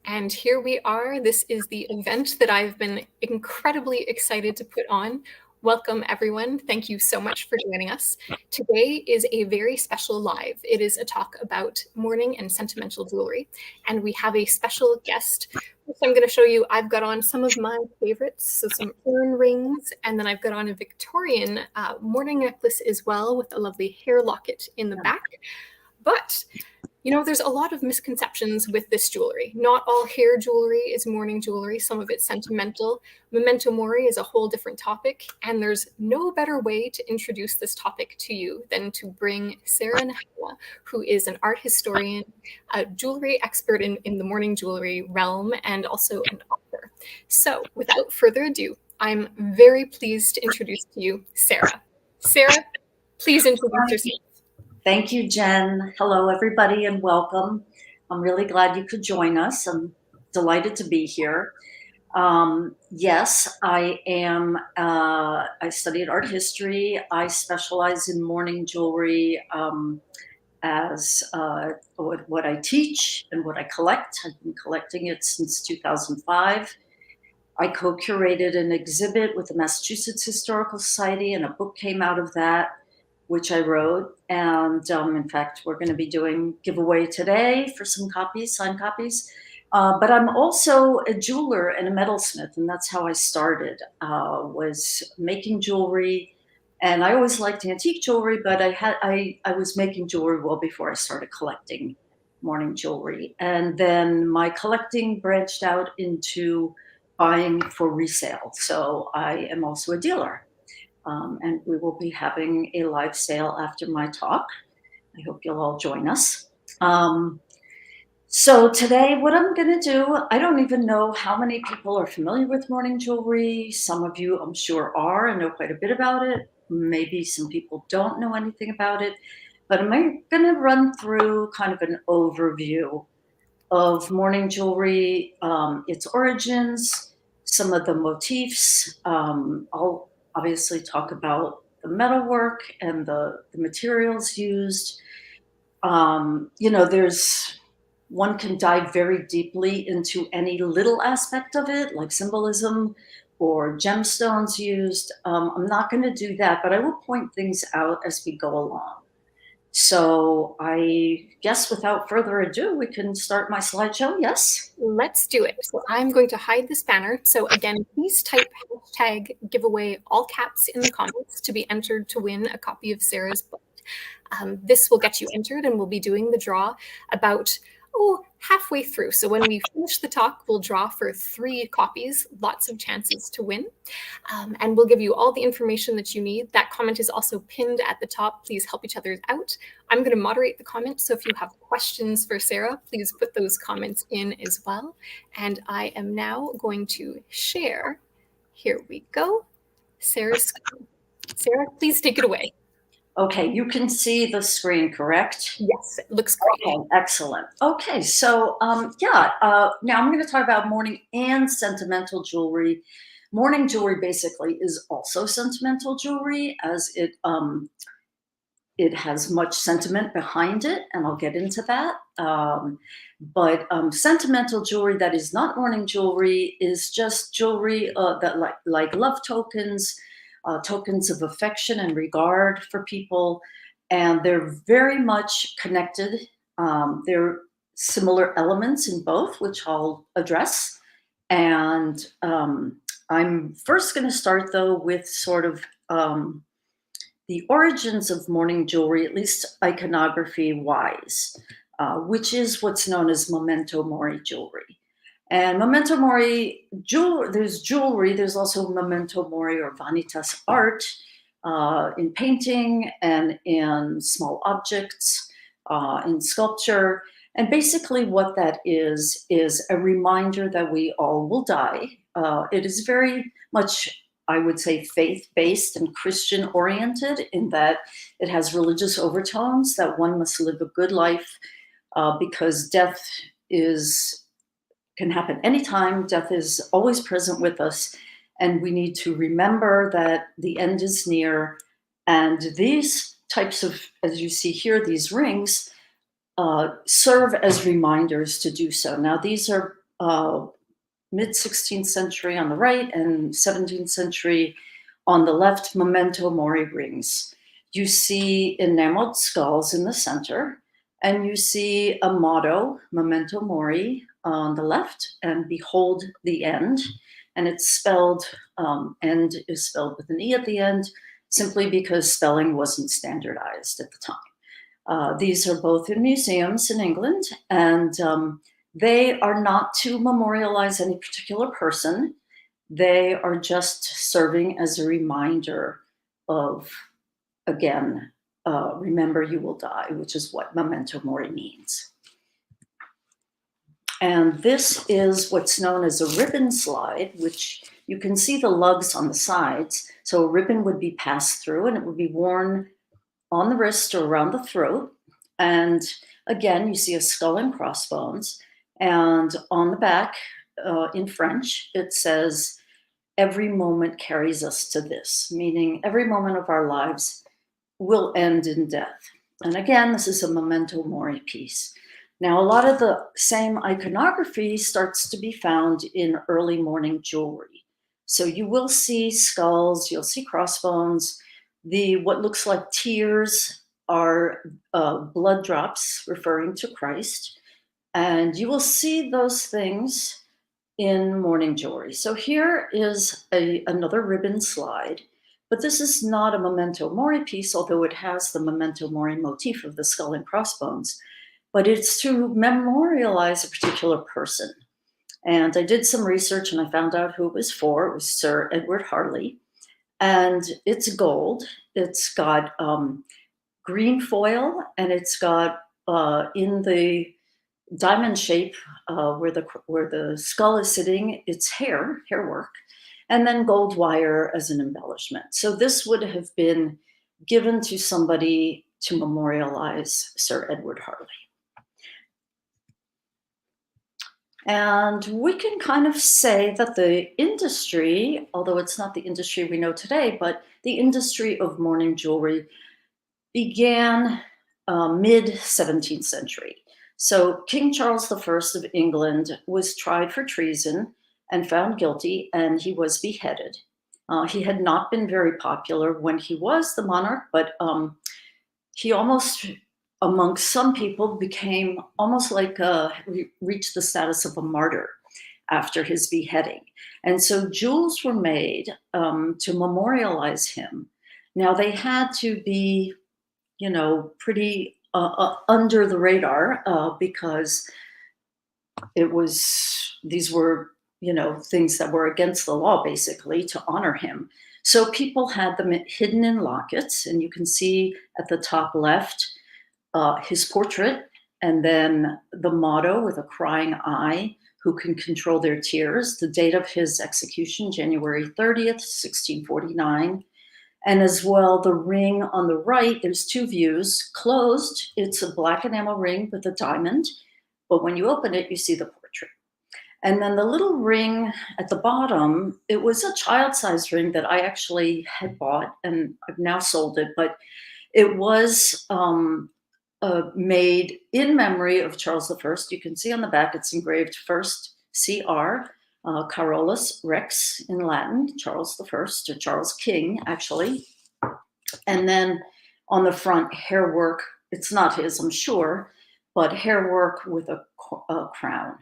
And here we are. This is the event that I've been incredibly excited to put on. Welcome, everyone. Thank you so much for joining us. Today is a very special live. It is a talk about mourning and sentimental jewelry. And we have a special guest, which I'm going to show you. I've got on some of my favorites, so some urn rings, and then I've got on a Victorian mourning necklace as well with a lovely hair locket in the back. But you know, there's a lot of misconceptions with this jewelry. Not all hair jewelry is mourning jewelry. Some of it's sentimental. Memento mori is a whole different topic. And there's no better way to introduce this topic to you than to bring Sarah Nehama, who is an art historian, a jewelry expert in the mourning jewelry realm, and also an author. So without further ado, I'm very pleased to introduce to you Sarah. Sarah, please introduce yourself. Thank you, Jen. Hello, everybody, and welcome. I'm really glad you could join us. I'm delighted to be here. Yes, I am. I studied art history. I specialize in mourning jewelry as what I teach and what I collect. I've been collecting it since 2005. I co-curated an exhibit with the Massachusetts Historical Society, and a book came out of that, which I wrote. And in fact, we're going to be doing giveaway today for some copies, signed copies. But I'm also a jeweler and a metalsmith, and that's how I started, was making jewelry. And I always liked antique jewelry, but I was making jewelry well before I started collecting mourning jewelry. And then my collecting branched out into buying for resale. So I am also a dealer. And we will be having a live sale after my talk. I hope you'll all join us. So today, what I'm going to do, I don't even know how many people are familiar with mourning jewelry. Some of you, I'm sure, are and know quite a bit about it. Maybe some people don't know anything about it. But I'm going to run through kind of an overview of mourning jewelry, its origins, some of the motifs. I'll obviously talk about the metalwork and the materials used. You know, one can dive very deeply into any little aspect of it, like symbolism or gemstones used. I'm not going to do that, but I will point things out as we go along. So I guess without further ado, we can start my slideshow. Yes? Let's do it. So I'm going to hide this banner. So again, please type hashtag giveaway all caps in the comments to be entered to win a copy of Sarah's book. This will get you entered, and we'll be doing the draw about halfway through. So when we finish the talk, we'll draw for 3 copies, lots of chances to win. And we'll give you all the information that you need. That comment is also pinned at the top. Please help each other out. I'm going to moderate the comments, so if you have questions for Sarah, please put those comments in as well. And I am now going to share. Here we go. Sarah's screen. Sarah, please take it away. Okay, you can see the screen, correct? Yes, it looks great. Okay, excellent. Okay, so now I'm going to talk about mourning and sentimental jewelry. Mourning jewelry basically is also sentimental jewelry, as it has much sentiment behind it, and I'll get into that. But sentimental jewelry that is not mourning jewelry is just jewelry that like love tokens, tokens of affection and regard for people, and they're very much connected. There are similar elements in both, which I'll address. And I'm first going to start, though, with sort of the origins of mourning jewelry, at least iconography-wise, which is what's known as memento mori jewelry. And memento mori, there's jewelry, there's also memento mori or vanitas art in painting and in small objects, in sculpture. And basically what that is a reminder that we all will die. It is very much, I would say, faith-based and Christian-oriented in that it has religious overtones, that one must live a good life because death can happen anytime. Death is always present with us, and we need to remember that the end is near. And these types of, as you see here, these rings serve as reminders to do so. Now, these are mid-16th century on the right and 17th century on the left memento mori rings. You see enameled skulls in the center, and you see a motto, memento mori, on the left, and behold the end. And it's spelled, end is spelled with an E at the end, simply because spelling wasn't standardized at the time. These are both in museums in England, and they are not to memorialize any particular person. They are just serving as a reminder of, again, remember you will die, which is what memento mori means. And this is what's known as a ribbon slide, which you can see the lugs on the sides. So a ribbon would be passed through, and it would be worn on the wrist or around the throat. And again, you see a skull and crossbones. And on the back, in French, it says, every moment carries us to this, meaning every moment of our lives will end in death. And again, this is a memento mori piece. Now, a lot of the same iconography starts to be found in early mourning jewelry. So you will see skulls, you'll see crossbones. What looks like tears are blood drops referring to Christ. And you will see those things in mourning jewelry. So here is another ribbon slide, but this is not a memento mori piece, although it has the memento mori motif of the skull and crossbones, but it's to memorialize a particular person. And I did some research and I found out who it was for. It was Sir Edward Harley, and it's gold. It's got green foil, and it's got in the diamond shape where the skull is sitting, it's hair work, and then gold wire as an embellishment. So this would have been given to somebody to memorialize Sir Edward Harley. And we can kind of say that the industry, although it's not the industry we know today, but the industry of mourning jewelry began mid-17th century. So King Charles I of England was tried for treason and found guilty, and he was beheaded. He had not been very popular when he was the monarch, but he almost, amongst some people, became almost like reached the status of a martyr after his beheading. And so jewels were made to memorialize him. Now they had to be, pretty under the radar because these were, things that were against the law, basically, to honor him. So people had them hidden in lockets, and you can see at the top left his portrait, and then the motto with a crying eye, who can control their tears, the date of his execution, January 30th, 1649. And as well, the ring on the right, there's two views. Closed, it's a black enamel ring with a diamond, but when you open it, you see the portrait. And then the little ring at the bottom, it was a child-sized ring that I actually had bought, and I've now sold it, but it was made in memory of Charles I. You can see on the back, it's engraved first CR, Carolus Rex in Latin, Charles I, or Charles King, actually. And then on the front, hair work. It's not his, I'm sure, but hair work with a crown.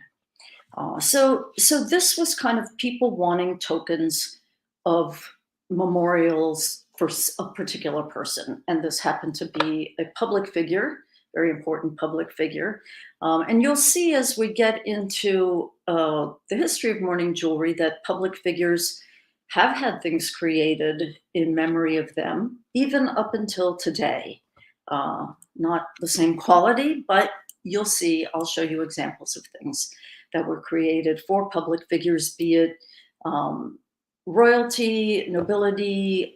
So this was kind of people wanting tokens of memorials for a particular person. And this happened to be a public figure, very important public figure. And you'll see as we get into the history of mourning jewelry that public figures have had things created in memory of them, even up until today. Not the same quality, but you'll see, I'll show you examples of things that were created for public figures, be it royalty, nobility,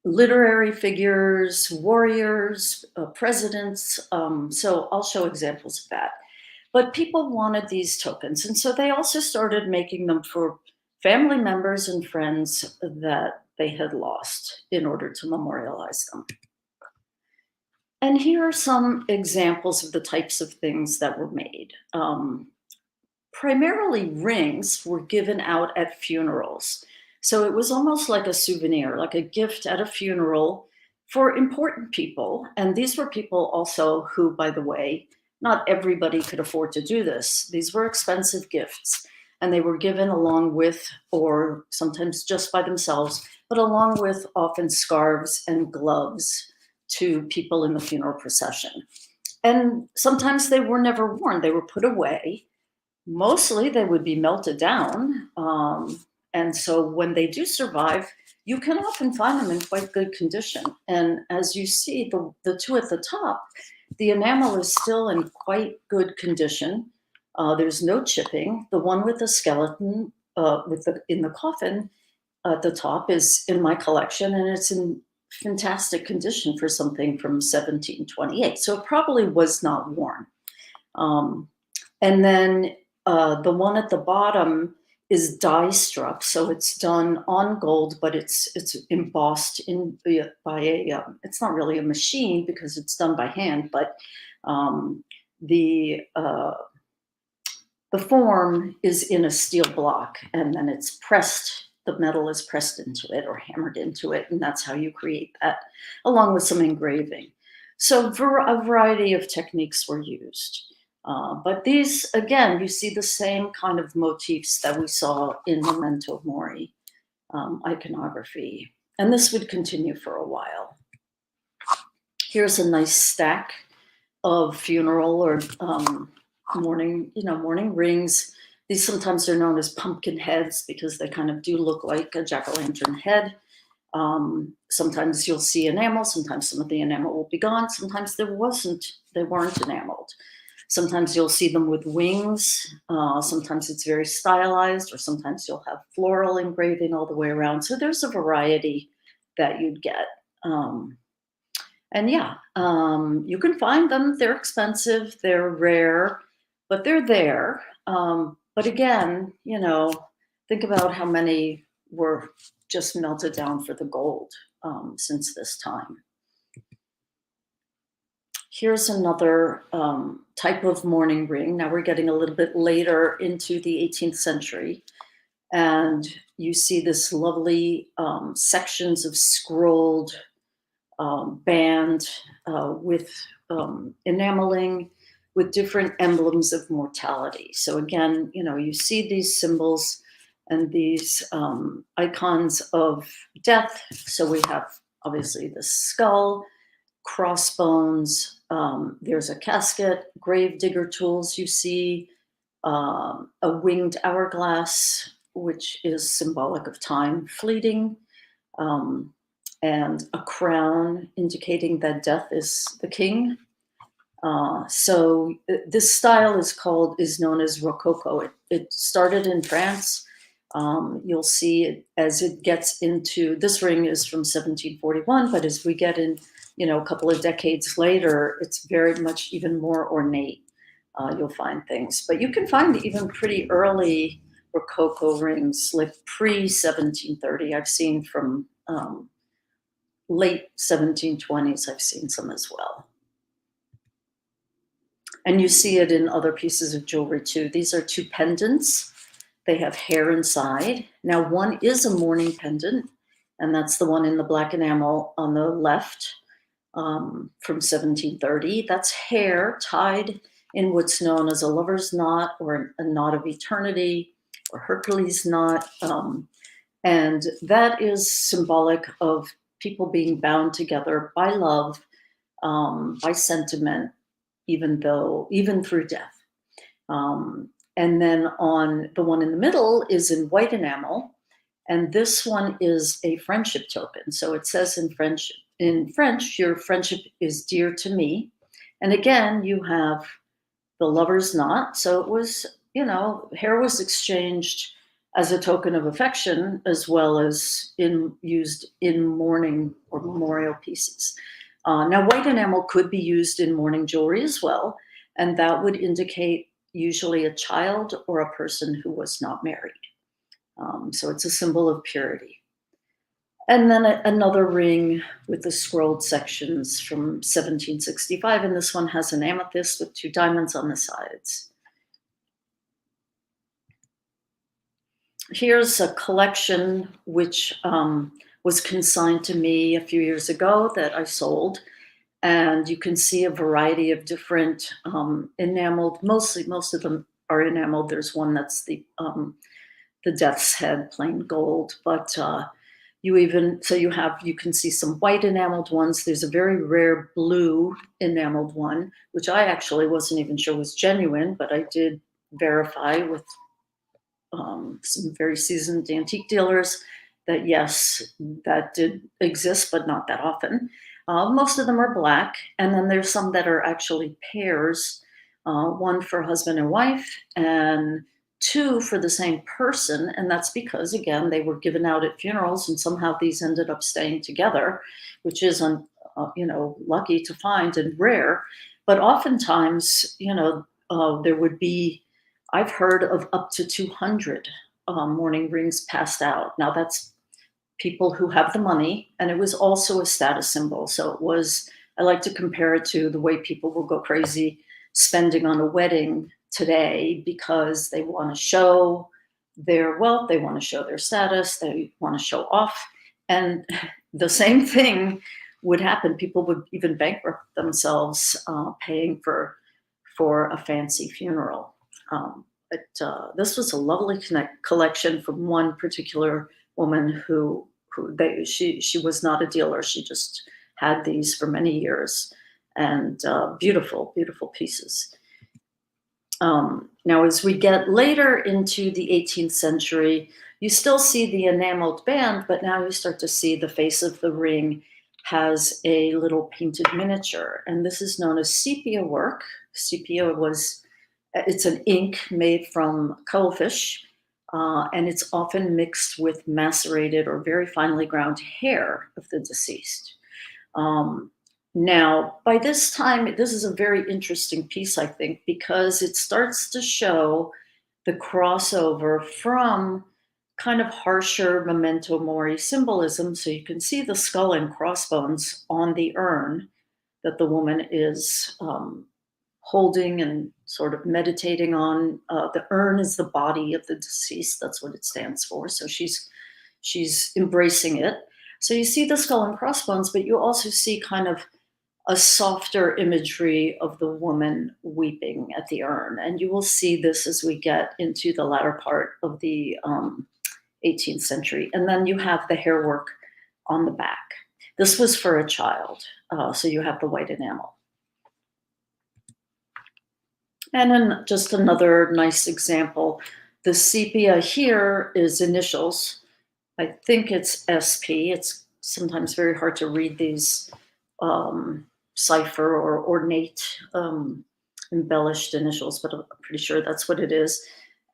literary figures, warriors, presidents. So I'll show examples of that. But people wanted these tokens. And so they also started making them for family members and friends that they had lost in order to memorialize them. And here are some examples of the types of things that were made. Primarily rings were given out at funerals. So it was almost like a souvenir, like a gift at a funeral for important people. And these were people also who, by the way, not everybody could afford to do this. These were expensive gifts, and they were given along with, or sometimes just by themselves, but along with often scarves and gloves to people in the funeral procession. And sometimes they were never worn, they were put away. Mostly they would be melted down. And so when they do survive, you can often find them in quite good condition. And as you see, the two at the top, the enamel is still in quite good condition. There's no chipping. The one with the skeleton in the coffin at the top is in my collection, and it's in fantastic condition for something from 1728. So it probably was not worn. And then the one at the bottom is die struck, so it's done on gold, but it's embossed in by a. It's not really a machine because it's done by hand, but the form is in a steel block, and then it's pressed. The metal is pressed into it or hammered into it, and that's how you create that, along with some engraving. So a variety of techniques were used. But these, again, you see the same kind of motifs that we saw in Memento Mori iconography. And this would continue for a while. Here's a nice stack of funeral or mourning rings. These sometimes are known as pumpkin heads because they kind of do look like a jack-o'-lantern head. Sometimes you'll see enamel, sometimes some of the enamel will be gone, sometimes they weren't enameled. Sometimes you'll see them with wings. Sometimes it's very stylized, or sometimes you'll have floral engraving all the way around. So there's a variety that you'd get. And yeah, you can find them. They're expensive, they're rare, but they're there. But again, think about how many were just melted down for the gold since this time. Here's another type of mourning ring. Now we're getting a little bit later into the 18th century. And you see this lovely sections of scrolled band with enameling with different emblems of mortality. So again, you see these symbols and these icons of death. So we have obviously the skull, crossbones, there's a casket, grave digger tools. You see a winged hourglass, which is symbolic of time fleeting, and a crown indicating that death is the king. So this style is known as Rococo. It started in France. You'll see it as it gets into, this ring is from 1741, but as we get in, a couple of decades later, it's very much even more ornate. You'll find things, but you can find even pretty early Rococo rings, like pre-1730. I've seen from late 1720s, I've seen some as well. And you see it in other pieces of jewelry too. These are two pendants. They have hair inside. Now one is a mourning pendant, and that's the one in the black enamel on the left from 1730. That's hair tied in what's known as a lover's knot or a knot of eternity or Hercules knot. And that is symbolic of people being bound together by love, by sentiment, even through death. And then on the one in the middle is in white enamel. And this one is a friendship token. So it says in French, your friendship is dear to me. And again, you have the lover's knot. So it was, hair was exchanged as a token of affection, as well as used in mourning or memorial pieces. Now, white enamel could be used in mourning jewelry as well, and that would indicate usually a child or a person who was not married. So it's a symbol of purity. And then another ring with the scrolled sections from 1765, and this one has an amethyst with 2 diamonds on the sides. Here's a collection which was consigned to me a few years ago that I sold. And you can see a variety of different enameled, most of them are enameled. There's one that's the death's head, plain gold, but you can see some white enameled ones. There's a very rare blue enameled one, which I actually wasn't even sure was genuine, but I did verify with some very seasoned antique dealers that yes, that did exist, but not that often. Most of them are black, and then there's some that are actually pairs, one for husband and wife, and 2 for the same person, and that's because, again, they were given out at funerals, and somehow these ended up staying together, which is, lucky to find and rare. But oftentimes, there would be, I've heard of up to 200 mourning rings passed out. Now that's people who have the money, and it was also a status symbol. So I like to compare it to the way people will go crazy spending on a wedding today because they want to show their wealth, they want to show their status, they want to show off. And the same thing would happen. People would even bankrupt themselves paying for a fancy funeral. But this was a lovely collection from one particular woman she was not a dealer. She just had these for many years, and beautiful, beautiful pieces. Now, as we get later into the 18th century, you still see the enameled band, but now you start to see the face of the ring has a little painted miniature, and this is known as sepia work. Sepia it's an ink made from cuttlefish, and it's often mixed with macerated or very finely ground hair of the deceased. Now, by this time, this is a very interesting piece, I think, because it starts to show the crossover from kind of harsher memento mori symbolism. So you can see the skull and crossbones on the urn that the woman is holding and sort of meditating on. The urn is the body of the deceased. That's what it stands for. So she's embracing it. So you see the skull and crossbones, but you also see kind of a softer imagery of the woman weeping at the urn. And you will see this as we get into the latter part of the 18th century. And then you have the hair work on the back. This was for a child. So you have the white enamel. And then just another nice example. The sepia here is initials. I think it's SP. It's sometimes very hard to read these cipher or ornate embellished initials, but I'm pretty sure that's what it is.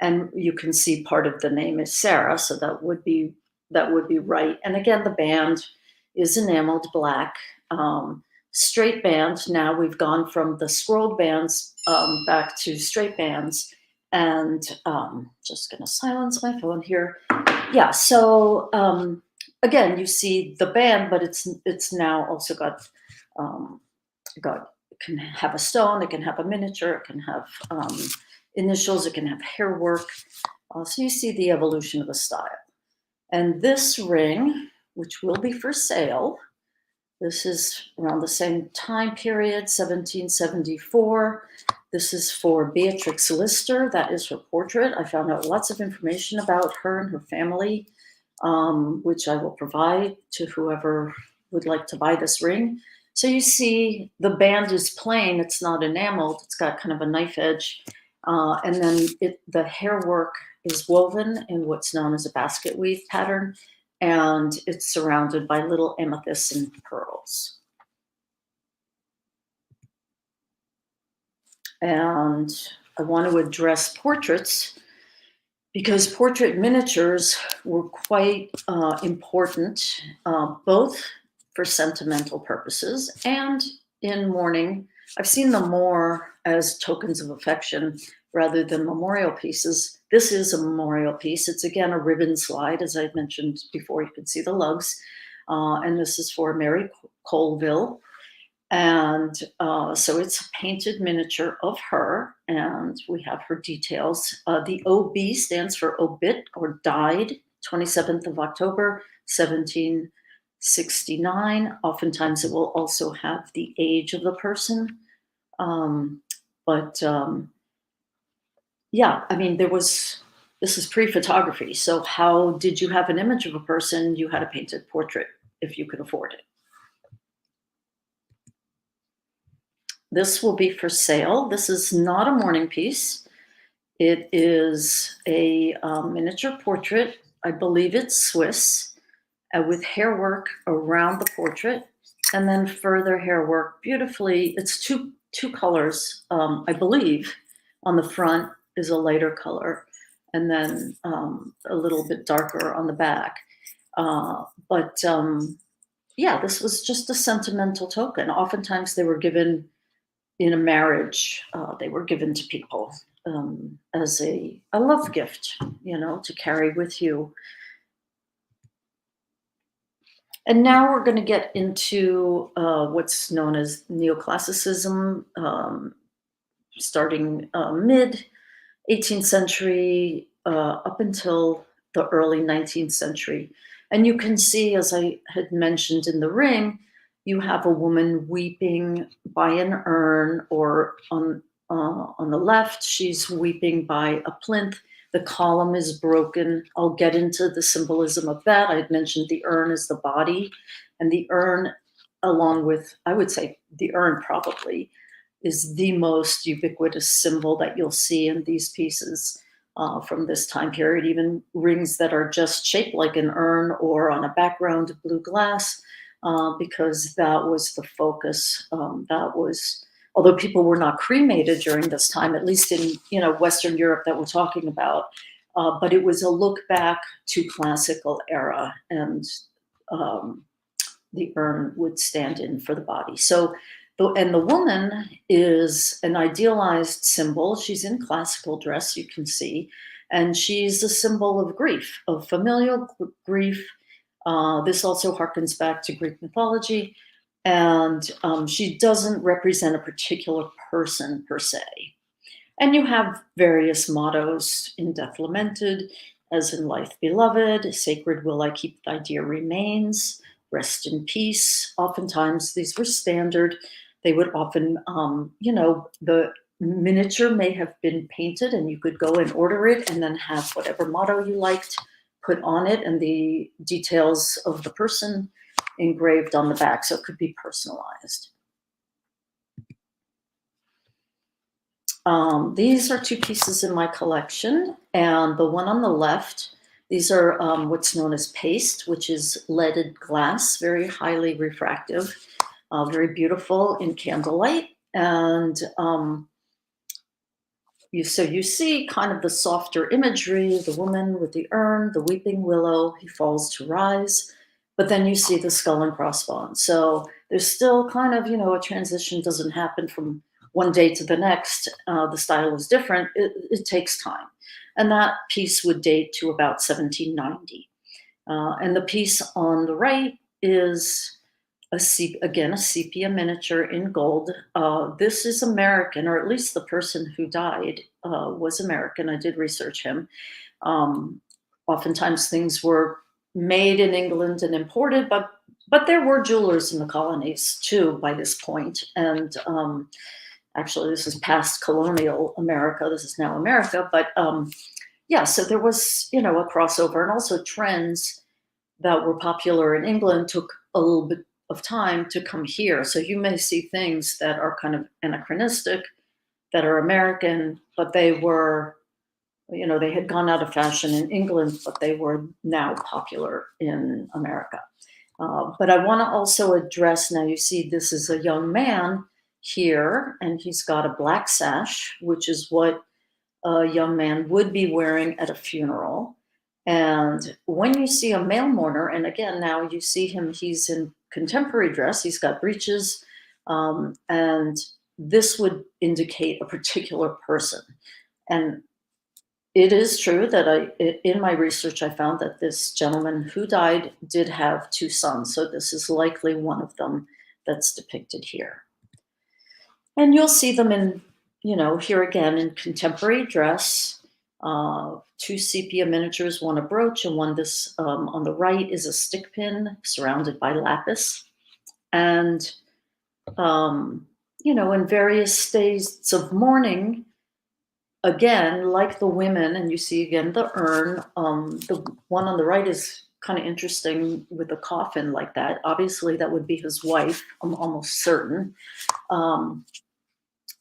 And you can see part of the name is Sarah, so that would be right. And again, the band is enameled black, straight band. Now we've gone from the scrolled bands back to straight bands. And just gonna silence my phone here. Yeah, so again, you see the band, but it's now also got it can have a stone, it can have a miniature, it can have initials, it can have hair work. So you see the evolution of the style. And this ring, which will be for sale, this is around the same time period, 1774. This is for Beatrix Lister. That is her portrait. I found out lots of information about her and her family, which I will provide to whoever would like to buy this ring. So you see the band is plain. It's not enameled. It's got kind of a knife edge. And then the hair work is woven in what's known as a basket weave pattern. And it's surrounded by little amethysts and pearls. And I want to address portraits because portrait miniatures were quite important, both for sentimental purposes and in mourning. I've seen them more as tokens of affection rather than memorial pieces. This is a memorial piece. It's again a ribbon slide, as I mentioned before. You can see the lugs. and this is for Mary Colville. And so it's a painted miniature of her, and we have her details. The OB stands for obit, or died, 27th of October, 1769. Oftentimes it will also have the age of the person. Yeah, I mean, this is pre-photography. So how did you have an image of a person? You had a painted portrait if you could afford it. This will be for sale. This is not a mourning piece. It is a miniature portrait. I believe it's Swiss, with hair work around the portrait, and then further hair work beautifully. It's two colors, I believe. On the front is a lighter color, and then a little bit darker on the back. Yeah, this was just a sentimental token. Oftentimes they were given in a marriage, they were given to people as a love gift, to carry with you. And now we're going to get into what's known as neoclassicism, starting mid 18th century up until the early 19th century. And you can see, as I had mentioned in the ring, you have a woman weeping by an urn, or on the left, she's weeping by a plinth. The column is broken. I'll get into the symbolism of that. I had mentioned the urn is the body, and the urn, along with, I would say, the urn probably is the most ubiquitous symbol that you'll see in these pieces from this time period. Even rings that are just shaped like an urn or on a background of blue glass. Because that was the focus. Although people were not cremated during this time, at least in Western Europe that we're talking about, but it was a look back to classical era, and the urn would stand in for the body. So, and the woman is an idealized symbol. She's in classical dress, you can see, and she's a symbol of grief, of familial grief. This also harkens back to Greek mythology, and she doesn't represent a particular person per se. And you have various mottos in Death Lamented, as in Life Beloved, Sacred Will I Keep Thy Dear Remains, Rest in Peace. Oftentimes these were standard. They would often, the miniature may have been painted, and you could go and order it and then have whatever motto you liked put on it, and the details of the person engraved on the back, so it could be personalized. These are two pieces in my collection, and the one on the left, these are what's known as paste, which is leaded glass, very highly refractive, very beautiful in candlelight. And you see kind of the softer imagery, the woman with the urn, the weeping willow, he falls to rise, but then you see the skull and crossbones. So there's still kind of, a transition doesn't happen from one day to the next. The style is different. It takes time. And that piece would date to about 1790. And the piece on the right is a sepia miniature in gold. This is American, or at least the person who died was American. I did research him. Oftentimes things were made in England and imported, but there were jewelers in the colonies too by this point. And actually, this is past colonial America. This is now America. But yeah, so there was, a crossover, and also trends that were popular in England took a little bit of time to come here. So you may see things that are kind of anachronistic, that are American, but they were, they had gone out of fashion in England, but they were now popular in America. But I want to also address, now you see this is a young man here, and he's got a black sash, which is what a young man would be wearing at a funeral. And when you see a male mourner, and again, now you see him, he's in contemporary dress, he's got breeches, and this would indicate a particular person. And it is true that in my research, I found that this gentleman who died did have two sons. So this is likely one of them that's depicted here. And you'll see them in, here again in contemporary dress, two sepia miniatures, one a brooch and one this, on the right is a stick pin surrounded by lapis. And, in various states of mourning, again, like the women, and you see again the urn, the one on the right is kind of interesting with a coffin like that. Obviously, that would be his wife, I'm almost certain.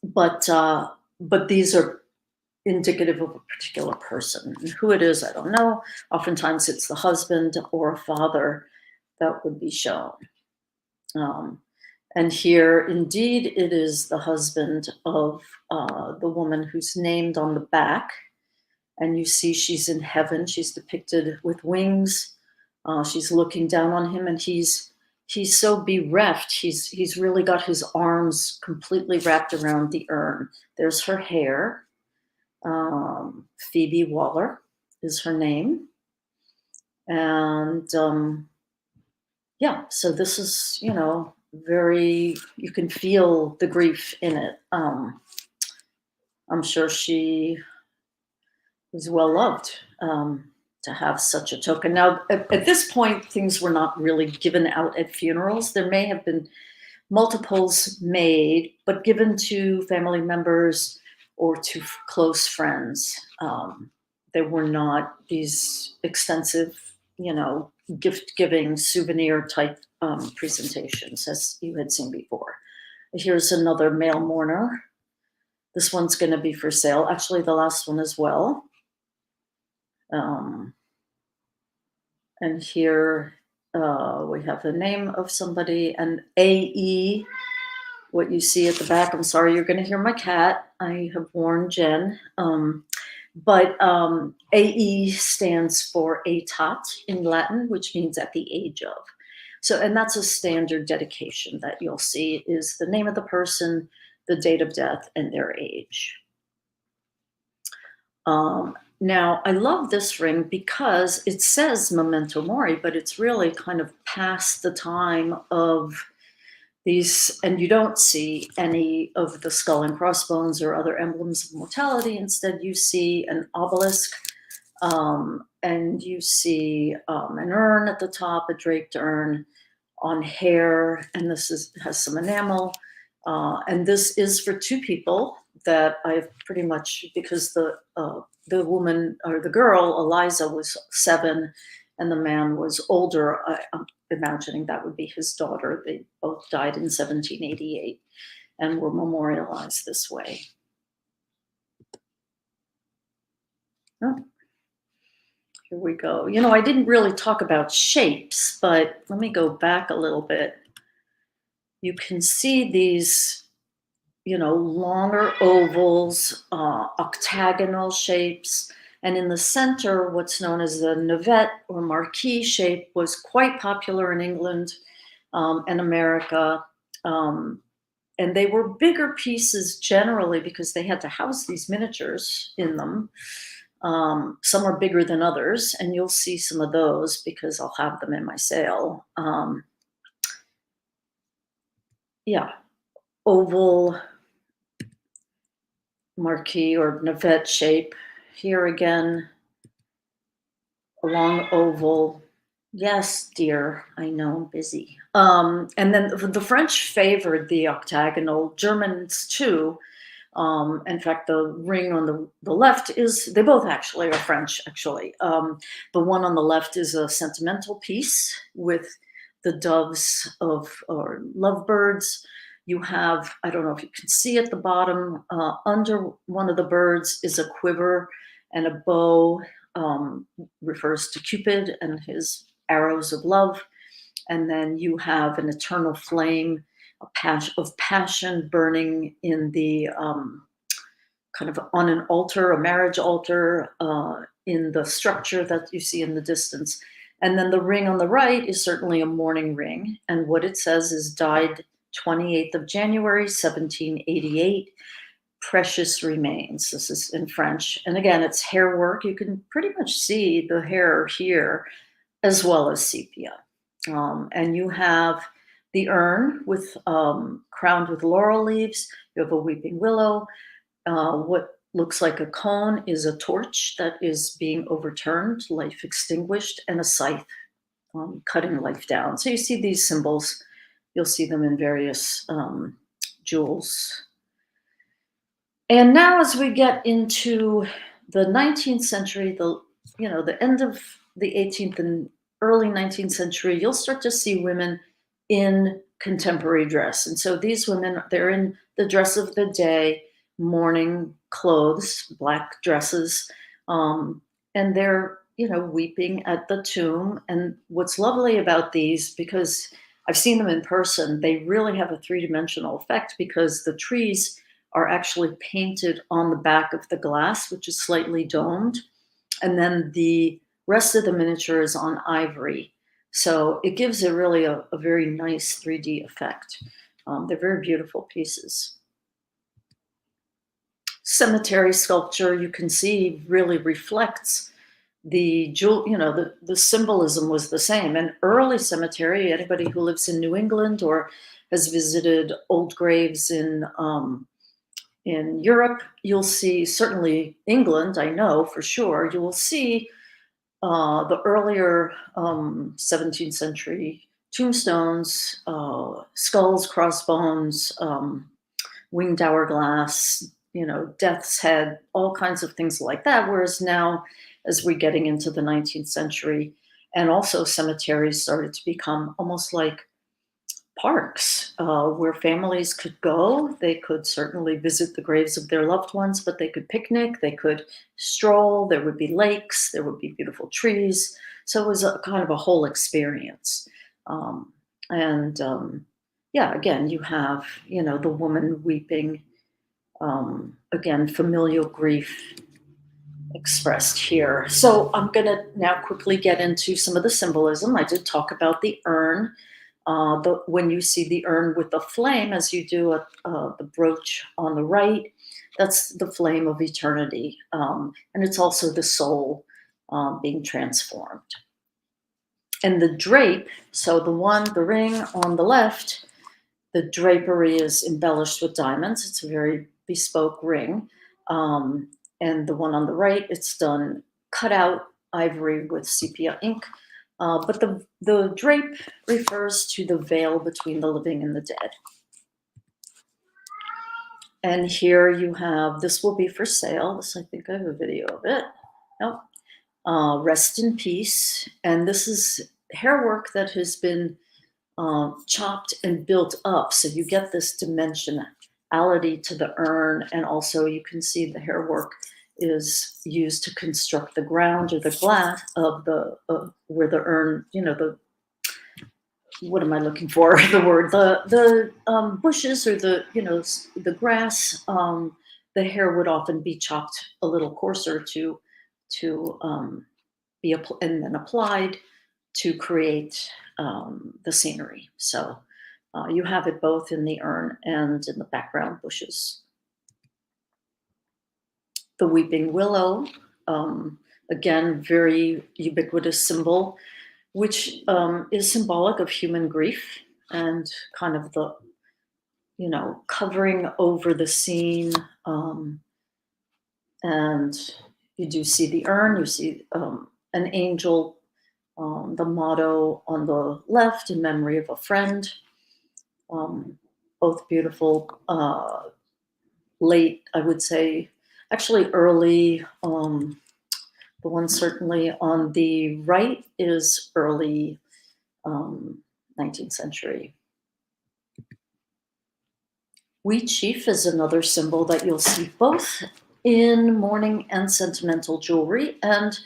But these are indicative of a particular person. And who it is, I don't know. Oftentimes it's the husband or father that would be shown. And here, indeed, it is the husband of the woman who's named on the back. And you see she's in heaven. She's depicted with wings. She's looking down on him, and he's so bereft. He's really got his arms completely wrapped around the urn. There's her hair. Phoebe Waller is her name. And yeah, so this is, you can feel the grief in it. I'm sure she was well loved to have such a token. Now, at this point, things were not really given out at funerals. There may have been multiples made, but given to family members or to close friends. There were not these extensive, gift-giving souvenir type presentations as you had seen before. Here's another male mourner. This one's going to be for sale. Actually, the last one as well. And here we have the name of somebody, and AE, what you see at the back. I'm sorry, you're going to hear my cat. I have warned Jen. But AE stands for aetat in Latin, which means at the age of. So, and that's a standard dedication that you'll see is the name of the person, the date of death, and their age. Now, I love this ring because it says memento mori, but it's really kind of past the time of these, and you don't see any of the skull and crossbones or other emblems of mortality. Instead, you see an obelisk, and you see an urn at the top, a draped urn on hair, and this has some enamel. And this is for two people that I've pretty much, because the woman or the girl, Eliza, was 7 and the man was older. I'm imagining that would be his daughter. They both died in 1788 and were memorialized this way. Oh, here we go. I didn't really talk about shapes, but let me go back a little bit. You can see these, longer ovals, octagonal shapes. And in the center, what's known as the navette or marquee shape was quite popular in England and America. And they were bigger pieces generally because they had to house these miniatures in them. Some are bigger than others, and you'll see some of those because I'll have them in my sale. Yeah, oval marquee or navette shape. Here again, a long oval. Yes, dear, I know, I'm busy. And then the French favored the octagonal, Germans too. In fact, the ring on the left they both actually are French, actually. The one on the left is a sentimental piece with the doves or lovebirds. You have, I don't know if you can see at the bottom, under one of the birds is a quiver and a bow, refers to Cupid and his arrows of love. And then you have an eternal flame of passion burning in the kind of on an altar, a marriage altar, in the structure that you see in the distance. And then the ring on the right is certainly a mourning ring. And what it says is died 28th of January, 1788. precious remains. This is in French. And again, it's hair work. You can pretty much see the hair here as well as sepia. And you have the urn with crowned with laurel leaves. You have a weeping willow. What looks like a cone is a torch that is being overturned, life extinguished, and a scythe cutting life down. So you see these symbols. You'll see them in various jewels. And now, as we get into the 19th century, the end of the 18th and early 19th century, you'll start to see women in contemporary dress. And so these women, they're in the dress of the day, mourning clothes, black dresses, and they're, weeping at the tomb. And what's lovely about these, because I've seen them in person, they really have a three-dimensional effect because the trees are actually painted on the back of the glass, which is slightly domed. And then the rest of the miniature is on ivory. So it gives it really a very nice 3D effect. They're very beautiful pieces. Cemetery sculpture, you can see, really reflects the jewel, the symbolism was the same. An early cemetery, anybody who lives in New England or has visited old graves in Europe, you'll see, certainly England, I know for sure, you will see the earlier 17th century tombstones, skulls, crossbones, winged hourglass, death's head, all kinds of things like that. Whereas now, as we're getting into the 19th century, and also cemeteries started to become almost like parks where families could go. They could certainly visit the graves of their loved ones, but they could picnic, they could stroll, there would be lakes, there would be beautiful trees. So it was a kind of a whole experience. Again, you have, the woman weeping, again, familial grief expressed here. So I'm going to now quickly get into some of the symbolism. I did talk about the urn. When you see the urn with the flame, as you do the brooch on the right, that's the flame of eternity. And it's also the soul being transformed. And the drape, so the ring on the left, the drapery is embellished with diamonds. It's a very bespoke ring. And the one on the right, it's done cut out ivory with sepia ink. But the drape refers to the veil between the living and the dead. And here you have, this will be for sale. This, I think I have a video of it. Nope. Rest in peace. And this is hair work that has been chopped and built up. So you get this dimensionality to the urn. And also you can see the hair work is used to construct the ground or the glass of the where the urn, what am I looking for? The word, the bushes or the grass. The hair would often be chopped a little coarser to be and then applied to create the scenery. So you have it both in the urn and in the background bushes. The weeping willow, again, very ubiquitous symbol, which is symbolic of human grief and kind of the, covering over the scene. And you do see the urn, you see an angel, the motto on the left, in memory of a friend. Both beautiful, late, I would say, actually early. The one certainly on the right is early 19th century. Wheat sheaf is another symbol that you'll see both in mourning and sentimental jewelry. And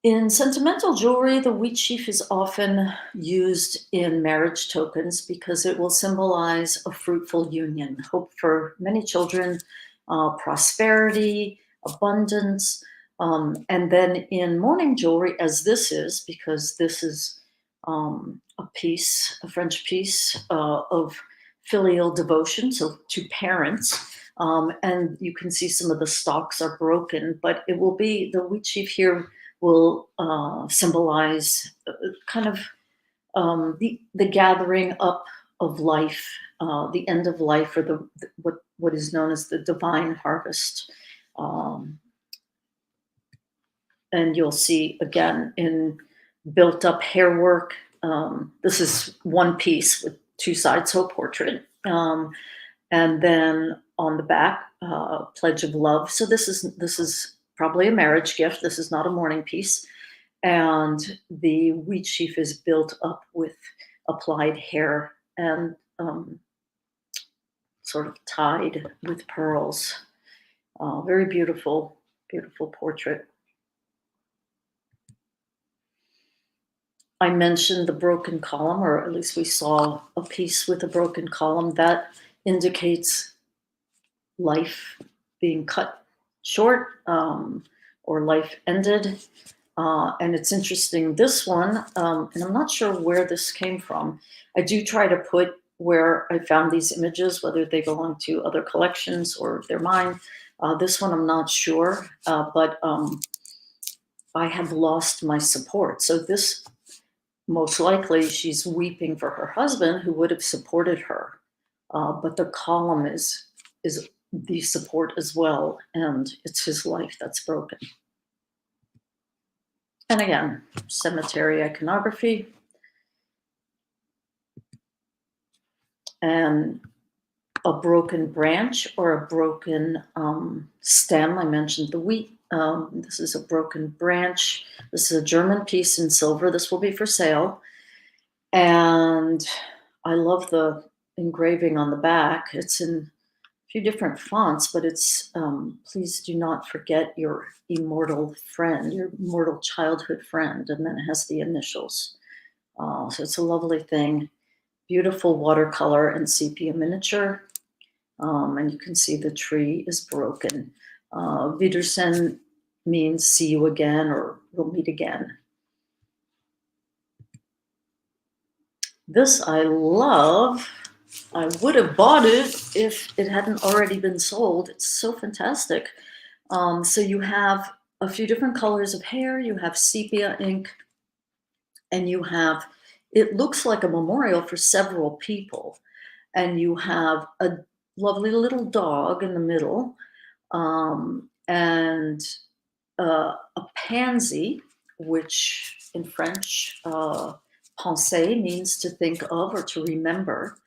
in sentimental jewelry, the wheat sheaf is often used in marriage tokens because it will symbolize a fruitful union, hope for many children, prosperity, abundance. And then in mourning jewelry, as this is, because this is a French piece of filial devotion to parents, And you can see some of the stalks are broken, but it will be, the wheat sheaf here will symbolize kind of the gathering up of life, the end of life, or what is known as the divine harvest. And you'll see again in built up hair work. This is one piece with two sides, so a portrait. And then on the back, pledge of love. So this is probably a marriage gift. This is not a mourning piece. And the wheat sheaf is built up with applied hair and sort of tied with pearls. Very beautiful, beautiful portrait. I mentioned the broken column, or at least we saw a piece with a broken column. That indicates life being cut short, or life ended. And it's interesting, this one, and I'm not sure where this came from. I do try to put where I found these images, whether they belong to other collections or if they're mine. This one I'm not sure, but I have lost my support. So this, most likely she's weeping for her husband who would have supported her. But the column is the support as well, and it's his life that's broken. And again, cemetery iconography. And a broken branch or a broken stem. I mentioned the wheat. This is a broken branch. This is a German piece in silver. This will be for sale. And I love the engraving on the back. It's in a few different fonts, but it's please do not forget your immortal friend, your immortal childhood friend. And then it has the initials. So it's a lovely thing. Beautiful watercolor and sepia miniature. And you can see the tree is broken. Wiedersehen means see you again or we'll meet again. This I love. I would have bought it if it hadn't already been sold. It's so fantastic. So you have a few different colors of hair. You have sepia ink, and you have, it looks like a memorial for several people. And you have a lovely little dog in the middle, and a pansy, which in French, penser means to think of or to remember.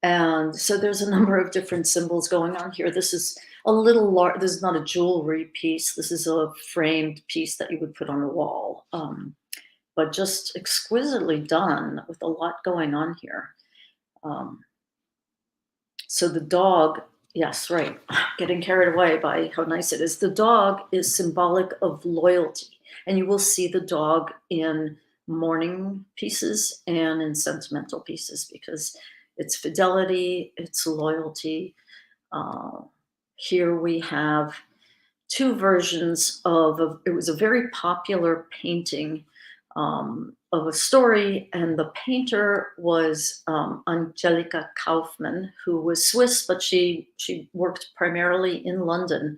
And so there's a number of different symbols going on here. This is a little large. This is not a jewelry piece. This is a framed piece that you would put on the wall, but just exquisitely done with a lot going on here. So the dog, yes, right, getting carried away by how nice it is. The dog is symbolic of loyalty. And you will see the dog in mourning pieces and in sentimental pieces because it's fidelity, it's loyalty. Here we have two versions of, it was a very popular painting of a story, and the painter was Angelika Kaufmann, who was Swiss, but she worked primarily in London,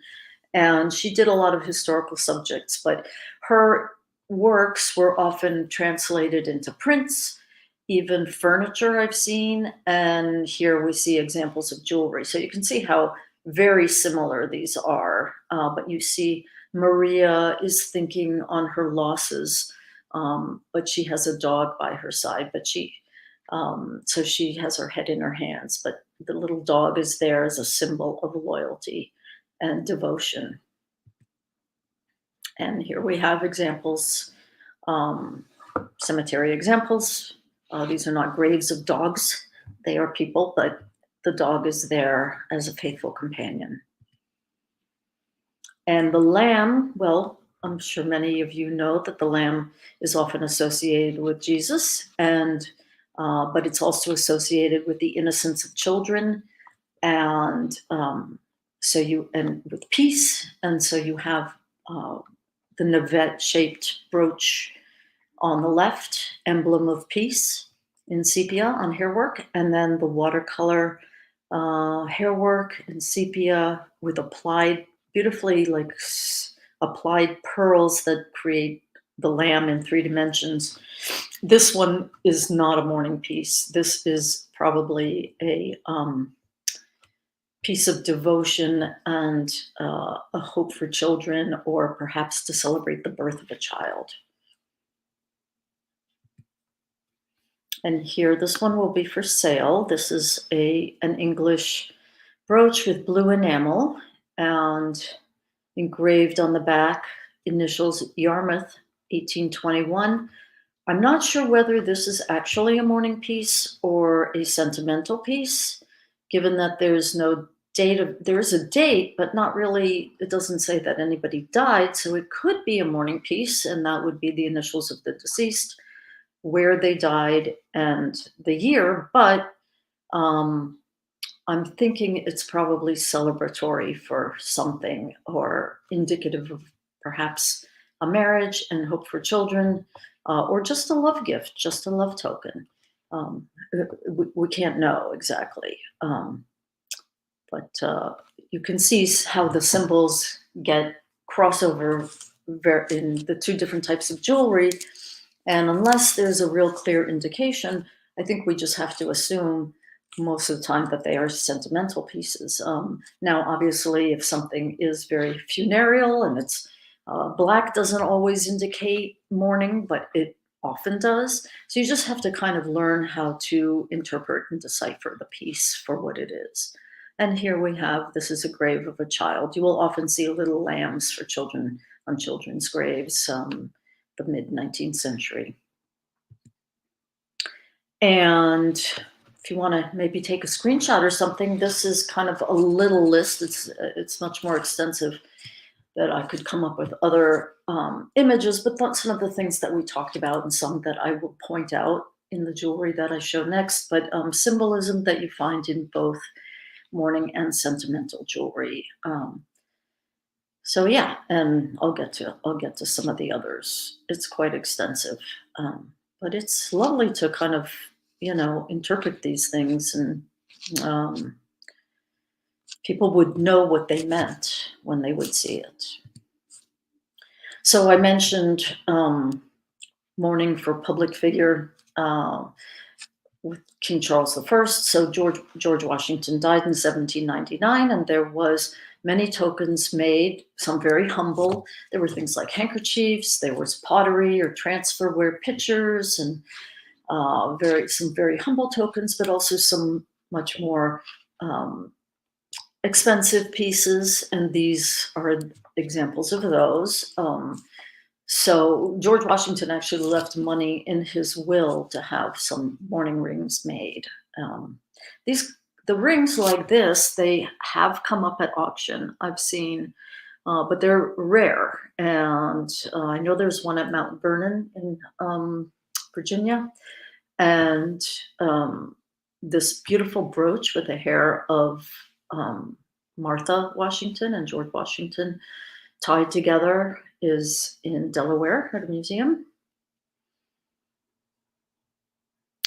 and she did a lot of historical subjects, but her works were often translated into prints, even furniture I've seen, and here we see examples of jewelry. So you can see how very similar these are, but you see Maria is thinking on her losses, but she has a dog by her side, but so she has her head in her hands, but the little dog is there as a symbol of loyalty and devotion. And here we have examples, cemetery examples. These are not graves of dogs. They are people, but the dog is there as a faithful companion. And the lamb, well, I'm sure many of you know that the lamb is often associated with Jesus, and but it's also associated with the innocence of children, and with peace, and so you have the navette-shaped brooch on the left, emblem of peace in sepia on hairwork, and then the watercolor hair work in sepia with applied, beautifully applied pearls that create the lamb in 3 dimensions. This one is not a mourning piece. This is probably a piece of devotion and a hope for children, or perhaps to celebrate the birth of a child. And here, this one will be for sale. This is an English brooch with blue enamel and engraved on the back, initials Yarmouth 1821. I'm not sure whether this is actually a mourning piece or a sentimental piece, given that there's no date. There is a date, but not really, it doesn't say that anybody died. So it could be a mourning piece, and that would be the initials of the deceased, where they died, and the year. But I'm thinking it's probably celebratory for something, or indicative of perhaps a marriage and hope for children, or just a love gift, just a love token. We can't know exactly. But you can see how the symbols get crossover in the 2 different types of jewelry. And unless there's a real clear indication, I think we just have to assume most of the time that they are sentimental pieces. Now, obviously, if something is very funereal and it's black, doesn't always indicate mourning, but it often does. So you just have to kind of learn how to interpret and decipher the piece for what it is. And here we have, this is a grave of a child. You will often see little lambs for children on children's graves, the mid-19th century. And if you want to maybe take a screenshot or something, this is kind of a little list. It's much more extensive, that I could come up with other images, but that's some of the things that we talked about, and some that I will point out in the jewelry that I show next. But symbolism that you find in both mourning and sentimental jewelry. So yeah, and I'll get to some of the others. It's quite extensive, but it's lovely to kind of, interpret these things, and people would know what they meant when they would see it. So I mentioned mourning for public figure with King Charles I. So George Washington died in 1799, and there was many tokens made, some very humble. There were things like handkerchiefs, there was pottery or transferware pitchers, and some very humble tokens, but also some much more expensive pieces, and these are examples of those. So George Washington actually left money in his will to have some mourning rings made. The rings like this, they have come up at auction, I've seen, but they're rare. And I know there's one at Mount Vernon in Virginia. And this beautiful brooch with the hair of Martha Washington and George Washington tied together is in Delaware at a museum.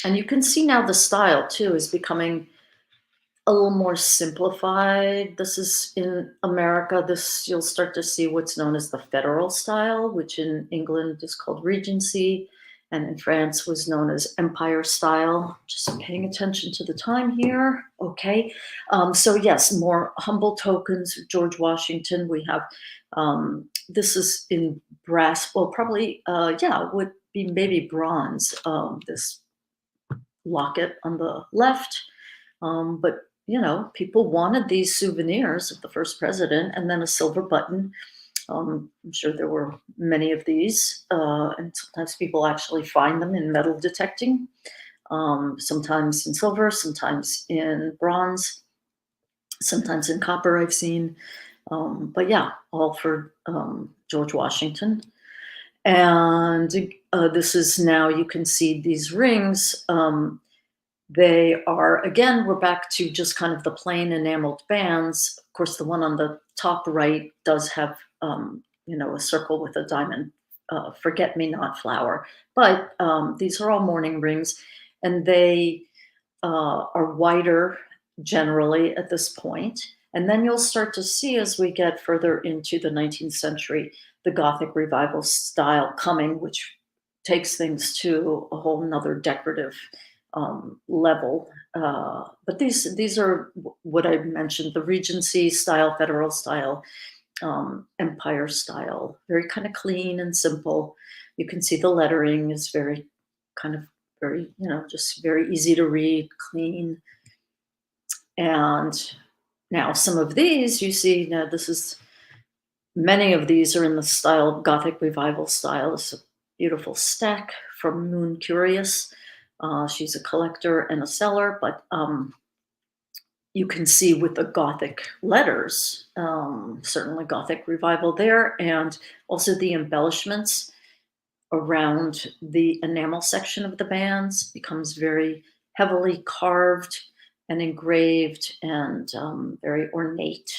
And you can see now the style too is becoming a little more simplified. This is in America. You'll start to see what's known as the federal style, which in England is called Regency, and in France was known as Empire style. Just paying attention to the time here. Okay. So yes, more humble tokens. George Washington, we have, this is in brass, well, probably, would be maybe bronze, this locket on the left. But, people wanted these souvenirs of the first president, and then a silver button. I'm sure there were many of these, and sometimes people actually find them in metal detecting, sometimes in silver, sometimes in bronze, sometimes in copper I've seen. But yeah, all for George Washington. And this is now, you can see these rings. They are, again, we're back to just kind of the plain enameled bands. Of course, the one on the top right does have, a circle with a diamond forget-me-not flower. But these are all mourning rings, and they are wider generally at this point. And then you'll start to see as we get further into the 19th century, the Gothic revival style coming, which takes things to a whole nother decorative level. But these are what I mentioned: the Regency style, Federal style, Empire style, very kind of clean and simple. You can see the lettering is very kind of very, just very easy to read, clean. And now some of these you see, now this is, many of these are in the style, Gothic revival style. This is a beautiful stack from Moon Curious. She's a collector and a seller, but you can see with the Gothic letters, certainly Gothic revival there, and also the embellishments around the enamel section of the bands becomes very heavily carved and engraved and very ornate.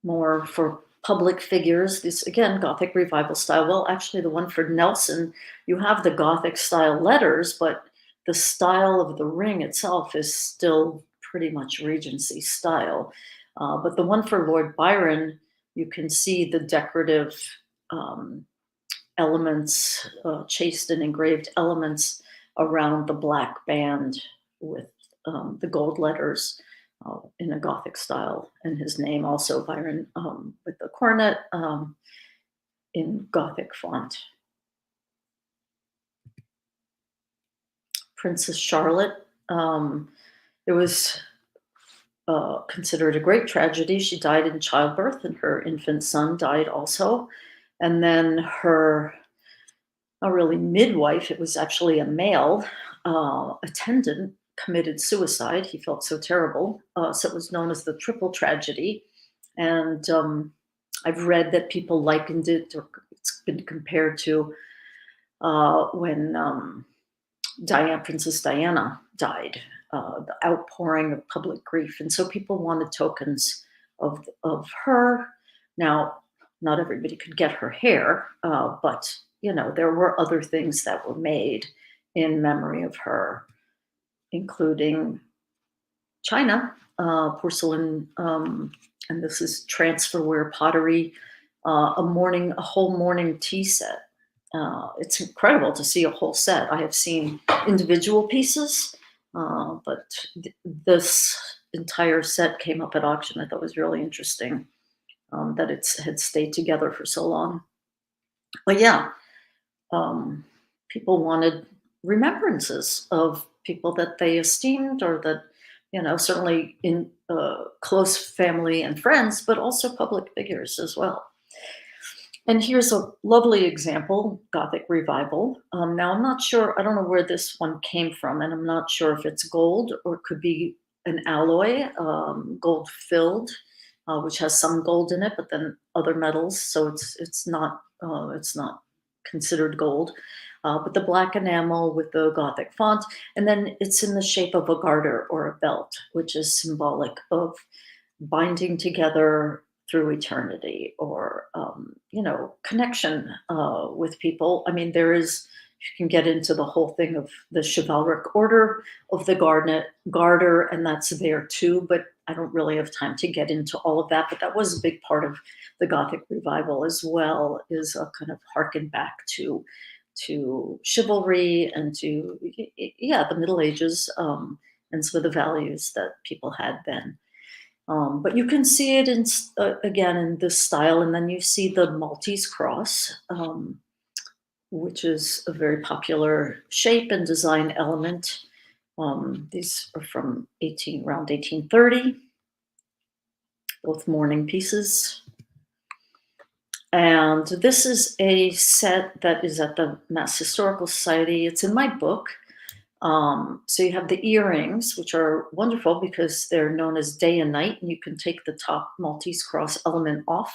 More for public figures, this again, Gothic revival style. Well, actually the one for Nelson, you have the Gothic style letters, but the style of the ring itself is still pretty much Regency style. But the one for Lord Byron, you can see the decorative elements, chased and engraved elements around the black band with the gold letters in a Gothic style, and his name also Byron with the coronet in Gothic font. Princess Charlotte, it was considered a great tragedy. She died in childbirth, and her infant son died also. And then her, not really midwife, it was actually a male attendant, committed suicide. He felt so terrible. So it was known as the triple tragedy. And I've read that people likened it, or it's been compared to when Princess Diana died, the outpouring of public grief. And so people wanted tokens of her. Now, not everybody could get her hair, but there were other things that were made in memory of her, including china, porcelain, and this is transferware pottery, a whole morning tea set. It's incredible to see a whole set. I have seen individual pieces, but this entire set came up at auction. I thought it was really interesting that it had stayed together for so long. But yeah, people wanted remembrances of people that they esteemed, or that, certainly in close family and friends, but also public figures as well. And here's a lovely example, Gothic revival. Now, I'm not sure, I don't know where this one came from, and I'm not sure if it's gold or it could be an alloy, gold filled, which has some gold in it, but then other metals. So it's not considered gold. But the black enamel with the Gothic font, and then it's in the shape of a garter or a belt, which is symbolic of binding together through eternity, or connection with people. I mean, you can get into the whole thing of the chivalric order of the garter, and that's there too, but I don't really have time to get into all of that. But that was a big part of the Gothic revival as well, is a kind of harken back to chivalry and to the Middle Ages, and some of the values that people had then. But you can see it again in this style, and then you see the Maltese cross, which is a very popular shape and design element. These are from around 1830, both mourning pieces. And this is a set that is at the Mass Historical Society. It's in my book. So you have the earrings, which are wonderful because they're known as day and night, and you can take the top Maltese cross element off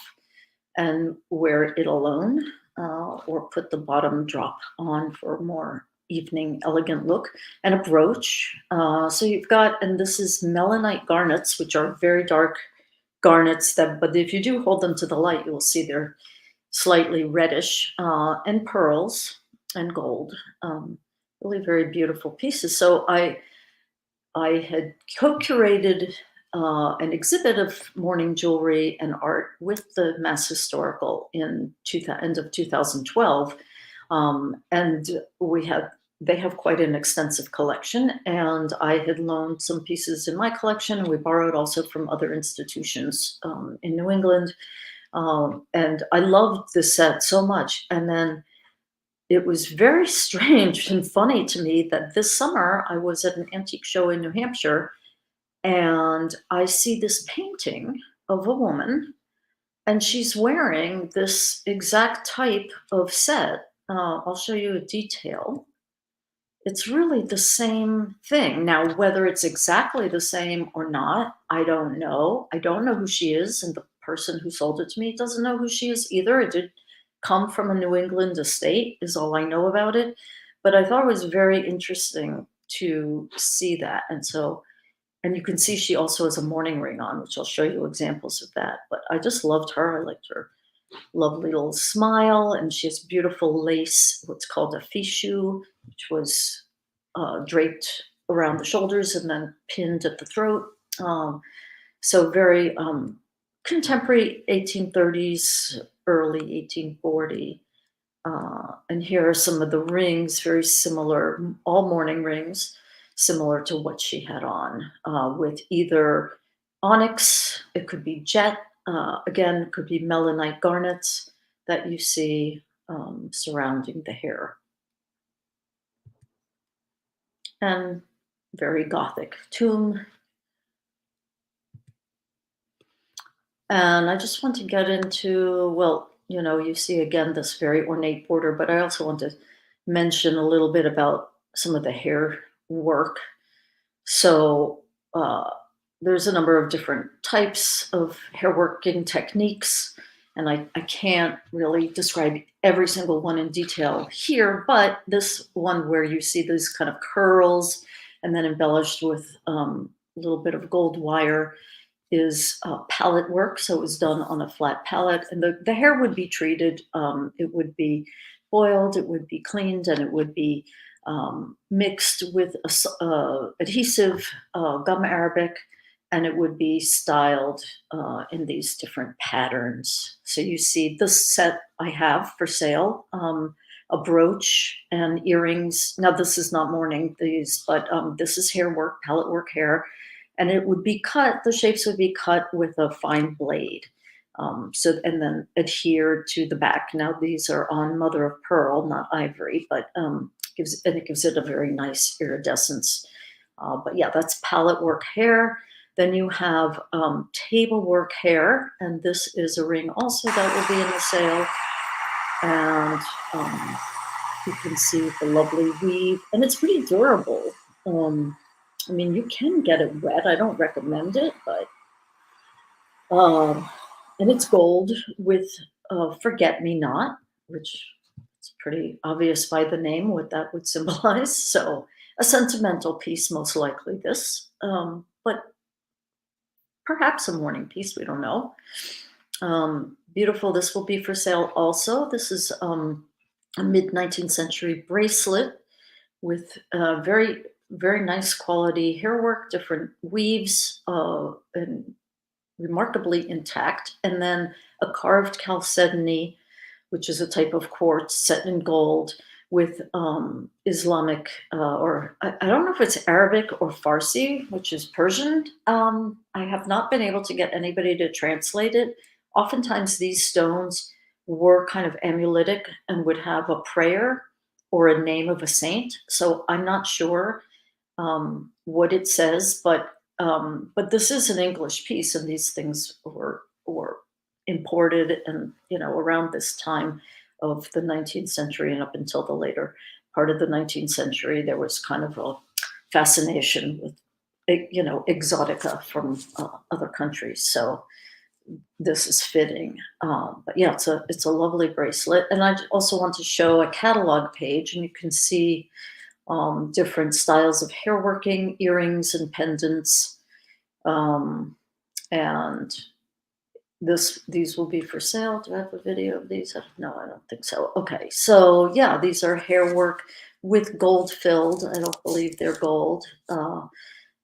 and wear it alone, or put the bottom drop on for a more evening elegant look, and a brooch. So you've got, and this is melanite garnets, which are very dark garnets, but if you do hold them to the light, you will see they're slightly reddish, and pearls and gold. Really very beautiful pieces. So I had co-curated an exhibit of mourning jewelry and art with the Mass Historical in end of 2012. And they have quite an extensive collection, and I had loaned some pieces in my collection, and we borrowed also from other institutions in New England. And I loved this set so much. And then it was very strange and funny to me that this summer I was at an antique show in New Hampshire, and I see this painting of a woman, and she's wearing this exact type of set. I'll show you a detail. It's really the same thing. Now, whether it's exactly the same or not, I don't know. I don't know who she is, and the person who sold it to me doesn't know who she is either. It did come from a New England estate, is all I know about it. But I thought it was very interesting to see that. And you can see she also has a mourning ring on, which I'll show you examples of that. But I just loved her. I liked her lovely little smile, and she has beautiful lace, what's called a fichu, which was draped around the shoulders and then pinned at the throat. So very contemporary 1830s, early 1840. And here are some of the rings, very similar, all mourning rings, similar to what she had on, with either onyx, it could be jet, again, it could be melanite garnets that you see surrounding the hair. And very Gothic tomb. And I just want to get into, well, you see again this very ornate border, but I also want to mention a little bit about some of the hair work. So there's a number of different types of hair working techniques, and I can't really describe every single one in detail here, but this one where you see these kind of curls and then embellished with a little bit of gold wire is palette work. So it was done on a flat palette, and the hair would be treated. It would be boiled, it would be cleaned, and it would be mixed with adhesive gum arabic, and it would be styled in these different patterns. So you see this set I have for sale, a brooch and earrings. Now this is not mourning these, but this is hair work, palette work hair. And it would be cut, the shapes would be cut with a fine blade. And then adhere to the back. Now these are on mother of pearl, not ivory, but it gives it a very nice iridescence. But yeah, that's palette work hair. Then you have table work hair, and this is a ring also that will be in the sale. And you can see the lovely weave, and it's pretty durable. I mean, you can get it wet. I don't recommend it, but and it's gold with forget-me-not, which is pretty obvious by the name what that would symbolize. So a sentimental piece, most likely this, but perhaps a mourning piece. We don't know. Beautiful. This will be for sale also. This is a mid-19th century bracelet with very, very nice quality hair work, different weaves, and remarkably intact. And then a carved chalcedony, which is a type of quartz set in gold with Islamic, or I don't know if it's Arabic or Farsi, which is Persian. I have not been able to get anybody to translate it. Oftentimes these stones were kind of amuletic and would have a prayer or a name of a saint. So I'm not sure what it says, but this is an English piece, and these things were imported, and around this time of the 19th century and up until the later part of the 19th century, there was kind of a fascination with exotica from other countries. So this is fitting. But yeah, it's a lovely bracelet, and I also want to show a catalog page, and you can see different styles of hair working, earrings and pendants. And these will be for sale. Do I have a video of these? No, I don't think so. Okay, so yeah, these are hair work with gold filled. I don't believe they're gold.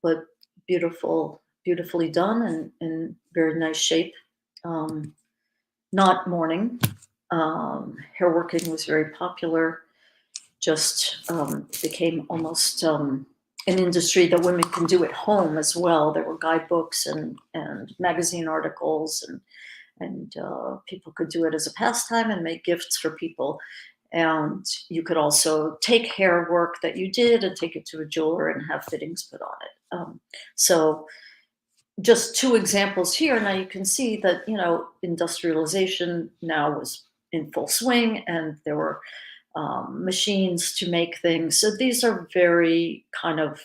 but beautifully done and in very nice shape. Not mourning. Hair working was very popular, just became almost an industry that women can do at home as well. There were guidebooks and magazine articles, and people could do it as a pastime and make gifts for people. And you could also take hair work that you did and take it to a jeweler and have fittings put on it. So just two examples here. Now you can see that, industrialization now was in full swing, and there were machines to make things. So these are very kind of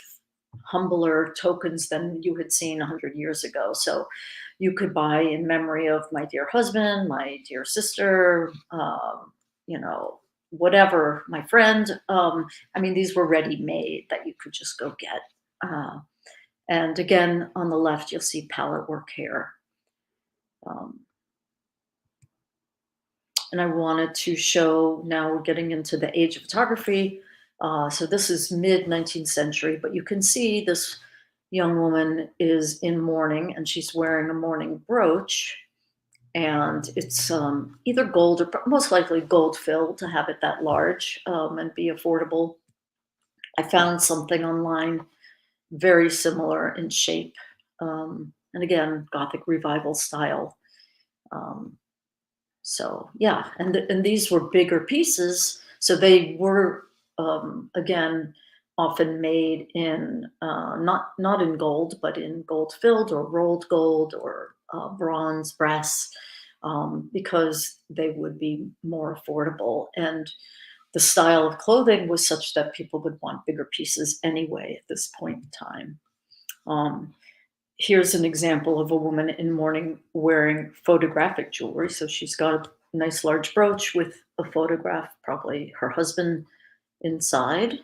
humbler tokens than you had seen 100 years ago. So you could buy in memory of my dear husband, my dear sister, whatever, my friend. I mean, these were ready made that you could just go get. And again, on the left, you'll see palette work hair. And I wanted to show, now we're getting into the age of photography. So this is mid 19th century, but you can see this young woman is in mourning and she's wearing a mourning brooch. And it's either gold or most likely gold filled to have it that large and be affordable. I found something online very similar in shape. And again, Gothic revival style. So yeah, and these were bigger pieces. So they were, again, often made in, not in gold, but in gold filled or rolled gold or bronze, brass, because they would be more affordable. And the style of clothing was such that people would want bigger pieces anyway at this point in time. Here's an example of a woman in mourning wearing photographic jewelry. So she's got a nice large brooch with a photograph, probably her husband, inside,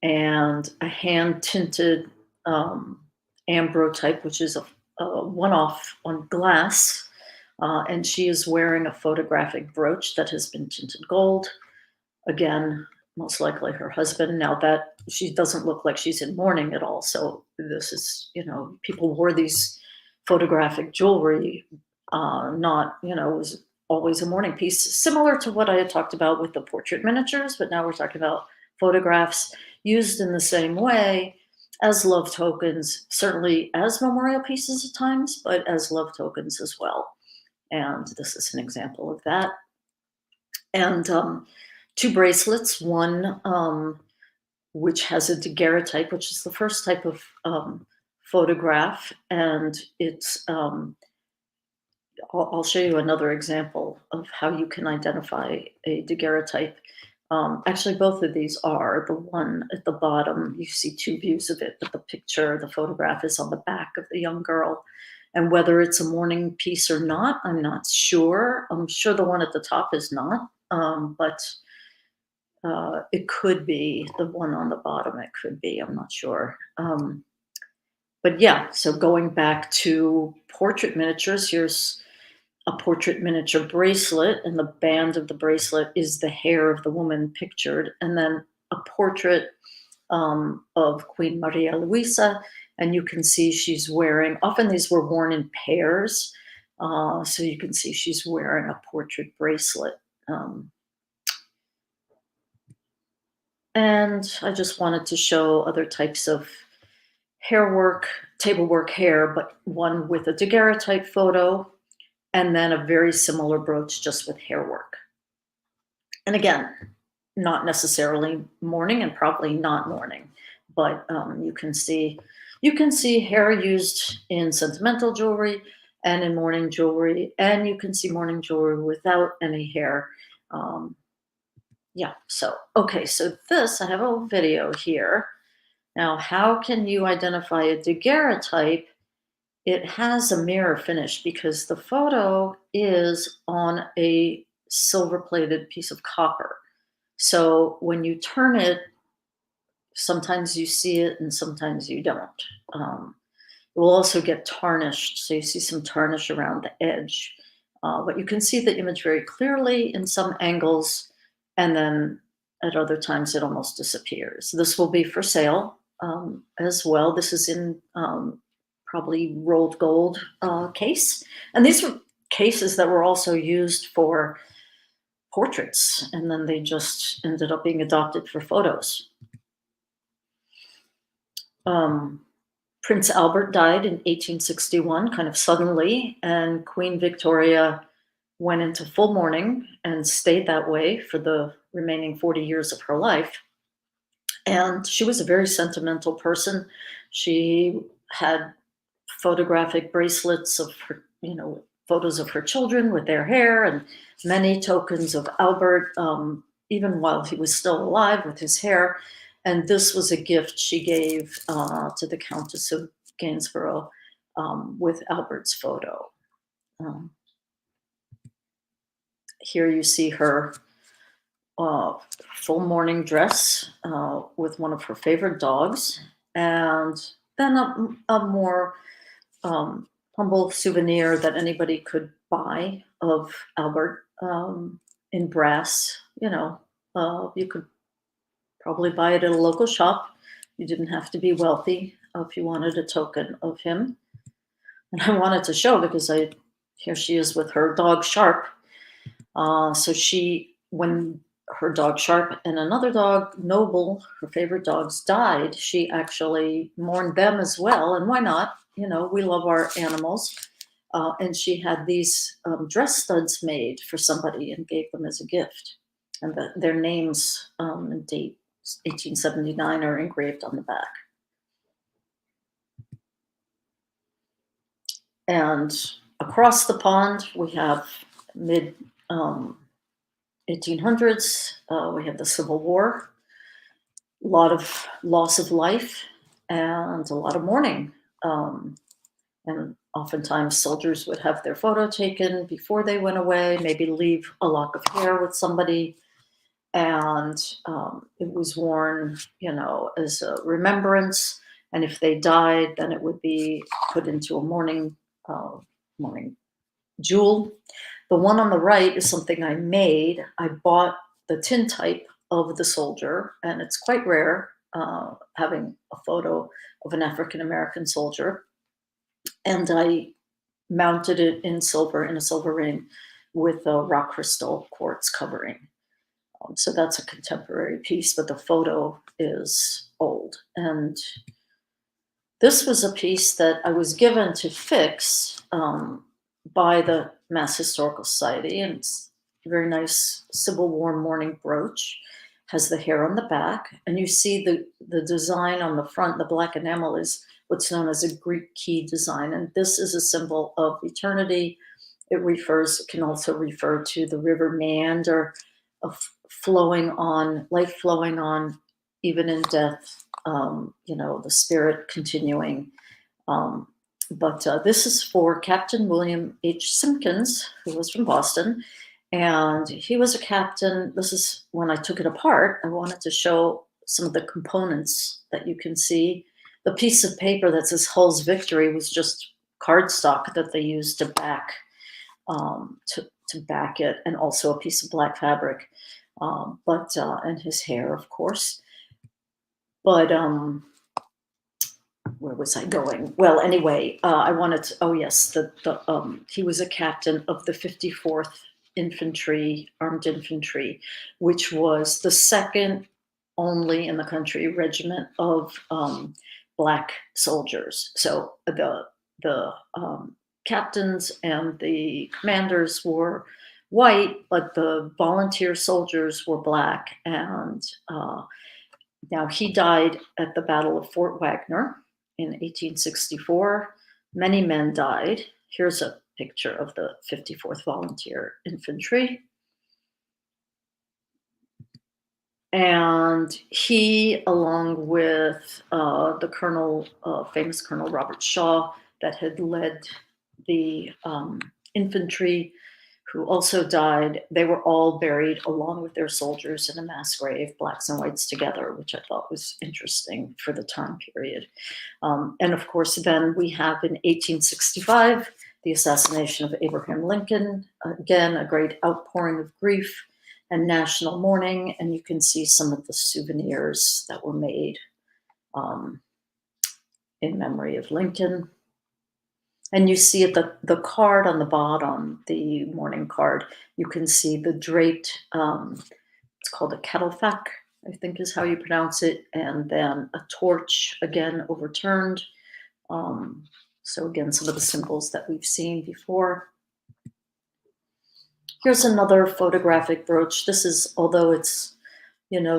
and a hand tinted ambrotype, which is a one-off on glass. And she is wearing a photographic brooch that has been tinted gold. Again, most likely her husband. Now that she doesn't look like she's in mourning at all. So this is, people wore these photographic jewelry, not, it was always a mourning piece, similar to what I had talked about with the portrait miniatures, but now we're talking about photographs used in the same way as love tokens, certainly as memorial pieces at times, but as love tokens as well. And this is an example of that. And two bracelets, one which has a daguerreotype, which is the first type of photograph. And it's, I'll show you another example of how you can identify a daguerreotype. Actually, both of these are. The one at the bottom, you see two views of it, but the photograph is on the back of the young girl. And whether it's a mourning piece or not, I'm not sure. I'm sure the one at the top is not, but it could be the one on the bottom. It could be, I'm not sure. But yeah, so going back to portrait miniatures, here's a portrait miniature bracelet, and the band of the bracelet is the hair of the woman pictured, and then a portrait of Queen Maria Luisa, and you can see she's wearing, often these were worn in pairs, so you can see she's wearing a portrait bracelet. And I just wanted to show other types of hair work, table work hair, but one with a daguerreotype photo, and then a very similar brooch just with hair work. And again, not necessarily mourning and probably not mourning, but you can see hair used in sentimental jewelry and in mourning jewelry, and you can see mourning jewelry without any hair. Yeah, so, okay, so this, I have a video here. Now, how can you identify a daguerreotype? It has a mirror finish because the photo is on a silver-plated piece of copper. So when you turn it, sometimes you see it and sometimes you don't. It will also get tarnished, so you see some tarnish around the edge. But you can see the image very clearly in some angles, and then at other times it almost disappears. This will be for sale. as well. This is in probably rolled gold case. And these were cases that were also used for portraits, and then they just ended up being adopted for photos. Prince Albert died in 1861, kind of suddenly, and Queen Victoria went into full mourning and stayed that way for the remaining 40 years of her life. And she was a very sentimental person. She had photographic bracelets of her, photos of her children with their hair, and many tokens of Albert, even while he was still alive with his hair. And this was a gift she gave to the Countess of Gainsborough with Albert's photo. Here you see her full mourning dress with one of her favorite dogs, and then a more humble souvenir that anybody could buy of Albert in brass. You could probably buy it at a local shop. You didn't have to be wealthy if you wanted a token of him. And I wanted to show because here she is with her dog Sharp. So when her dog Sharp and another dog, Noble, her favorite dogs, died, she actually mourned them as well. And why not? We love our animals. And she had these dress studs made for somebody and gave them as a gift. And their names and date 1879 are engraved on the back. And across the pond, we have mid 1800s, we have the Civil War, a lot of loss of life, and a lot of mourning. And oftentimes soldiers would have their photo taken before they went away, maybe leave a lock of hair with somebody. And it was worn, as a remembrance. And if they died, then it would be put into a mourning jewel. The one on the right is something I made. I bought the tintype of the soldier, and it's quite rare having a photo of an African-American soldier. And I mounted it in silver, in a silver ring, with a rock crystal quartz covering. So that's a contemporary piece, but the photo is old. And this was a piece that I was given to fix by the Mass Historical Society, and it's a very nice Civil War mourning brooch. Has the hair on the back, and you see the design on the front. The black enamel is what's known as a Greek key design, and this is a symbol of eternity. It can also refer to the river meander of flowing on, life flowing on, even in death. The spirit continuing. But this is for Captain William H. Simpkins, who was from Boston. And he was a captain. This is when I took it apart. I wanted to show some of the components that you can see. The piece of paper that says Hull's Victory was just cardstock that they used to back it, and also a piece of black fabric. And his hair, of course. But where was I going? Well, anyway, I wanted to. He was a captain of the 54th Armed Infantry, which was the second only in the country regiment of Black soldiers. So the captains and the commanders were white, but the volunteer soldiers were Black. And now he died at the Battle of Fort Wagner in 1864. Many men died. Here's a picture of the 54th Volunteer Infantry. And he, along with the colonel, famous Colonel Robert Shaw, that had led the infantry, who also died, they were all buried along with their soldiers in a mass grave, blacks and whites together, which I thought was interesting for the time period. And of course, then we have in 1865, the assassination of Abraham Lincoln, again, a great outpouring of grief and national mourning. And you can see some of the souvenirs that were made um, in memory of Lincoln. And you see at the card on the bottom, the mourning card, you can see the draped, it's called a kettlefak, I think is how you pronounce it, and then a torch, again, overturned. So again, some of the symbols that we've seen before. Here's another photographic brooch. This is, although it's,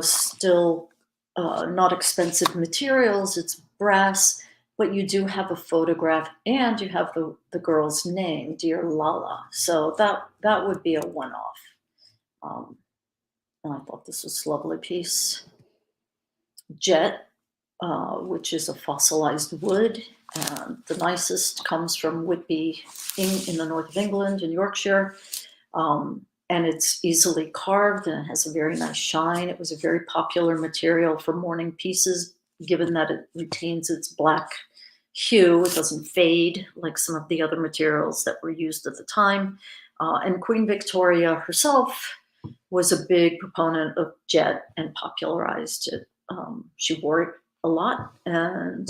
still not expensive materials, it's brass, but you do have a photograph and you have the girl's name, Dear Lala. So that would be a one-off. And I thought this was a lovely piece. Jet, which is a fossilized wood. The nicest comes from Whitby in the north of England, in Yorkshire. And it's easily carved and it has a very nice shine. It was a very popular material for mourning pieces, given that it retains its black hue. It doesn't fade like some of the other materials that were used at the time. And Queen Victoria herself was a big proponent of jet and popularized it. She wore it a lot, and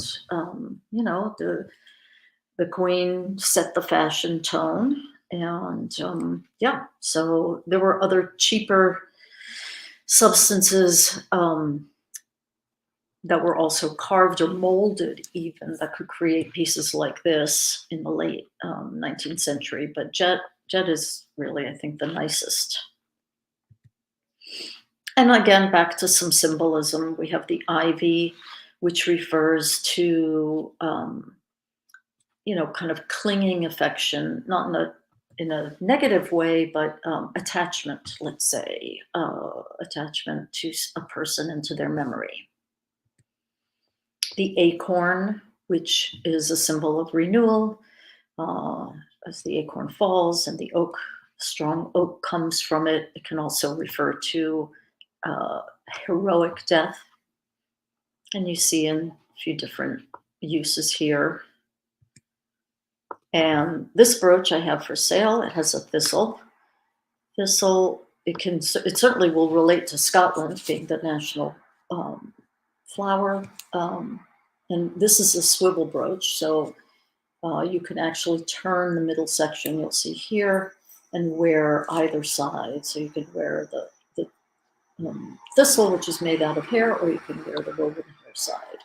the Queen set the fashion tone. And yeah, so there were other cheaper substances that were also carved or molded, even, that could create pieces like this in the late 19th century. But jet is really, I think, the nicest. And again, back to some symbolism. We have the ivy, which refers to kind of clinging affection, not in a negative way, but attachment, let's say, attachment to a person and to their memory. The acorn, which is a symbol of renewal, as the acorn falls and the oak, strong oak comes from it. It can also refer to heroic death. And you see in a few different uses here. And this brooch I have for sale. It has a thistle. Thistle, it certainly will relate to Scotland being the national flower. And this is a swivel brooch, so you can actually turn the middle section, you'll see here, and wear either side. So you could wear the thistle, which is made out of hair, or you can wear the woven hair side.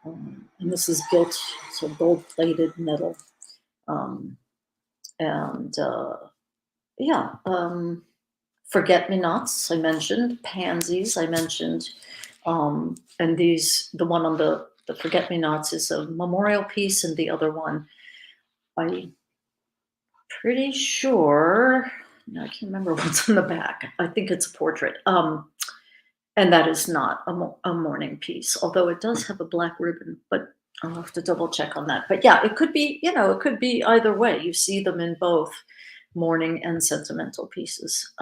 And this is gilt, so gold-plated metal. Forget-me-nots, I mentioned. Pansies, I mentioned. And the one on the forget-me-nots is a memorial piece, and the other one, I'm pretty sure, I can't remember what's on the back. I think it's a portrait. And that is not a mourning piece, although it does have a black ribbon, but I'll have to double check on that. But yeah, it could be, it could be either way. You see them in both mourning and sentimental pieces.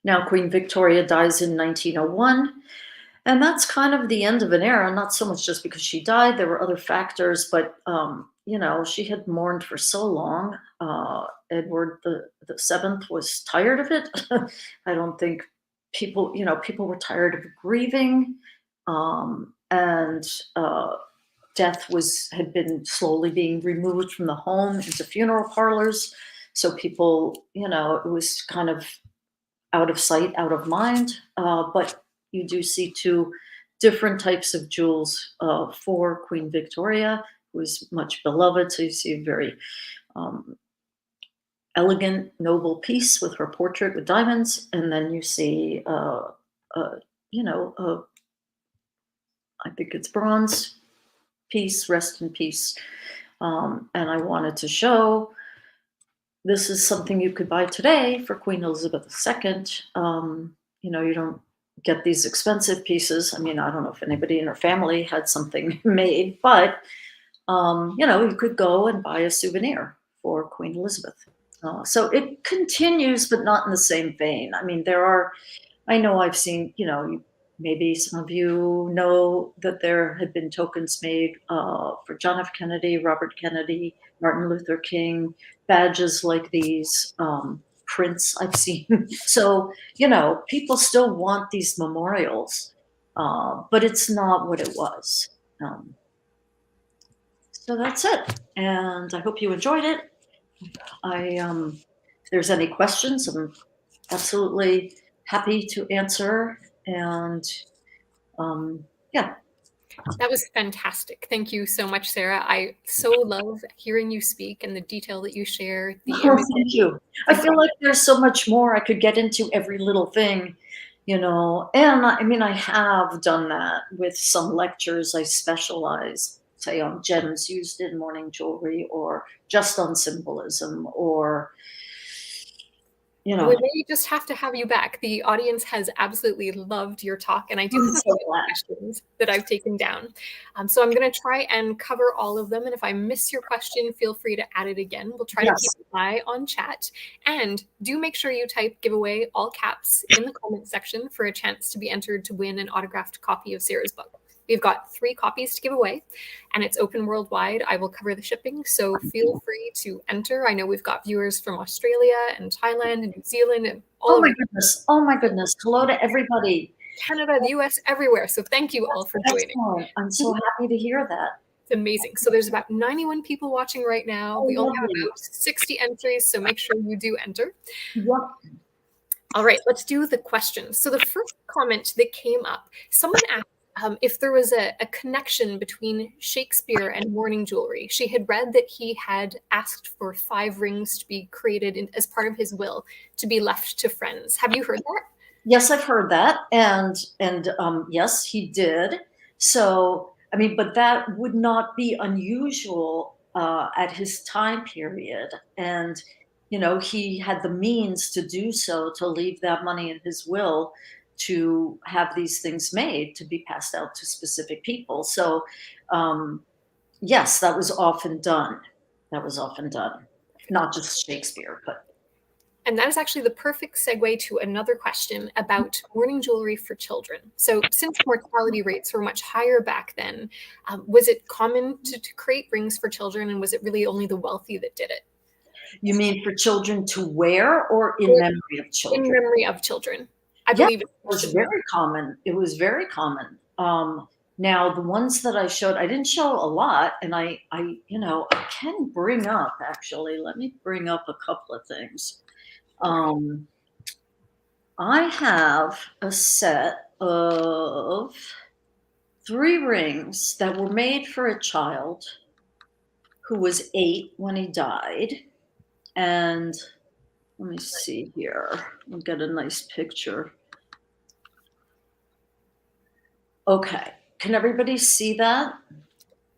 Now, Queen Victoria dies in 1901, and that's kind of the end of an era, not so much just because she died. There were other factors, but, she had mourned for so long. Edward the Seventh was tired of it. I don't think people were tired of grieving. And death had been slowly being removed from the home into funeral parlors. So people, it was kind of out of sight, out of mind. But you do see two different types of jewels for Queen Victoria, who was much beloved. So you see a very elegant, noble piece with her portrait with diamonds. And then you see, I think it's bronze piece, rest in peace. And I wanted to show, this is something you could buy today for Queen Elizabeth II. You don't get these expensive pieces. I mean, I don't know if anybody in her family had something made, but, you could go and buy a souvenir for Queen Elizabeth. So it continues, but not in the same vein. I mean, I know I've seen, maybe some of you know that there had been tokens made for John F. Kennedy, Robert Kennedy, Martin Luther King, badges like these, prints I've seen. So, people still want these memorials. but it's not what it was. So that's it, and I hope you enjoyed it. If there's any questions, I'm absolutely happy to answer. And yeah. That was fantastic. Thank you so much, Sarah. I so love hearing you speak and the detail that you share, the Oh, images. thank you. I feel like there's so much more I could get into every little thing, and I mean, I have done that with some lectures. I specialize, say, on gems used in mourning jewelry, or just on symbolism, or, We may just have to have you back. The audience has absolutely loved your talk, and I do I'm have a so few glad. questions that I've taken down. So I'm going to try and cover all of them, and if I miss your question, feel free to add it again. We'll try to keep Yes. an eye on chat, and do make sure you type giveaway all caps in the comment section for a chance to be entered to win an autographed copy of Sarah's book. We've got 3 copies to give away, and it's open worldwide. I will cover the shipping, so feel free to enter. I know we've got viewers from Australia and Thailand and New Zealand and all Oh my over goodness. Oh my goodness. Hello to everybody. Canada, the US, everywhere. So thank you all for That's joining. excellent. I'm so happy to hear that. It's amazing. So there's about 91 people watching right now. Oh, We only have lovely. about 60 entries, so make sure you do enter. Yep. All right, let's do the questions. So the first comment that came up, someone asked if there was a connection between Shakespeare and mourning jewelry. She had read that he had asked for 5 rings to be created as part of his will to be left to friends. Have you heard that? Yes, I've heard that, and yes, he did. So, I mean, but that would not be unusual at his time period, and he had the means to do so, to leave that money in his will, to have these things made to be passed out to specific people. So, yes, that was often done. That was often done, not just Shakespeare, but And that is actually the perfect segue to another question about mourning jewelry for children. So, since mortality rates were much higher back then, was it common to create rings for children, and was it really only the wealthy that did it? you mean for children to wear, or in Or memory of in children? memory of children? I Yeah, believe it it's the was question. very common. It was very common. Now the ones that I showed, I didn't show a lot, and I can bring up, actually. Let me bring up a couple of things. Um, I have a set of 3 rings that were made for a child who was 8 when he died, and let me see here. I'll get a nice picture. Okay. Can everybody see that?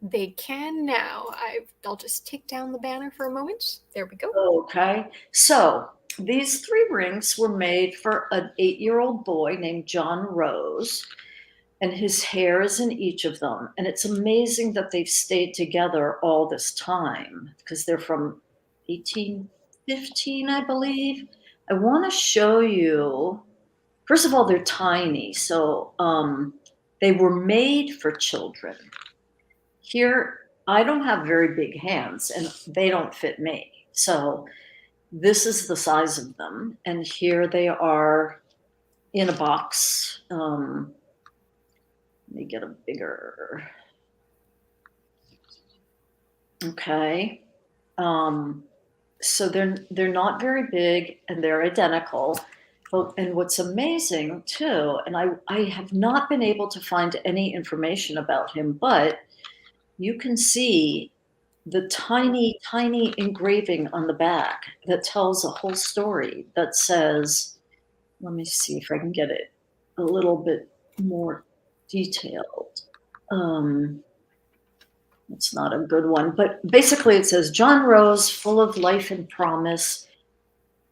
They can now. I'll just take down the banner for a moment. There we go. Okay. So these 3 rings were made for an 8-year-old boy named John Rose, and his hair is in each of them. And it's amazing that they've stayed together all this time, because they're from 1815, I believe. I want to show you. First of all, they're tiny, so they were made for children. Here, I don't have very big hands, and they don't fit me. So this is the size of them, and here they are in a box. Let me get a bigger. Okay. So they're not very big, and they're identical. And what's amazing too, and I have not been able to find any information about him, but you can see the tiny, tiny engraving on the back that tells a whole story that says, let me see if I can get it a little bit more detailed. It's not a good one, but basically it says, John Rose, full of life and promise,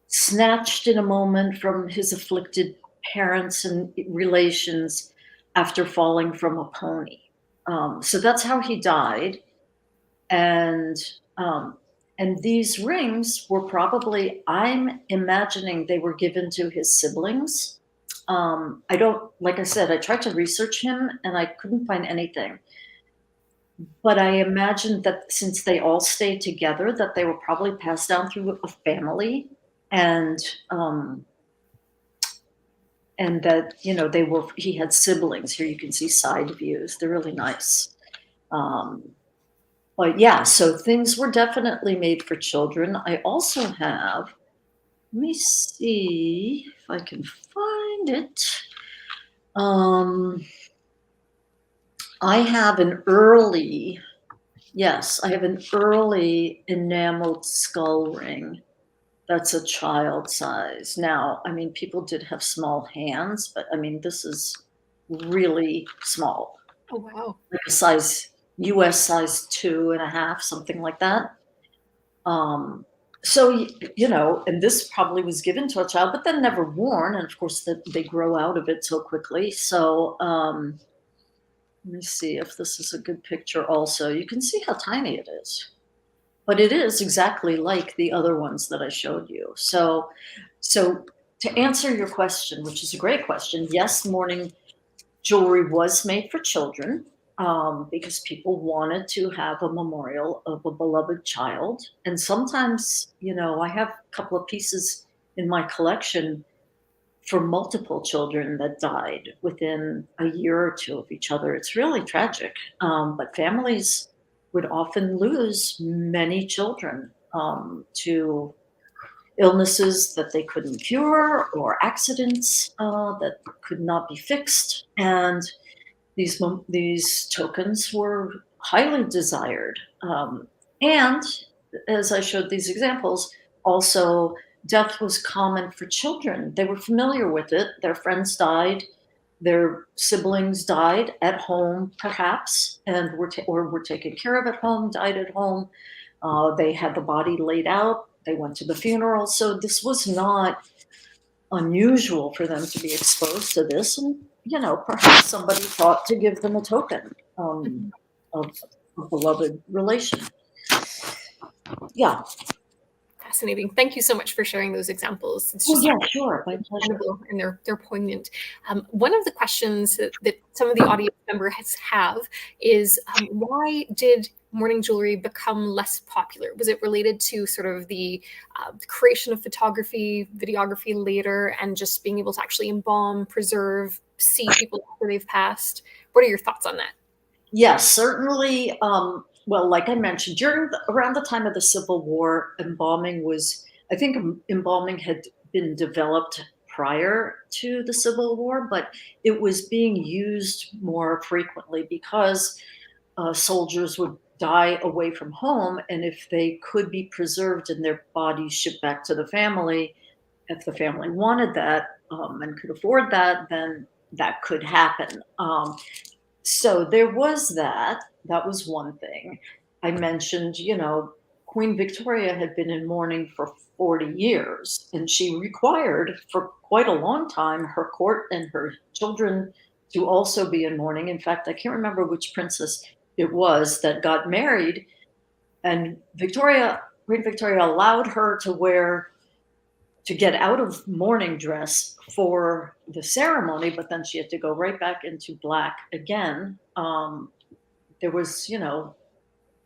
snatched in a moment from his afflicted parents and relations after falling from a pony. So that's how he died. And these rings were probably, I'm imagining they were given to his siblings. I don't, like I said, I tried to research him and I couldn't find anything. But I imagine that since they all stayed together, that they were probably passed down through a family. And and that, he had siblings. Here you can see side views. They're really nice. But yeah, so things were definitely made for children. I also have, let me see if I can find it. I have an early enameled skull ring that's a child size. Now, I mean, people did have small hands, but I mean, this is really small, Oh, wow. like a size, US size 2.5, something like that. So, and this probably was given to a child, but then never worn. And of course, they grow out of it so quickly. So, let me see if this is a good picture also. You can see how tiny it is, but it is exactly like the other ones that I showed you. So to answer your question, which is a great question, yes, mourning jewelry was made for children, because people wanted to have a memorial of a beloved child. And sometimes, I have a couple of pieces in my collection for multiple children that died within a year or two of each other. It's really tragic. But families would often lose many children to illnesses that they couldn't cure or accidents that could not be fixed. And these tokens were highly desired. And as I showed these examples, also death was common for children. They were familiar with it. Their friends died, their siblings died at home, perhaps, and were taken care of at home, died at home. They had the body laid out. They went to the funeral. So this was not unusual for them to be exposed to this. And, perhaps somebody thought to give them a token Mhm. of a beloved relation. Yeah. Fascinating. Thank you so much for sharing those examples. It's Oh, just yeah, sure. My pleasure. incredible, and they're poignant. One of the questions that some of the audience members have is, why did mourning jewelry become less popular? Was it related to sort of the creation of photography, videography later, and just being able to actually embalm, preserve, see people after they've passed? What are your thoughts on that? Yes, certainly. Well, like I mentioned, around the time of the Civil War, I think embalming had been developed prior to the Civil War, but it was being used more frequently because soldiers would die away from home. And if they could be preserved and their bodies shipped back to the family, if the family wanted that and could afford that, then that could happen. So there was that. That was one thing. I mentioned, Queen Victoria had been in mourning for 40 years, and she required for quite a long time her court and her children to also be in mourning. In fact, I can't remember which princess it was that got married, and Queen Victoria allowed her to get out of mourning dress for the ceremony, but then she had to go right back into black again. There was,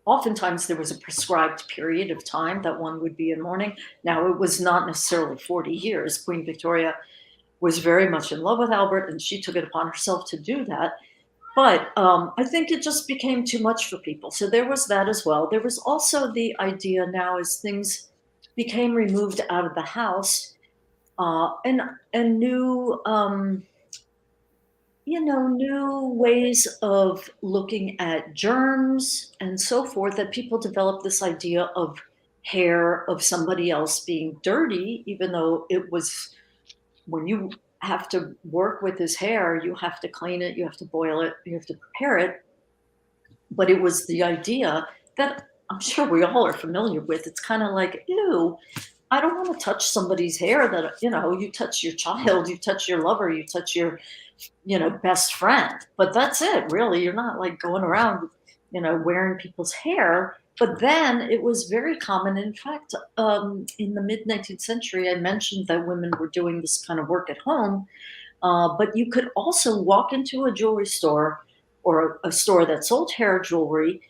oftentimes there was a prescribed period of time that one would be in mourning. Now, it was not necessarily 40 years. Queen Victoria was very much in love with Albert, and she took it upon herself to do that. But I think it just became too much for people. So there was that as well. There was also the idea now as things became removed out of the house, and new ways of looking at germs and so forth, that people developed this idea of hair of somebody else being dirty, even though it was, when you have to work with his hair, you have to clean it, you have to boil it, you have to prepare it. But it was the idea that I'm sure we all are familiar with. It's kind of like, ew, I don't want to touch somebody's hair that, you touch your child, you touch your lover, you touch your, best friend. But that's it, really. You're not like going around, wearing people's hair. But then it was very common. In fact, in the mid 19th century, I mentioned that women were doing this kind of work at home. But you could also walk into a jewelry store or a store that sold hair jewelry,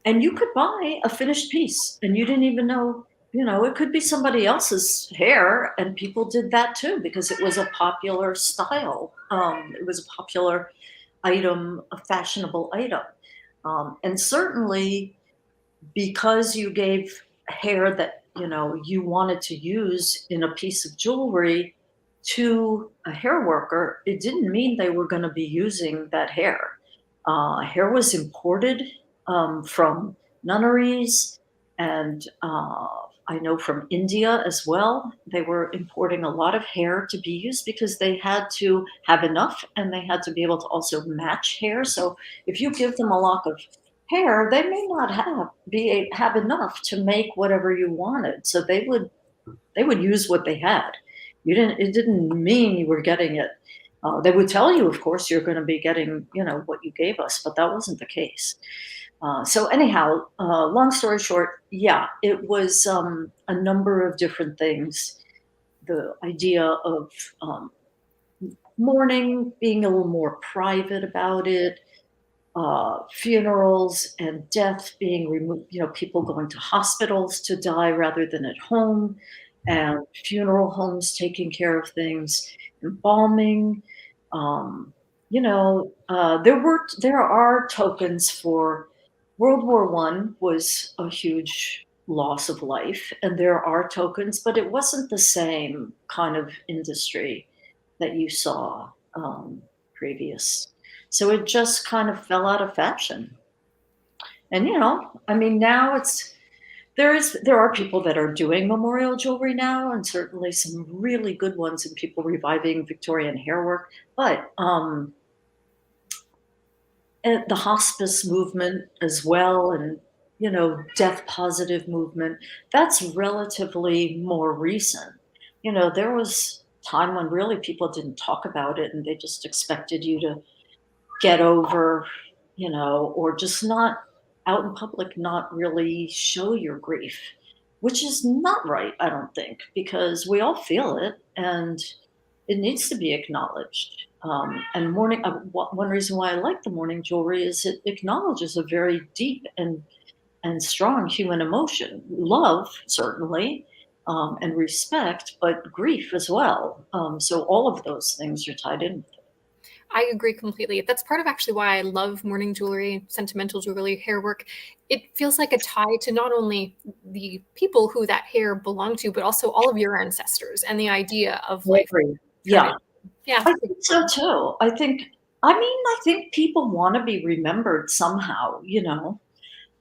and you could buy a finished piece, and you didn't even know it could be somebody else's hair, and people did that too because it was a popular style. It was a popular item, a fashionable item. And certainly because you gave hair that, you wanted to use in a piece of jewelry to a hair worker, it didn't mean they were going to be using that hair. Hair was imported from nunneries, and I know from India as well. They were importing a lot of hair to be used because they had to have enough and they had to be able to also match hair. So if you give them a lock of hair, they may not have enough to make whatever you wanted. So they would use what they had. It didn't mean you were getting it. They would tell you, of course, you're going to be getting, what you gave us, but that wasn't the case. So anyhow, long story short, yeah, it was a number of different things. The idea of mourning, being a little more private about it, funerals and death being removed, people going to hospitals to die rather than at home, and funeral homes taking care of things, embalming. There are tokens for World War One was a huge loss of life, and there are tokens, but it wasn't the same kind of industry that you saw previous. So it just kind of fell out of fashion. And I mean, now there are people that are doing memorial jewelry now, and certainly some really good ones, and people reviving Victorian hair work. But and the hospice movement as well, and death positive movement, that's relatively more recent. There was time when really people didn't talk about it, and they just expected you to get over, or just not out in public, not really show your grief, which is not right, I don't think, because we all feel it and it needs to be acknowledged. And one reason why I like the mourning jewelry is it acknowledges a very deep and strong human emotion, love certainly, and respect, but grief as well. So all of those things are tied in. I agree completely. That's part of actually why I love mourning jewelry, sentimental jewelry, hair work. It feels like a tie to not only the people who that hair belonged to, but also all of your ancestors and the idea of I life. agree. Kind Yeah, of, yeah. I think so too. I think people want to be remembered somehow,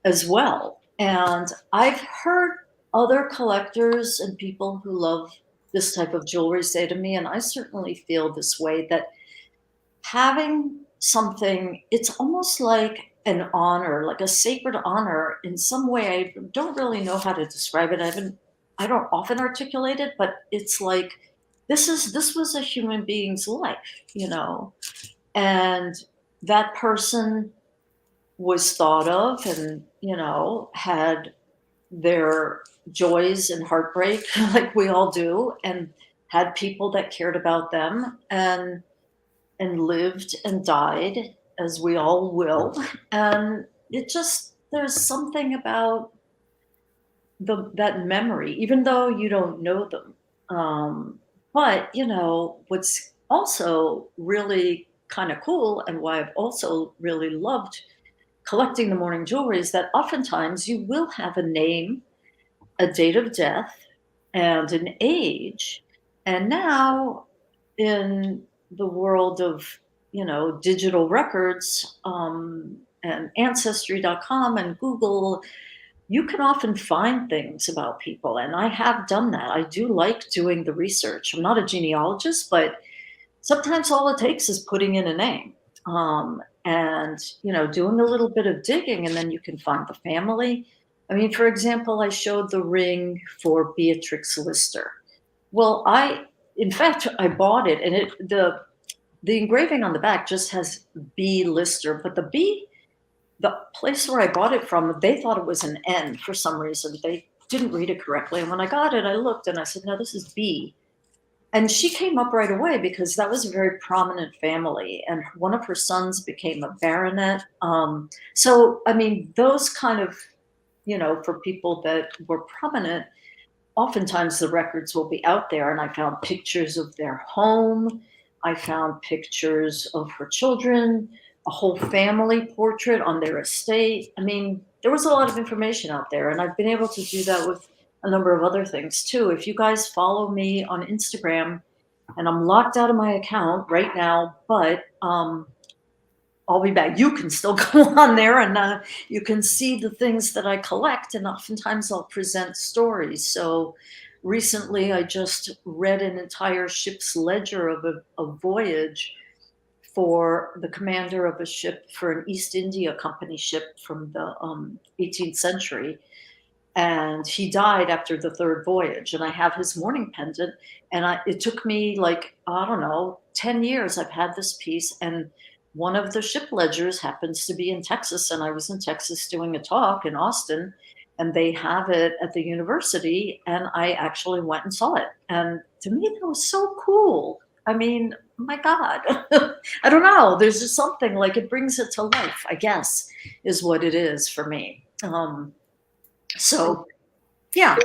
as well. And I've heard other collectors and people who love this type of jewelry say to me, and I certainly feel this way, that having something, it's almost like an honor, like a sacred honor in some way. I don't really know how to describe it. I don't often articulate it, but it's like this was a human being's life, and that person was thought of and, had their joys and heartbreak like we all do, and had people that cared about them, and lived and died as we all will. And there's something about that memory, even though you don't know them. But what's also really kind of cool, and why I've also really loved collecting the mourning jewelry, is that oftentimes you will have a name, a date of death, and an age. And now, in the world of digital records, and ancestry.com and Google, you can often find things about people, and I have done that. I do like doing the research. I'm not a genealogist, but sometimes all it takes is putting in a name, and doing a little bit of digging, and then you can find the family. I mean, for example, I showed the ring for Beatrix Lister. Well, in fact, I bought it, and the engraving on the back just has B Lister, but the place where I bought it from, they thought it was an N for some reason. They didn't read it correctly. And when I got it, I looked and I said, no, this is B. And she came up right away because that was a very prominent family. And one of her sons became a baronet. So, I mean, those kind of, for people that were prominent, oftentimes the records will be out there, and I found pictures of their home. I found pictures of her children, a whole family portrait on their estate. I mean, there was a lot of information out there, and I've been able to do that with a number of other things too. If you guys follow me on Instagram, and I'm locked out of my account right now, but I'll be back. You can still go on there, and you can see the things that I collect, and oftentimes I'll present stories. So recently I just read an entire ship's ledger of a voyage for the commander of a ship for an East India Company ship from the 18th century. And he died after the third voyage. And I have his mourning pendant. And it took me like, I don't know, 10 years. I've had this piece. And one of the ship ledgers happens to be in Texas. And I was in Texas doing a talk in Austin. And they have it at the university. And I actually went and saw it. And to me, that was so cool. I mean, my God. I don't know. There's just something like it brings it to life, I guess, is what it is for me. So, yeah.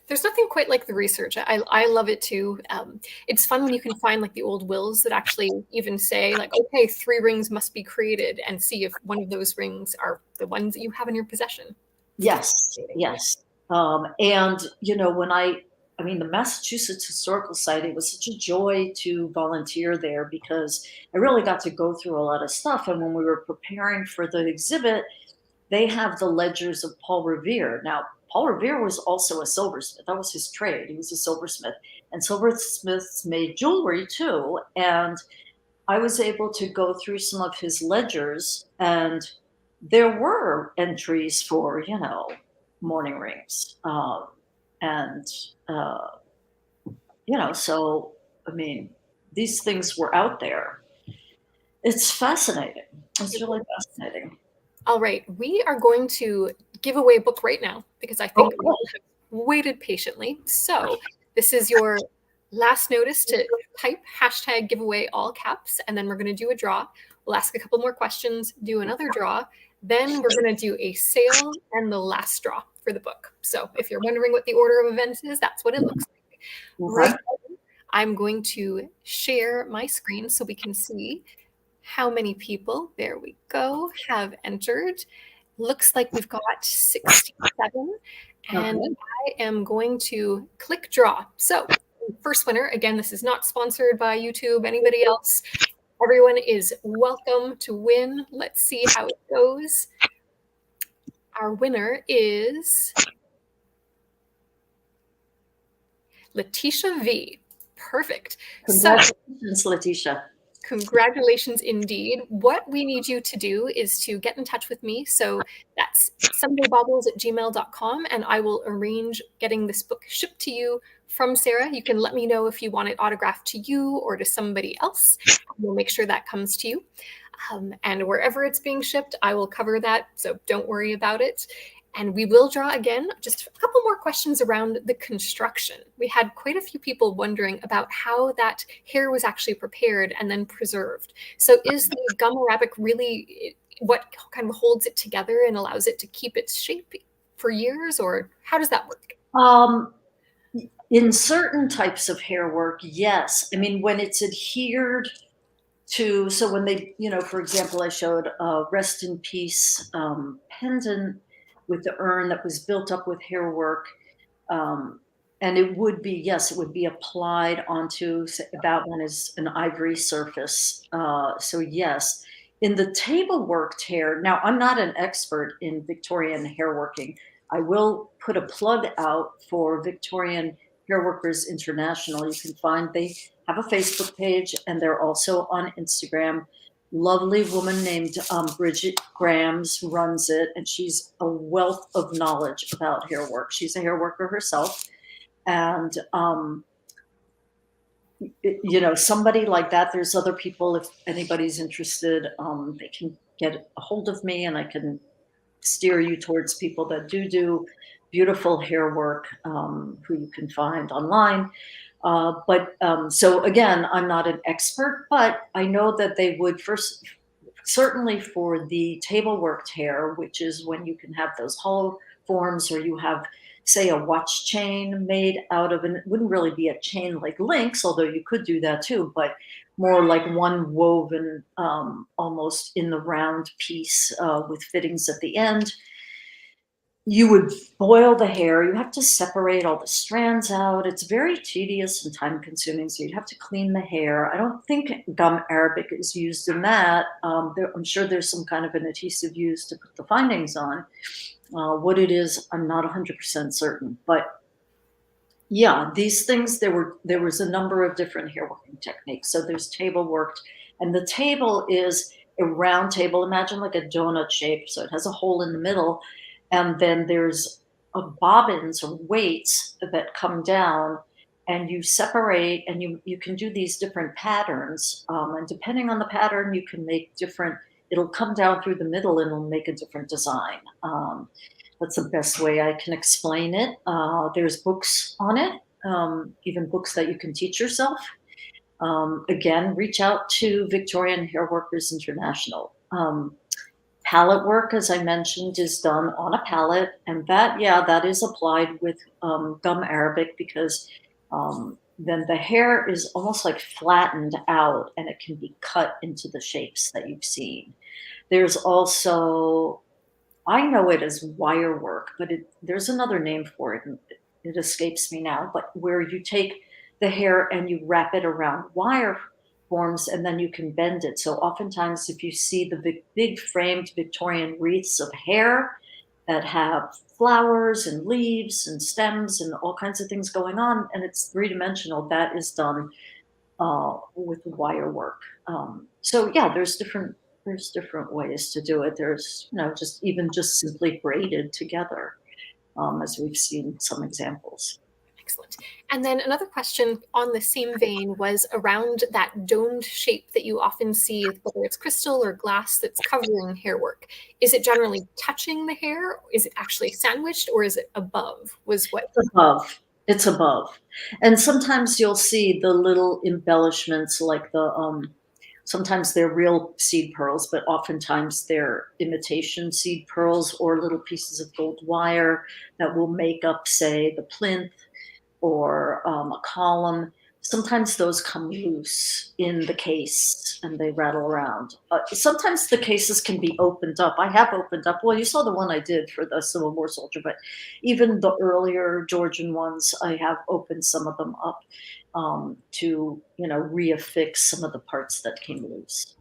There's nothing quite like the research. I love it too. It's fun when you can find like the old wills that actually even say like, okay, 3 rings must be created, and see if one of those rings are the ones that you have in your possession. Yes, yes. And, you know, I mean, the Massachusetts Historical Society, it was such a joy to volunteer there because I really got to go through a lot of stuff. And when we were preparing for the exhibit, they have the ledgers of Paul Revere. Now, Paul Revere was also a silversmith. That was his trade. He was a silversmith. And silversmiths made jewelry too. And I was able to go through some of his ledgers, and there were entries for, you know, mourning rings. And, you know, so, I mean, these things were out there. It's fascinating. It's really fascinating. All right, we are going to give away a book right now because I think we have waited patiently. So this is your last notice to type hashtag giveaway all caps, and then we're going to do a draw. We'll ask a couple more questions, do another draw, then we're going to do a sale and the last draw for the book. So if you're wondering what the order of events is, that's what it looks like. Right now, I'm going to share my screen so we can see how many people, there we go, have entered. Looks like we've got 67, and I am going to click draw. So first winner, again, this is not sponsored by YouTube, anybody else. Everyone is welcome to win. Let's see how it goes. Our winner is Letitia V. Perfect. Congratulations, Letitia. Congratulations indeed. What we need you to do is to get in touch with me. So that's sundaebaubles@gmail.com, and I will arrange getting this book shipped to you from Sarah. You can let me know if you want it autographed to you or to somebody else. We'll make sure that comes to you. And wherever it's being shipped, I will cover that. So don't worry about it. And we will draw again, just a couple more questions around the construction. We had quite a few people wondering about how that hair was actually prepared and then preserved. So is the gum arabic really what kind of holds it together and allows it to keep its shape for years, or how does that work? In certain types of hair work, yes. I mean, when it's adhered to, so when they, you know, for example, I showed a rest in peace pendant with the urn that was built up with hair work. And it would be, yes, it would be applied onto, that one is an ivory surface. So yes, in the table worked hair, now I'm not an expert in Victorian hair working. I will put a plug out for Victorian Hair Workers International. You can find, they have a Facebook page, and they're also on Instagram. Lovely woman named Bridget Grams runs it, and she's a wealth of knowledge about hair work. She's a hair worker herself, and you know, somebody like that. There's other people, if anybody's interested, they can get a hold of me, and I can steer you towards people that do beautiful hair work, who you can find online. So again, I'm not an expert, but I know that they would first, certainly for the table worked hair, which is when you can have those hollow forms, or you have say a watch chain made out of, and it wouldn't really be a chain like links, although you could do that too, but more like one woven almost in the round piece with fittings at the end. You would boil the hair. You have to separate all the strands out. It's very tedious and time consuming. So you'd have to clean the hair. I don't think gum arabic is used in that. I'm sure there's some kind of an adhesive used to put the findings on. What it is, I'm not 100% certain. But yeah, these things, there was a number of different hair working techniques. So there's table worked, and the table is a round table. Imagine like a donut shape. So it has a hole in the middle, and then there's bobbins or weights that come down, and you separate, and you can do these different patterns. And depending on the pattern, you can make different. It'll come down through the middle, and it'll make a different design. That's the best way I can explain it. There's books on it, even books that you can teach yourself. Again, reach out to Victorian Hair Workers International. Palette work, as I mentioned, is done on a palette, and that is applied with gum arabic, because then the hair is almost like flattened out, and it can be cut into the shapes that you've seen. There's also, I know it as wire work, but there's another name for it, and it escapes me now, but where you take the hair and you wrap it around wire forms, and then you can bend it. So oftentimes, if you see the big framed Victorian wreaths of hair that have flowers and leaves and stems and all kinds of things going on, and it's three-dimensional, that is done with wire work. So yeah, there's different ways to do it. There's, just simply braided together, as we've seen some examples. Excellent. And then another question on the same vein was around that domed shape that you often see, whether it's crystal or glass that's covering hair work. Is it generally touching the hair? Is it actually sandwiched, or is it above? It's above. It's above. And sometimes you'll see the little embellishments, like sometimes they're real seed pearls, but oftentimes they're imitation seed pearls or little pieces of gold wire that will make up, say, the plinth or a column. Sometimes those come loose in the case and they rattle around. Sometimes the cases can be opened up. I have opened up. Well, you saw the one I did for the Civil War soldier, but even the earlier Georgian ones, I have opened some of them up to, reaffix some of the parts that came loose.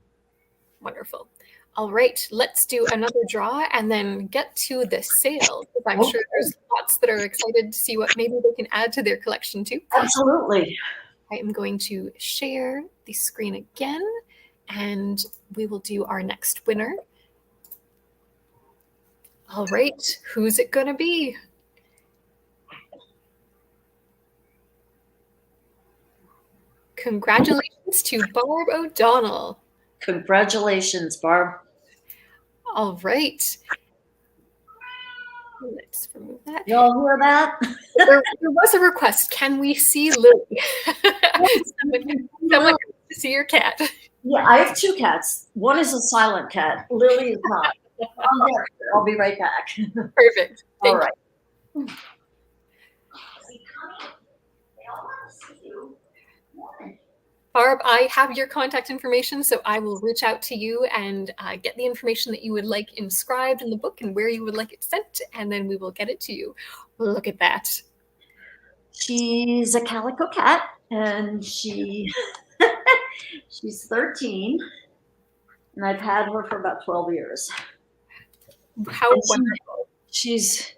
Wonderful. All right, let's do another draw and then get to the sale, because I'm sure there's lots that are excited to see what maybe they can add to their collection too. Absolutely. I am going to share the screen again, and we will do our next winner. All right, who's it going to be? Congratulations to Barb O'Donnell. Congratulations, Barb. All right. Let's remove that. Y'all hear that? There was a request. Can we see Lily? Someone wants to see your cat. Yeah, I have two cats. One is a silent cat. Lily is not. I'll be right back. Perfect. All right. Barb, I have your contact information, so I will reach out to you and get the information that you would like inscribed in the book and where you would like it sent, and then we will get it to you. Look at that. She's a calico cat, and she's 13, and I've had her for about 12 years. How wonderful. She's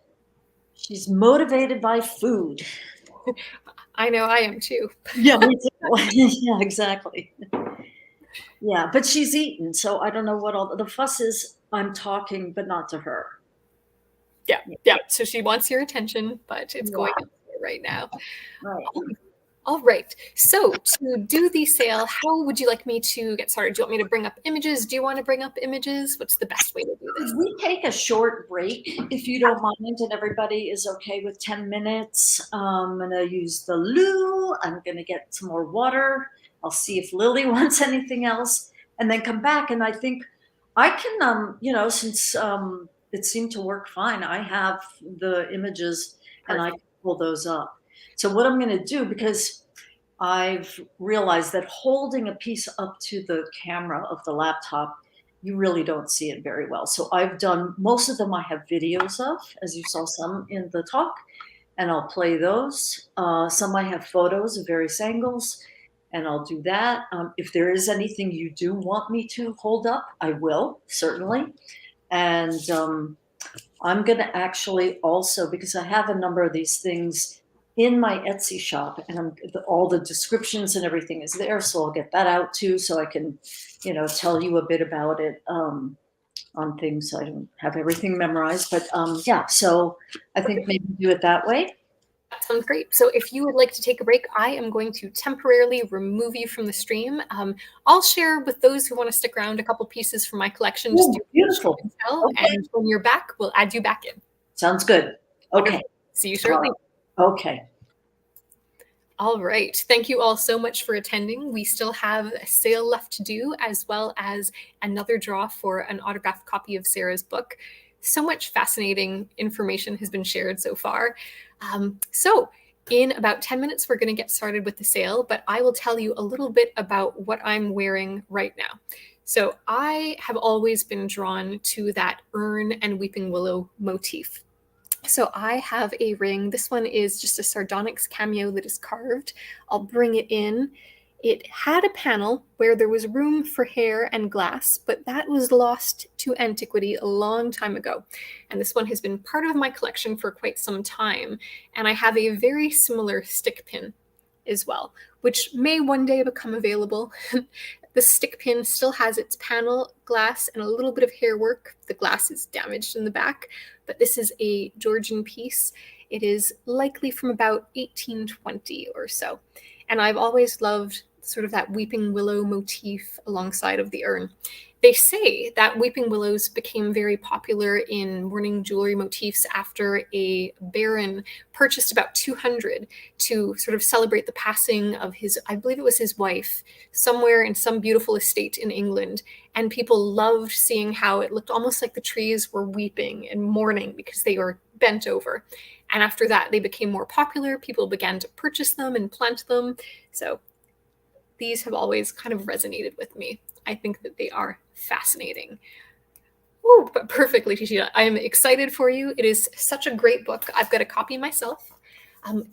motivated by food. I know I am too. Yeah, me too. Yeah, exactly. Yeah, but she's eaten, so I don't know what all the fuss is. I'm talking, but not to her. Yeah. So she wants your attention, but it's going on right now. Right. All right. So to do the sale, how would you like me to get started? Do you want me to bring up images? Do you want to bring up images? What's the best way to do this? We take a short break, if you don't mind, and everybody is okay with 10 minutes. I'm going to use the loo. I'm going to get some more water. I'll see if Lily wants anything else, and then come back. And I think I can, since it seemed to work fine, I have the images and I can pull those up. So what I'm going to do, because I've realized that holding a piece up to the camera of the laptop, you really don't see it very well. So I've done, most of them I have videos of, as you saw some in the talk, and I'll play those. Some I have photos of various angles, and I'll do that. If there is anything you do want me to hold up, I will, certainly. And I'm going to actually also, because I have a number of these things in my Etsy shop, and all the descriptions and everything is there, so I'll get that out too, so I can, tell you a bit about it on things. I don't have everything memorized, but yeah, so I think maybe do it that way. That sounds great. So if you would like to take a break, I am going to temporarily remove you from the stream. I'll share with those who want to stick around a couple pieces from my collection. Just beautiful. Okay. And when you're back, we'll add you back in. Sounds good. Okay. Wonderful. See you shortly. Okay. All right. Thank you all so much for attending. We still have a sale left to do, as well as another draw for an autographed copy of Sarah's book. So much fascinating information has been shared so far. So in about 10 minutes, we're going to get started with the sale, but I will tell you a little bit about what I'm wearing right now. So I have always been drawn to that urn and weeping willow motif. So I have a ring. This one is just a sardonyx cameo that is carved. I'll bring it in. It had a panel where there was room for hair and glass, but that was lost to antiquity a long time ago. And this one has been part of my collection for quite some time. And I have a very similar stick pin as well, which may one day become available. The stick pin still has its panel, glass, and a little bit of hair work. The glass is damaged in the back, but this is a Georgian piece. It is likely from about 1820 or so. And I've always loved sort of that weeping willow motif alongside of the urn. They say that weeping willows became very popular in mourning jewelry motifs after a baron purchased about 200 to sort of celebrate the passing of his, I believe it was his wife, somewhere in some beautiful estate in England. And people loved seeing how it looked almost like the trees were weeping and mourning because they were bent over. And after that, they became more popular. People began to purchase them and plant them. So these have always kind of resonated with me. I think that they are fascinating. Oh, but perfectly, Tishita. I am excited for you. It is such a great book. I've got a copy myself.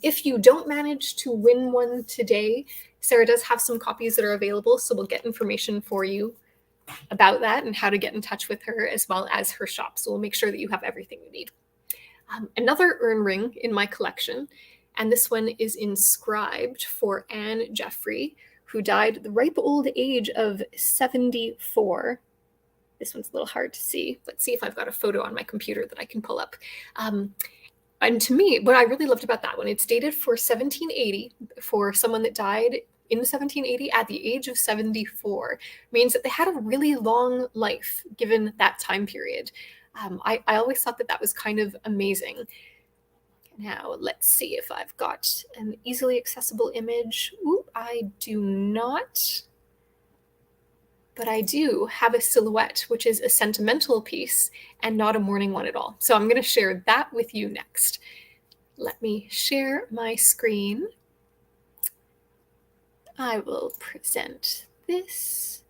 If you don't manage to win one today, Sarah does have some copies that are available, so we'll get information for you about that and how to get in touch with her, as well as her shop. So we'll make sure that you have everything you need. Another urn ring in my collection, and this one is inscribed for Anne Jeffrey, who died at the ripe old age of 74. This one's a little hard to see. Let's see if I've got a photo on my computer that I can pull up. And to me, what I really loved about that one, it's dated for 1780 for someone that died in 1780 at the age of 74, means that they had a really long life given that time period. I always thought that that was kind of amazing. Now, let's see if I've got an easily accessible image. Ooh, I do not. But I do have a silhouette, which is a sentimental piece and not a mourning one at all. So I'm going to share that with you next. Let me share my screen. I will present this.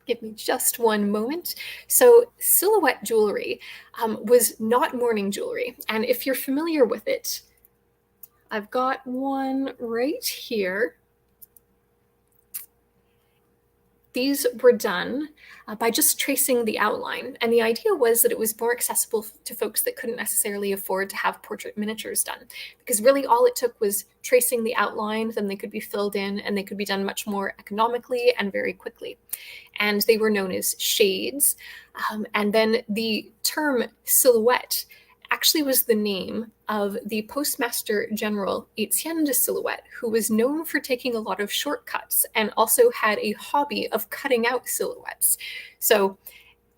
Give me just one moment. So silhouette jewelry was not mourning jewelry. And if you're familiar with it, I've got one right here. These were done by just tracing the outline. And the idea was that it was more accessible to folks that couldn't necessarily afford to have portrait miniatures done. Because really all it took was tracing the outline, then they could be filled in, and they could be done much more economically and very quickly. And they were known as shades. And then the term silhouette actually was the name of the Postmaster General Etienne de Silhouette, who was known for taking a lot of shortcuts and also had a hobby of cutting out silhouettes. So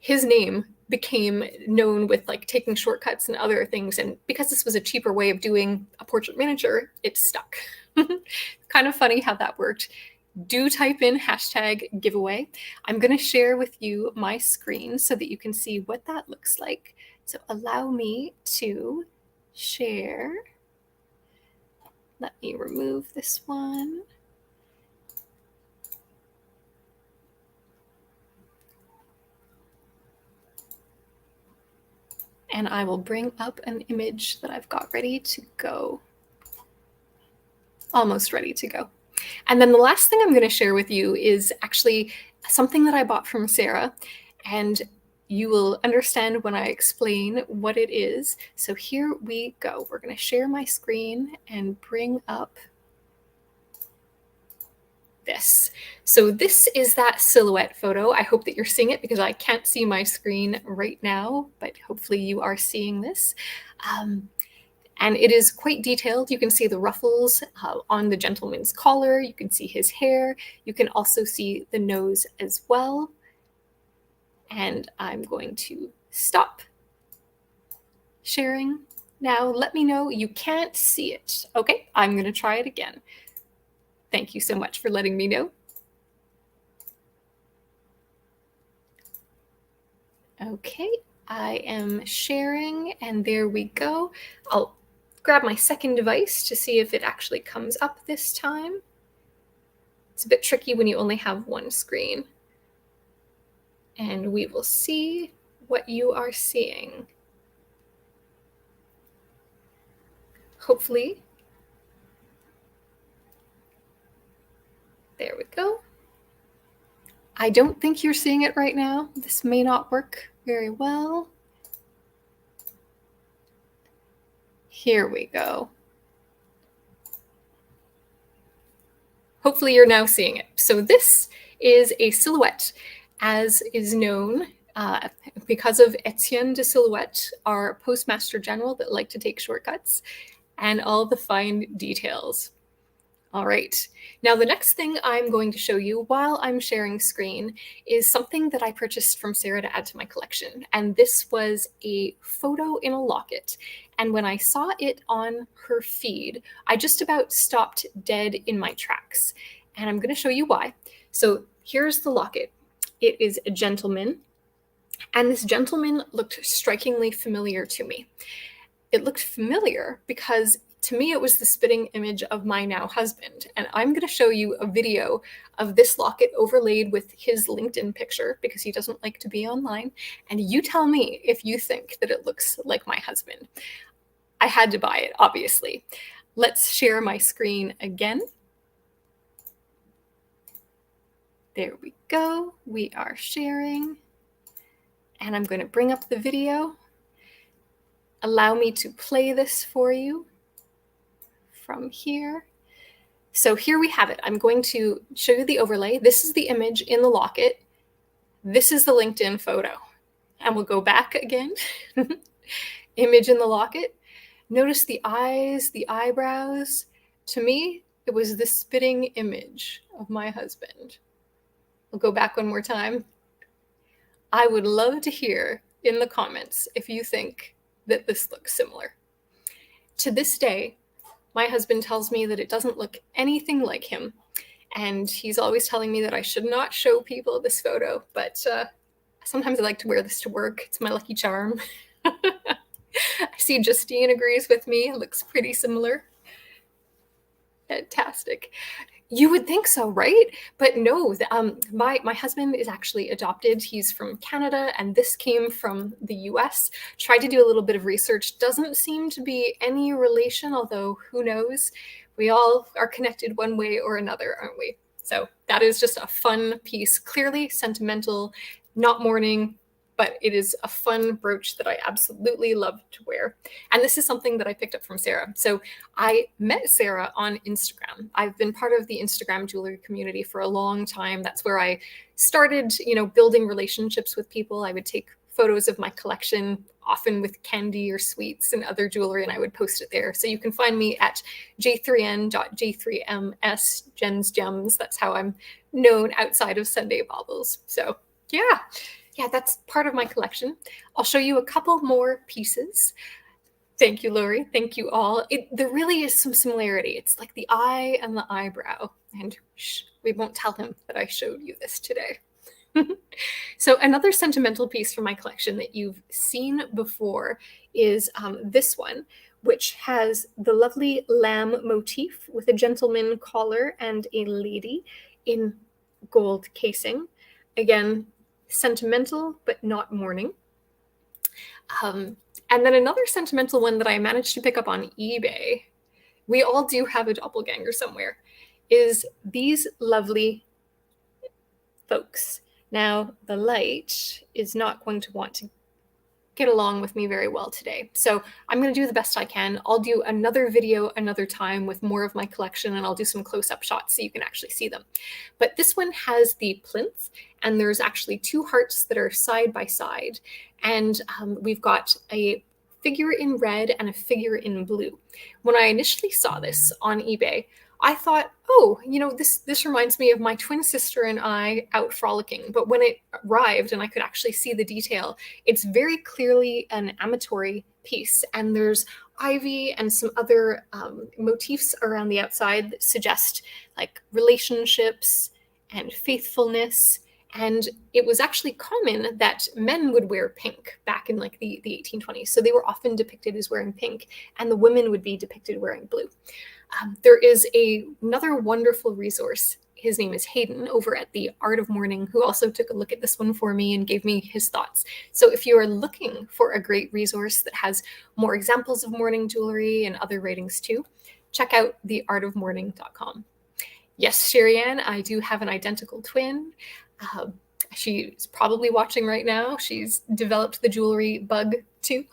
his name became known with like taking shortcuts and other things. And because this was a cheaper way of doing a portrait miniature, it stuck. Kind of funny how that worked. Do type in #giveaway. I'm going to share with you my screen so that you can see what that looks like. So allow me to share. Let me remove this one. And I will bring up an image that I've got ready to go. Almost ready to go. And then the last thing I'm going to share with you is actually something that I bought from Sarah, and you will understand when I explain what it is. So here we go. We're going to share my screen and bring up this. So this is that silhouette photo. I hope that you're seeing it because I can't see my screen right now, but hopefully you are seeing this. And it is quite detailed. You can see the ruffles on the gentleman's collar. You can see his hair. You can also see the nose as well. And I'm going to stop sharing. Now let me know you can't see it. Okay, I'm going to try it again. Thank you so much for letting me know. Okay, I am sharing, and there we go. I'll grab my second device to see if it actually comes up this time. It's a bit tricky when you only have one screen. And we will see what you are seeing. Hopefully. There we go. I don't think you're seeing it right now. This may not work very well. Here we go. Hopefully you're now seeing it. So this is a silhouette, as is known because of Etienne de Silhouette, our Postmaster General that liked to take shortcuts, and all the fine details. All right, now the next thing I'm going to show you while I'm sharing screen is something that I purchased from Sarah to add to my collection. And this was a photo in a locket. And when I saw it on her feed, I just about stopped dead in my tracks. And I'm going to show you why. So here's the locket. It is a gentleman. And this gentleman looked strikingly familiar to me. It looked familiar because to me, it was the spitting image of my now husband. And I'm going to show you a video of this locket overlaid with his LinkedIn picture because he doesn't like to be online. And you tell me if you think that it looks like my husband. I had to buy it, obviously. Let's share my screen again. There we go. We are sharing. And I'm going to bring up the video. Allow me to play this for you from here. So here we have it. I'm going to show you the overlay. This is the image in the locket. This is the LinkedIn photo. And we'll go back again. Image in the locket. Notice the eyes, the eyebrows. To me, it was the spitting image of my husband. We'll go back one more time. I would love to hear in the comments if you think that this looks similar. To this day, my husband tells me that it doesn't look anything like him. And he's always telling me that I should not show people this photo. But sometimes I like to wear this to work. It's my lucky charm. I see Justine agrees with me. It looks pretty similar. Fantastic. You would think so, right? But no, my husband is actually adopted. He's from Canada, and this came from the US. Tried to do a little bit of research. Doesn't seem to be any relation, although who knows? We all are connected one way or another, aren't we? So that is just a fun piece. Clearly sentimental, not mourning, but it is a fun brooch that I absolutely love to wear. And this is something that I picked up from Sarah. So I met Sarah on Instagram. I've been part of the Instagram jewelry community for a long time. That's where I started, building relationships with people. I would take photos of my collection, often with candy or sweets and other jewelry, and I would post it there. So you can find me at j3n.j3ms, Jen's Gems. That's how I'm known outside of Sundae Baubles. So yeah, that's part of my collection. I'll show you a couple more pieces. Thank you, Lori. Thank you all. There really is some similarity. It's like the eye and the eyebrow. And we won't tell him that I showed you this today. So another sentimental piece from my collection that you've seen before is this one, which has the lovely lamb motif with a gentleman collar and a lady in gold casing. Again, sentimental, but not mourning. And then another sentimental one that I managed to pick up on eBay, we all do have a doppelganger somewhere, is these lovely folks. Now, the light is not going to want to get along with me very well today. So I'm going to do the best I can. I'll do another video another time with more of my collection, and I'll do some close-up shots so you can actually see them. But this one has the plinth, and there's actually two hearts that are side by side. And we've got a figure in red and a figure in blue. When I initially saw this on eBay, I thought, oh, this reminds me of my twin sister and I out frolicking. But when it arrived and I could actually see the detail, it's very clearly an amatory piece. And there's ivy and some other motifs around the outside that suggest like relationships and faithfulness. And it was actually common that men would wear pink back in like the 1820s. So they were often depicted as wearing pink, and the women would be depicted wearing blue. There is another wonderful resource. His name is Hayden over at the Art of Mourning, who also took a look at this one for me and gave me his thoughts. So if you are looking for a great resource that has more examples of mourning jewelry and other writings too, check out theartofmourning.com. Yes, Sherry-Ann, I do have an identical twin. She's probably watching right now. She's developed the jewelry bug too.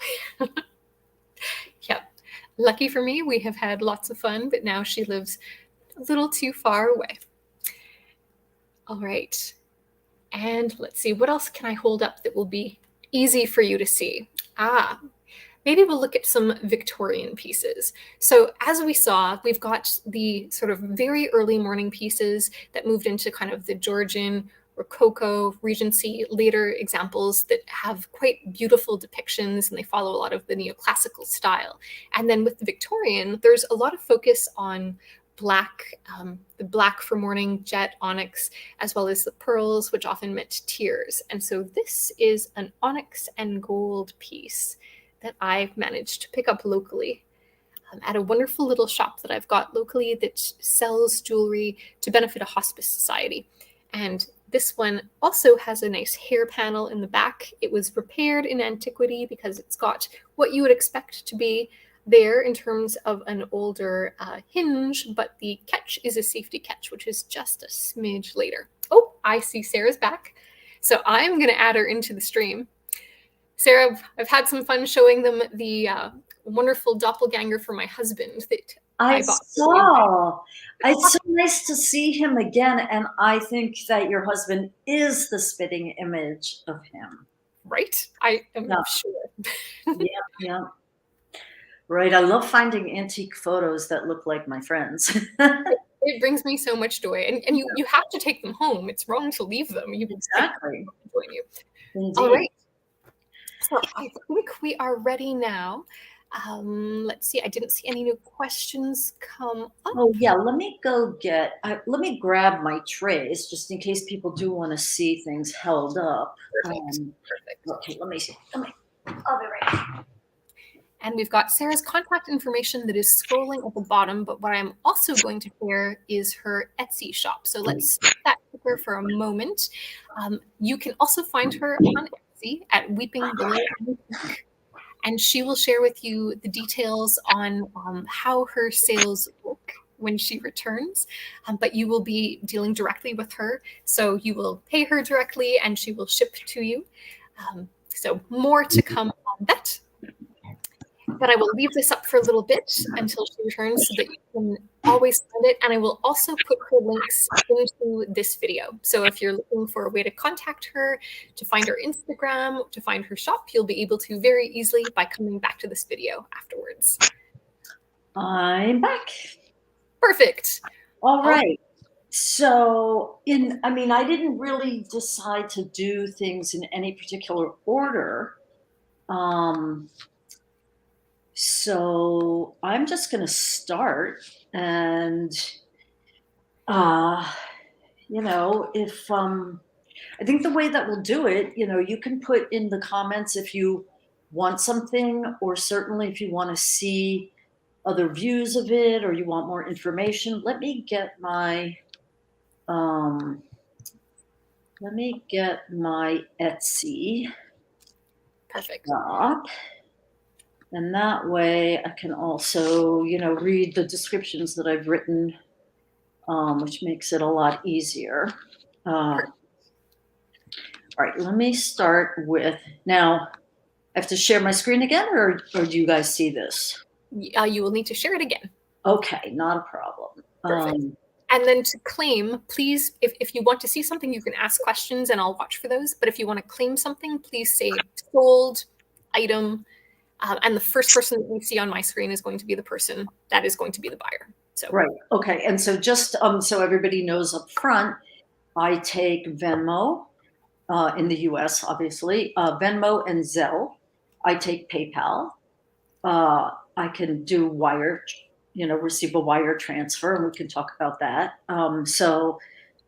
Yep. Lucky for me, we have had lots of fun, but now she lives a little too far away. All right. And let's see, what else can I hold up that will be easy for you to see? Maybe we'll look at some Victorian pieces. So as we saw, we've got the sort of very early mourning pieces that moved into kind of the Georgian, Rococo, Regency, later examples that have quite beautiful depictions, and they follow a lot of the neoclassical style. And then with the Victorian, there's a lot of focus on black, the black for mourning, jet, onyx, as well as the pearls, which often meant tears. And so this is an onyx and gold piece that I've managed to pick up locally at a wonderful little shop that I've got locally that sells jewelry to benefit a hospice society. And this one also has a nice hair panel in the back. It was repaired in antiquity because it's got what you would expect to be there in terms of an older hinge, but the catch is a safety catch, which is just a smidge later. Oh, I see Sarah's back. So I'm going to add her into the stream. Sarah, I've had some fun showing them the wonderful doppelganger for my husband that I bought. Saw. It's so nice to see him again, and I think that your husband is the spitting image of him. Right? I am sure. Yeah. Right. I love finding antique photos that look like my friends. It brings me so much joy. And you have to take them home. It's wrong to leave them. Exactly. Join you. Indeed. All right. So I think we are ready now. Let's see. I didn't see any new questions come up. Oh yeah, let me grab my trays just in case people do want to see things held up. Perfect. Okay, let me see. I'll be right. And we've got Sarah's contact information that is scrolling at the bottom, but what I'm also going to share is her Etsy shop. So let's skip that clicker for a moment. You can also find her on Etsy at Weeping Willow, and she will share with you the details on how her sales work when she returns, but you will be dealing directly with her. So you will pay her directly and she will ship to you. So more to come on that. But I will leave this up for a little bit until she returns so that you can always find it. And I will also put her links into this video. So if you're looking for a way to contact her, to find her Instagram, to find her shop, you'll be able to very easily by coming back to this video afterwards. I'm back. Perfect. All right. So I didn't really decide to do things in any particular order. So I'm just going to start, and if I think the way that we'll do it, you can put in the comments if you want something, or certainly if you want to see other views of it or you want more information, let me get my Etsy Perfect. shop. And that way I can also, read the descriptions that I've written, which makes it a lot easier. All right, let me start with, now I have to share my screen again, or do you guys see this? You will need to share it again. Okay, not a problem. Perfect. And then to claim, please, if you want to see something, you can ask questions and I'll watch for those. But if you want to claim something, please say sold, item, and the first person that we see on my screen is going to be the person that is going to be the buyer. So right. Okay. And so just so everybody knows up front, I take Venmo in the US, obviously, Venmo and Zelle. I take PayPal. I can do wire, receive a wire transfer, and we can talk about that. So,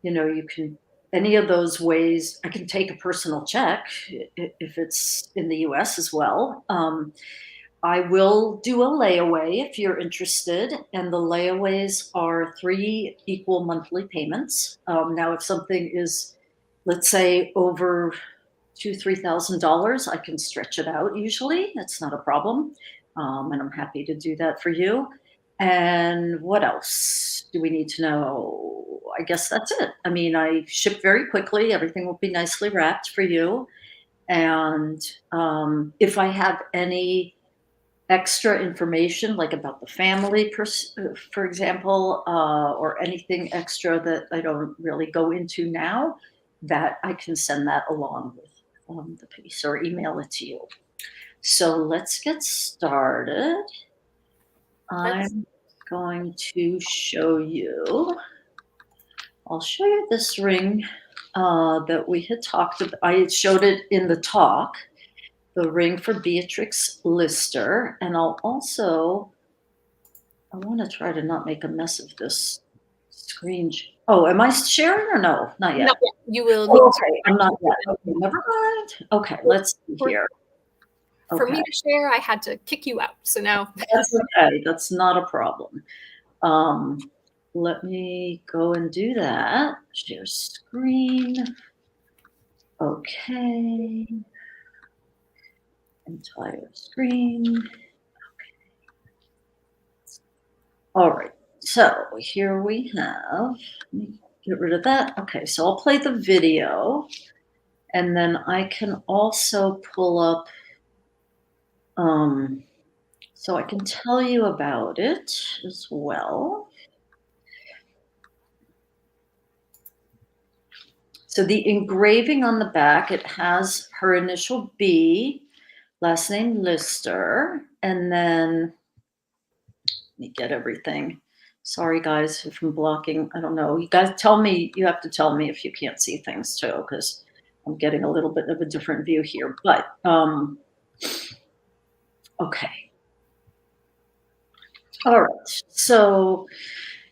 you can, any of those ways, I can take a personal check if it's in the US as well. I will do a layaway if you're interested, and the layaways are 3 equal monthly payments. Now, if something is, let's say, over $2,000-3,000, I can stretch it out. Usually, that's not a problem, and I'm happy to do that for you. And what else do we need to know? I guess that's it. I mean, I ship very quickly. Everything will be nicely wrapped for you. And if I have any extra information, like about the family, for example, or anything extra that I don't really go into now, that I can send that along with the piece or email it to you. So let's get started. I'm going to show you, I'll show you this ring that we had talked about. I showed it in the talk, the ring for Beatrix Lister. And I want to try to not make a mess of this screen. Oh, am I sharing or no? Not yet. No, you will. Okay, I'm not yet. Okay, never mind. Okay, let's see here. For me to share, I had to kick you out. So now that's okay. That's not a problem. Let me go and do that. Share screen. Okay. Entire screen. Okay. All right. So here we have, let me get rid of that. Okay, so I'll play the video, and then I can also pull up, so I can tell you about it as well. So the engraving on the back, it has her initial B, last name Lister, and then let me get everything. Sorry, guys, if I'm blocking. I don't know. You guys tell me, you have to tell me if you can't see things too, because I'm getting a little bit of a different view here. But, okay. All right. So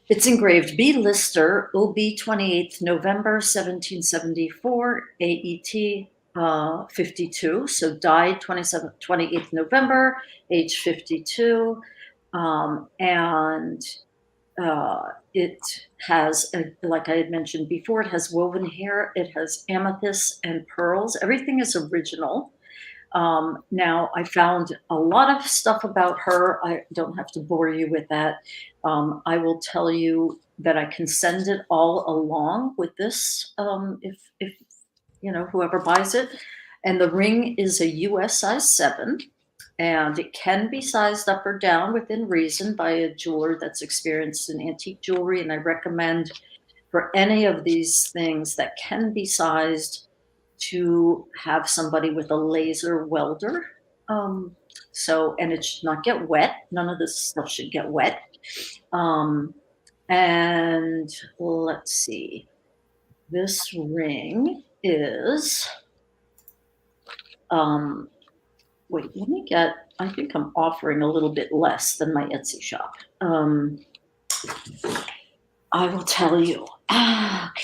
it's engraved B. Lister, OB 28th November 1774, AET 52. So died 28th November, age 52. And it has, like I had mentioned before, it has woven hair, it has amethyst and pearls. Everything is original. Now, I found a lot of stuff about her. I don't have to bore you with that. I will tell you that I can send it all along with this if whoever buys it. And the ring is a US size 7. And it can be sized up or down within reason by a jeweler that's experienced in antique jewelry. And I recommend for any of these things that can be sized to have somebody with a laser welder. And it should not get wet. None of this stuff should get wet. And let's see. This ring is, wait, let me get, I think I'm offering a little bit less than my Etsy shop. I will tell you. Okay.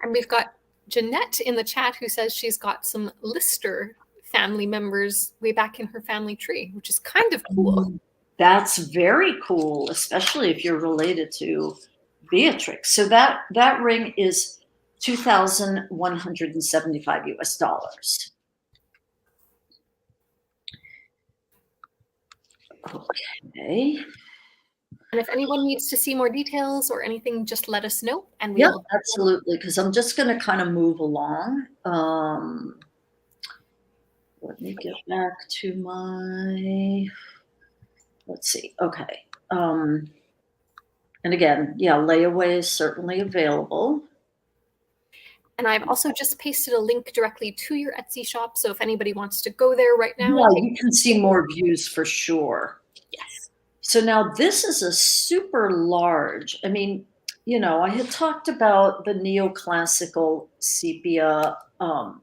And we've got Jeanette in the chat who says she's got some Lister family members way back in her family tree, which is kind of cool. That's very cool, especially if you're related to Beatrix. So that ring is $2,175 US. Okay. And if anyone needs to see more details or anything, just let us know and Yeah, we'll. absolutely. Because I'm just going to kind of move along. Let me get back to my, let's see. Okay. And again, yeah, layaway is certainly available. And I've also just pasted a link directly to your Etsy shop. So if anybody wants to go there right now. Yeah, you can see more views for sure. Yes. So now this is a super large, I mean, you know, I had talked about the neoclassical sepia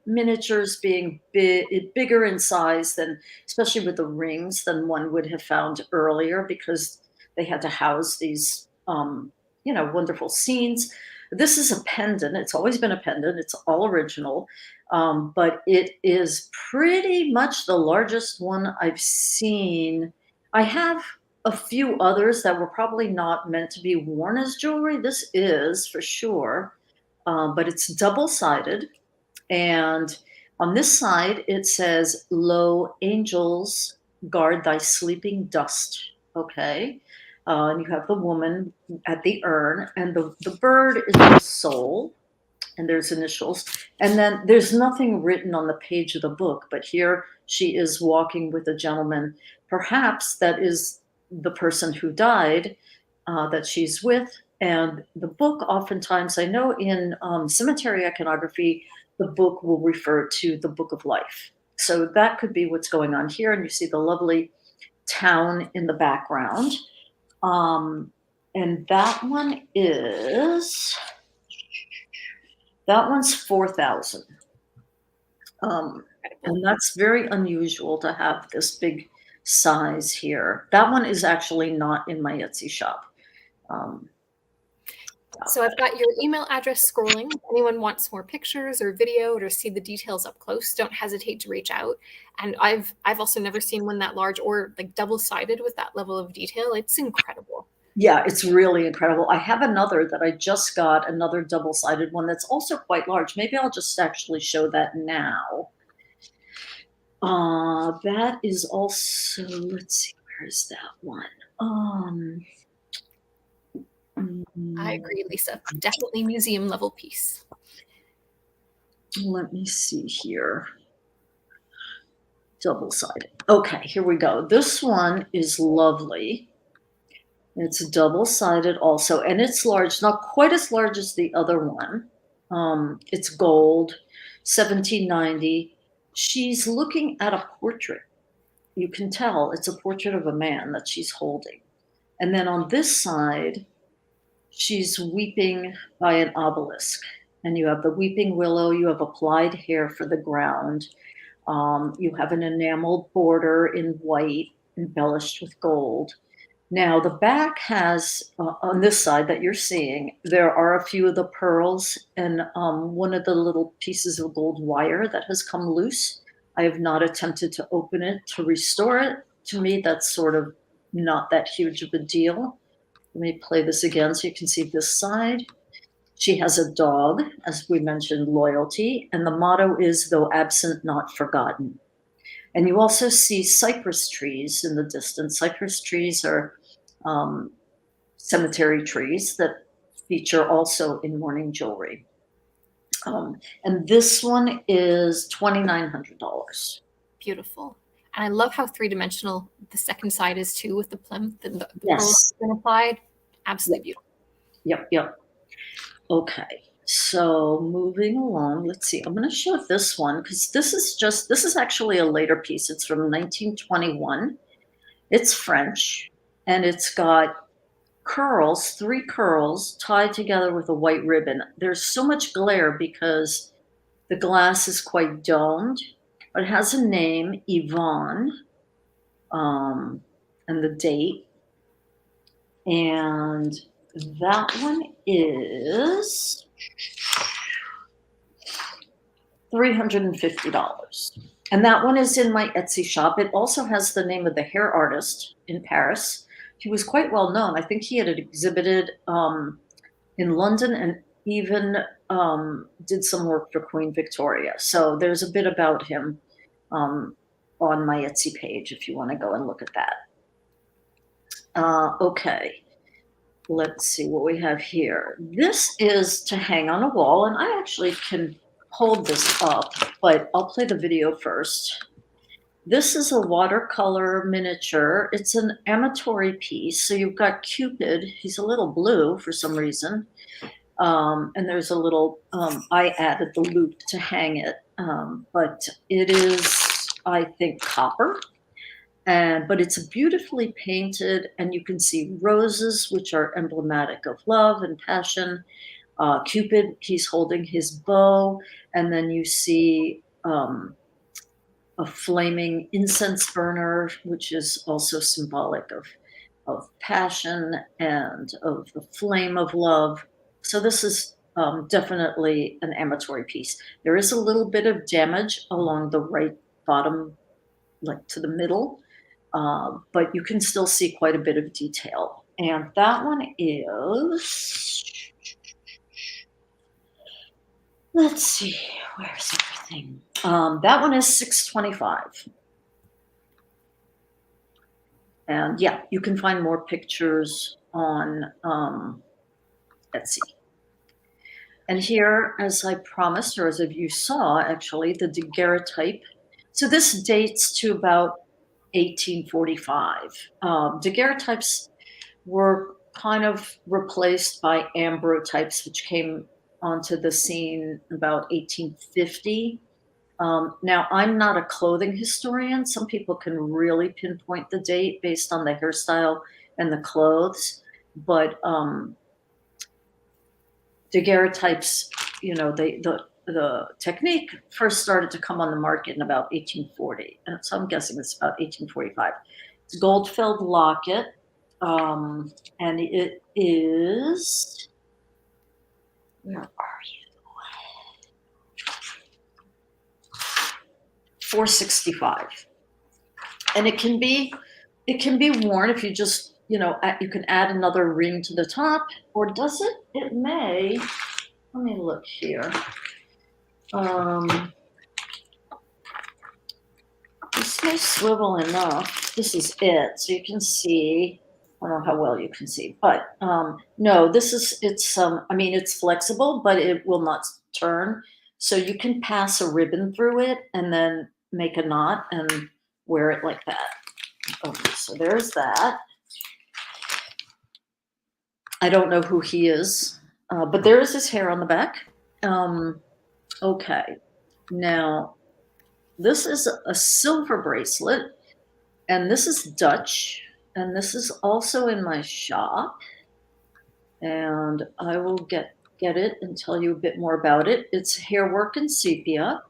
miniatures being bigger in size than, especially with the rings, than one would have found earlier because they had to house these, you know, wonderful scenes. This is a pendant. It's always been a pendant. It's all original, but it is pretty much the largest one I've seen. I have a few others that were probably not meant to be worn as jewelry. This is for sure, but it's double-sided. And on this side, it says, "Lo, angels, guard thy sleeping dust." Okay. And you have the woman at the urn, and the bird is the soul, and there's initials. And then there's nothing written on the page of the book, but here she is walking with a gentleman. Perhaps that is the person who died that she's with. And the book, oftentimes, I know in cemetery iconography, the book will refer to the Book of Life. So that could be what's going on here. And you see the lovely town in the background. And that one is, that one's 4,000. And that's very unusual to have this big size here. That one is actually not in my Etsy shop. So I've got your email address scrolling. If anyone wants more pictures or video or to see the details up close, don't hesitate to reach out. And I've also never seen one that large or like double-sided with that level of detail. It's incredible. Yeah, it's really incredible. I have another that I just got, another double-sided one that's also quite large. Maybe I'll just actually show that now. That is also, let's see, where is that one? I agree, Lisa. Definitely museum level piece. Let me see here. Double-sided. Okay, here we go. This one is lovely. It's double-sided also, and it's large, not quite as large as the other one. It's gold, 1790. She's looking at a portrait. You can tell it's a portrait of a man that she's holding. And then on this side, she's weeping by an obelisk. And you have the weeping willow, you have applied hair for the ground. You have an enameled border in white, embellished with gold. Now, the back has, on this side that you're seeing, there are a few of the pearls and one of the little pieces of gold wire that has come loose. I have not attempted to open it to restore it. To me, that's sort of not that huge of a deal. Let me play this again so you can see this side. She has a dog, as we mentioned, loyalty, and the motto is, "Though absent, not forgotten." And you also see cypress trees in the distance. Cypress trees are cemetery trees that feature also in mourning jewelry. And this one is $2,900. Beautiful. And I love how three-dimensional the second side is too, with the plinth and the Yes. pearls been applied. Absolutely beautiful. Yep. Okay, so moving along, let's see. I'm going to show this one because this is actually a later piece. It's from 1921. It's French, and it's got curls, 3 curls tied together with a white ribbon. There's so much glare because the glass is quite domed, but it has a name, Yvonne, and the date. And that one is $350. And that one is in my Etsy shop. It also has the name of the hair artist in Paris. He was quite well known. I think he had exhibited in London and even did some work for Queen Victoria. So there's a bit about him on my Etsy page if you want to go and look at that. Okay, let's see what we have here. This is to hang on a wall, and I actually can hold this up, but I'll play the video first. This is a watercolor miniature. It's an amatory piece. So you've got Cupid. He's a little blue for some reason. And there's a little, I added the loop to hang it. But it is, I think, copper. But it's beautifully painted, and you can see roses, which are emblematic of love and passion. Cupid, he's holding his bow, and then you see a flaming incense burner, which is also symbolic of passion and of the flame of love. So this is definitely an amatory piece. There is a little bit of damage along the right bottom, like to the middle, but you can still see quite a bit of detail. And that one is, let's see, where's everything? That one is $6.25. And yeah, you can find more pictures on Etsy. And here, as I promised, or as you saw, actually, the daguerreotype. So this dates to about 1845. Daguerreotypes were kind of replaced by ambrotypes, which came onto the scene about 1850. Now, I'm not a clothing historian. Some people can really pinpoint the date based on the hairstyle and the clothes, but daguerreotypes, you know, the technique first started to come on the market in about 1840. And so I'm guessing it's about 1845. It's a gold-filled locket, and it is, where are you? $4.65. And it can be worn if you just, you know, you can add another ring to the top, or does it? It may. Let me look here. This may swivel enough. This is it, so you can see. I don't know how well you can see, but no, I mean, it's flexible, but it will not turn. So you can pass a ribbon through it and then make a knot and wear it like that. Okay, so there's that. I don't know who he is, but there is his hair on the back. Okay, now this is a silver bracelet, and this is Dutch, and this is also in my shop, and I will get it and tell you a bit more about it. It's hair work in sepia,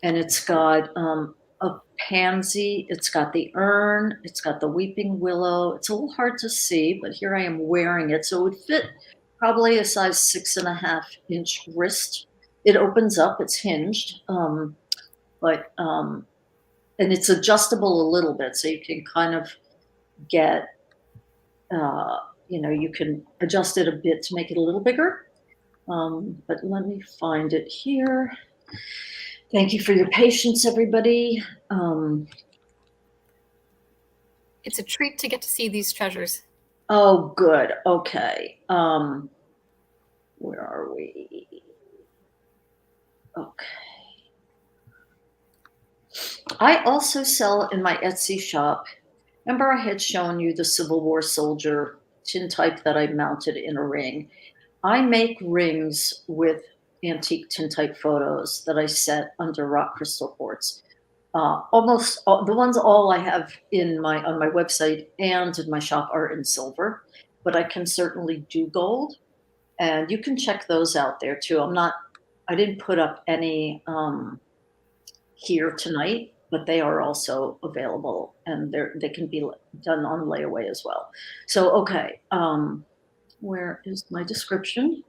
and it's got a pansy, it's got the urn, it's got the weeping willow. It's a little hard to see, but here I am wearing it. So it would fit probably a size 6.5-inch wrist. It opens up, it's hinged, and it's adjustable a little bit. So you can kind of get, you know, you can adjust it a bit to make it a little bigger. But let me find it here. Thank you for your patience, everybody. It's a treat to get to see these treasures. Oh, good. Okay. Where are we? Okay. I also sell in my Etsy shop. Remember I had shown you the Civil War soldier tintype that I mounted in a ring. I make rings with antique tintype photos that I set under rock crystal quartz. Almost all, the ones all I have on my website and in my shop are in silver, but I can certainly do gold, and you can check those out there too. I didn't put up any here tonight, but they are also available, and they can be done on layaway as well. So okay, where is my description?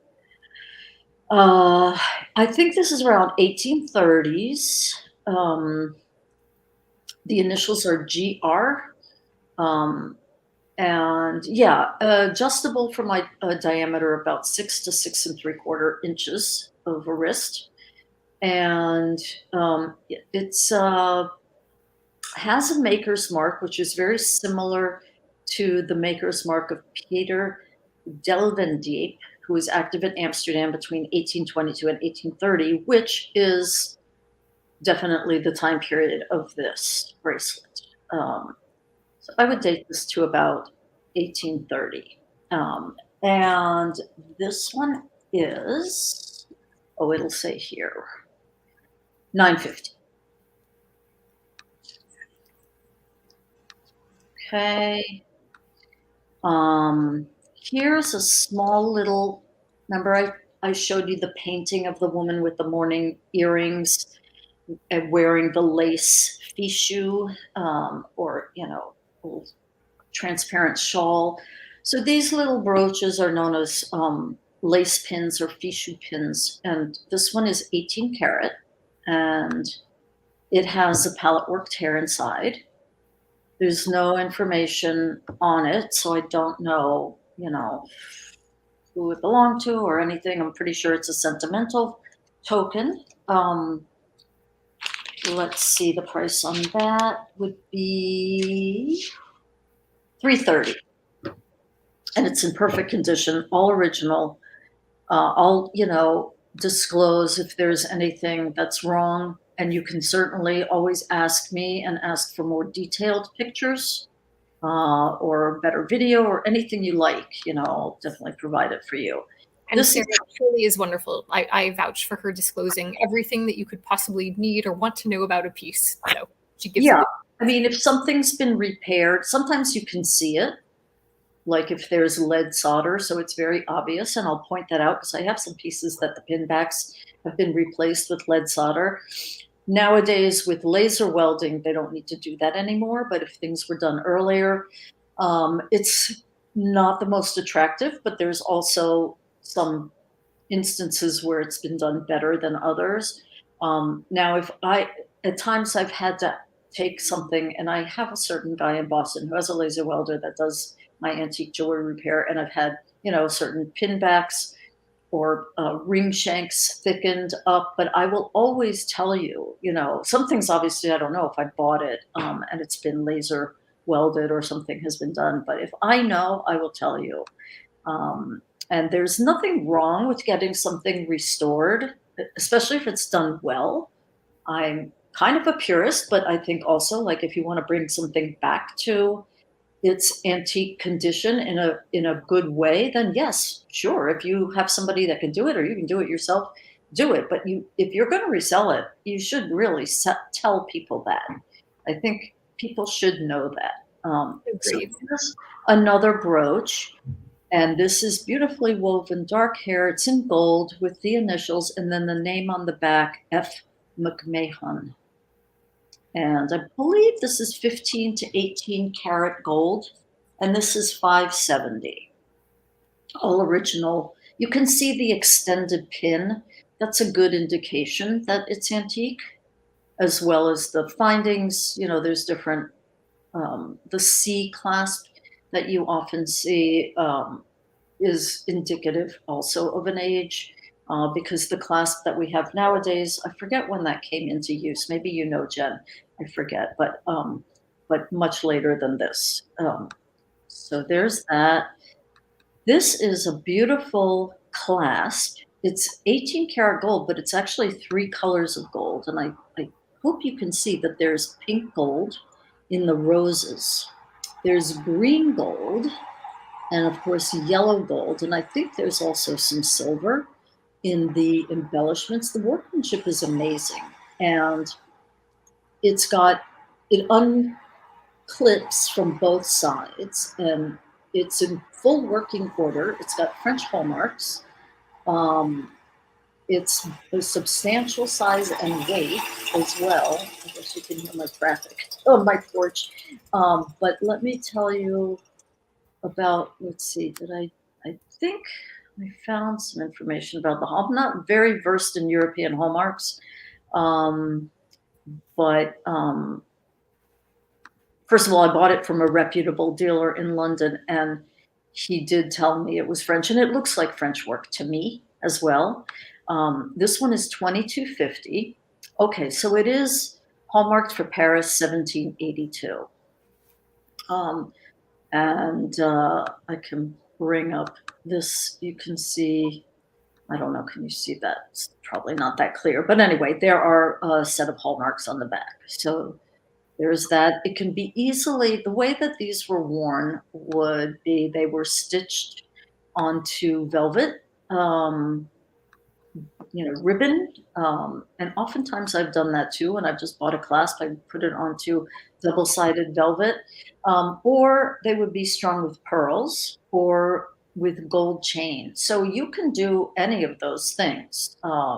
I think this is around 1830s. Um, the initials are GR. Um, and yeah, adjustable for my diameter about 6 to 6 3/4 inches of a wrist. And it's has a maker's mark, which is very similar to the maker's mark of Peter Delvendiep, who was active in Amsterdam between 1822 and 1830, which is definitely the time period of this bracelet. So I would date this to about 1830. And this one is, oh, it'll say here, 950. Okay. Here's a small little, remember I showed you the painting of the woman with the mourning earrings and wearing the lace fichu, or, little transparent shawl. So these little brooches are known as lace pins or fichu pins. And this one is 18 karat and it has a palette worked hair inside. There's no information on it, so I don't know, who it belonged to or anything. I'm pretty sure it's a sentimental token. Let's see, the price on that would be $330. And it's in perfect condition, all original. I'll, disclose if there's anything that's wrong. And you can certainly always ask me and ask for more detailed pictures or better video or anything you like. I'll definitely provide it for you. And Sarah truly is wonderful. I vouch for her disclosing everything that you could possibly need or want to know about a piece. So she gives Yeah. it. I mean, if something's been repaired, sometimes you can see it, like if there's lead solder, so it's very obvious, and I'll point that out because I have some pieces that the pin backs have been replaced with lead solder. Nowadays, with laser welding, they don't need to do that anymore, but if things were done earlier, it's not the most attractive, but there's also some instances where it's been done better than others. Now, at times I've had to take something, and I have a certain guy in Boston who has a laser welder that does my antique jewelry repair, and I've had, certain pin backs or ring shanks thickened up, but I will always tell you, some things obviously I don't know if I bought it and it's been laser welded or something has been done, but if I know, I will tell you. And there's nothing wrong with getting something restored, especially if it's done well. I'm kind of a purist, but I think also like if you want to bring something back to its antique condition in a good way, then yes, sure. If you have somebody that can do it or you can do it yourself, do it. But if you're going to resell it, you should really tell people that. I think people should know that. So Agreed. here's another brooch. And this is beautifully woven dark hair. It's in gold with the initials and then the name on the back, F. McMahon. And I believe this is 15 to 18 karat gold. And this is 570. All original. You can see the extended pin. That's a good indication that it's antique, as well as the findings. There's different, the C clasp that you often see is indicative also of an age, because the clasp that we have nowadays, I forget when that came into use. Maybe Jen, I forget, but much later than this. So there's that. This is a beautiful clasp. It's 18 karat gold, but it's actually 3 colors of gold. And I hope you can see that there's pink gold in the roses. There's green gold and of course yellow gold. And I think there's also some silver in the embellishments. The workmanship is amazing. And it unclips from both sides and it's in full working order. It's got French hallmarks. It's a substantial size and weight as well. I guess you can hear my traffic on my porch. But let me tell you about, let's see, I think I found some information about the hall. I'm not very versed in European hallmarks, um, but first of all, I bought it from a reputable dealer in London, and he did tell me it was French, and it looks like French work to me as well. This one is 2250. Okay, so it is hallmarked for Paris 1782. And I can bring up this. You can see, I don't know, can you see that? It's probably not that clear. But anyway, there are a set of hallmarks on the back. So there's that. It can be easily, the way that these were worn would be they were stitched onto velvet, ribbon. And oftentimes I've done that too. And I've just bought a clasp, I put it onto double-sided velvet. Or they would be strung with pearls or with gold chain. So you can do any of those things.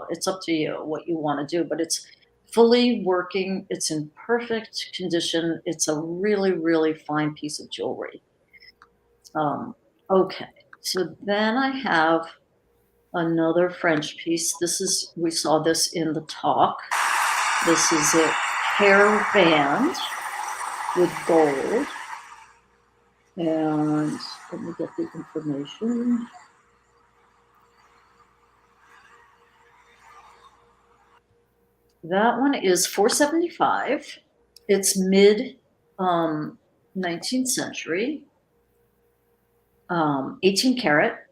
It's up to you what you want to do, but it's fully working. It's in perfect condition. It's a really, really fine piece of jewelry. Okay, so then I have another French piece. We saw this in the talk. This is a hair band with gold. And let me get the information. That one is $475. It's mid 19th century, 18 karat.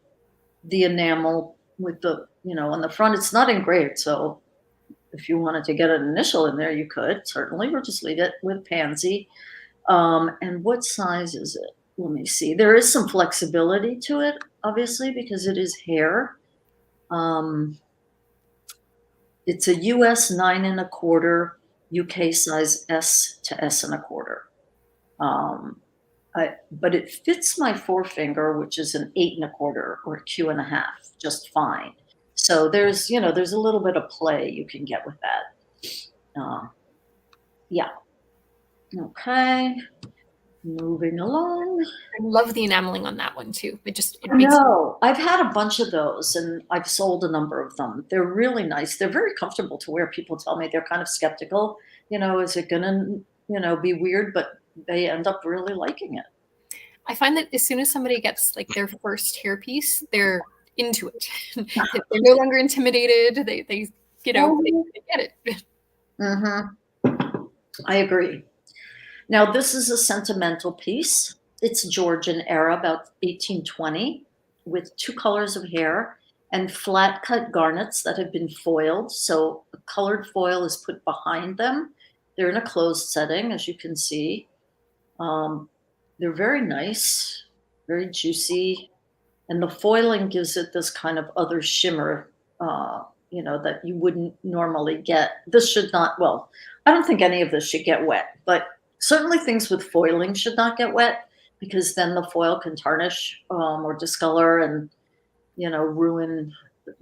The enamel with the, on the front, it's not engraved. So if you wanted to get an initial in there, you could certainly, or just leave it with pansy. And what size is it? Let me see. There is some flexibility to it, obviously, because it is hair. It's a US 9 1/4, UK size S to S 1/4. But it fits my forefinger, which is an 8 1/4 or a Q1/2, just fine. So there's a little bit of play you can get with that. Yeah. Okay. Moving along. I love the enameling on that one too. It I makes know. I've had a bunch of those, and I've sold a number of them. They're really nice. They're very comfortable to wear. People tell me they're kind of skeptical. Is it gonna, be weird? But they end up really liking it. I find that as soon as somebody gets like their first hairpiece, they're into it. They're no longer intimidated. They get it. Mm-hmm. I agree. Now, this is a sentimental piece. It's Georgian era, about 1820, with 2 colors of hair and flat cut garnets that have been foiled. So a colored foil is put behind them. They're in a closed setting, as you can see. They're very nice, very juicy. And the foiling gives it this kind of other shimmer, that you wouldn't normally get. This should not, well, I don't think any of this should get wet, but certainly things with foiling should not get wet, because then the foil can tarnish or discolor and, ruin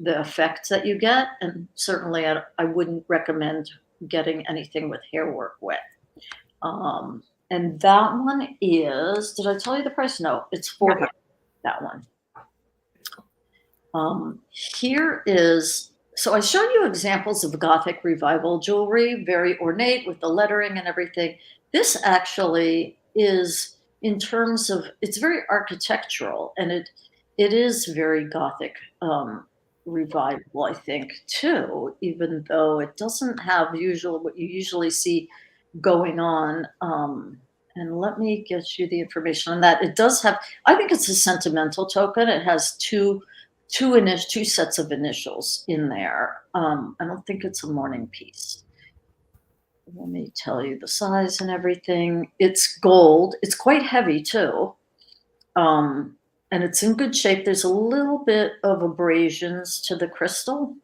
the effect that you get. And certainly I wouldn't recommend getting anything with hair work wet. And that one is, did I tell you the price? No, it's $400, that one. Here is, so I showed you examples of Gothic revival jewelry, very ornate with the lettering and everything. This actually is, in terms of, it's very architectural, and it is very Gothic revival, I think, too, even though it doesn't have what you usually see going on. And let me get you the information on that. It does have, I think it's a sentimental token. It has two sets of initials in there. I don't think it's a mourning piece. Let me tell you the size and everything. It's gold. It's quite heavy too. And it's in good shape. There's a little bit of abrasions to the crystal,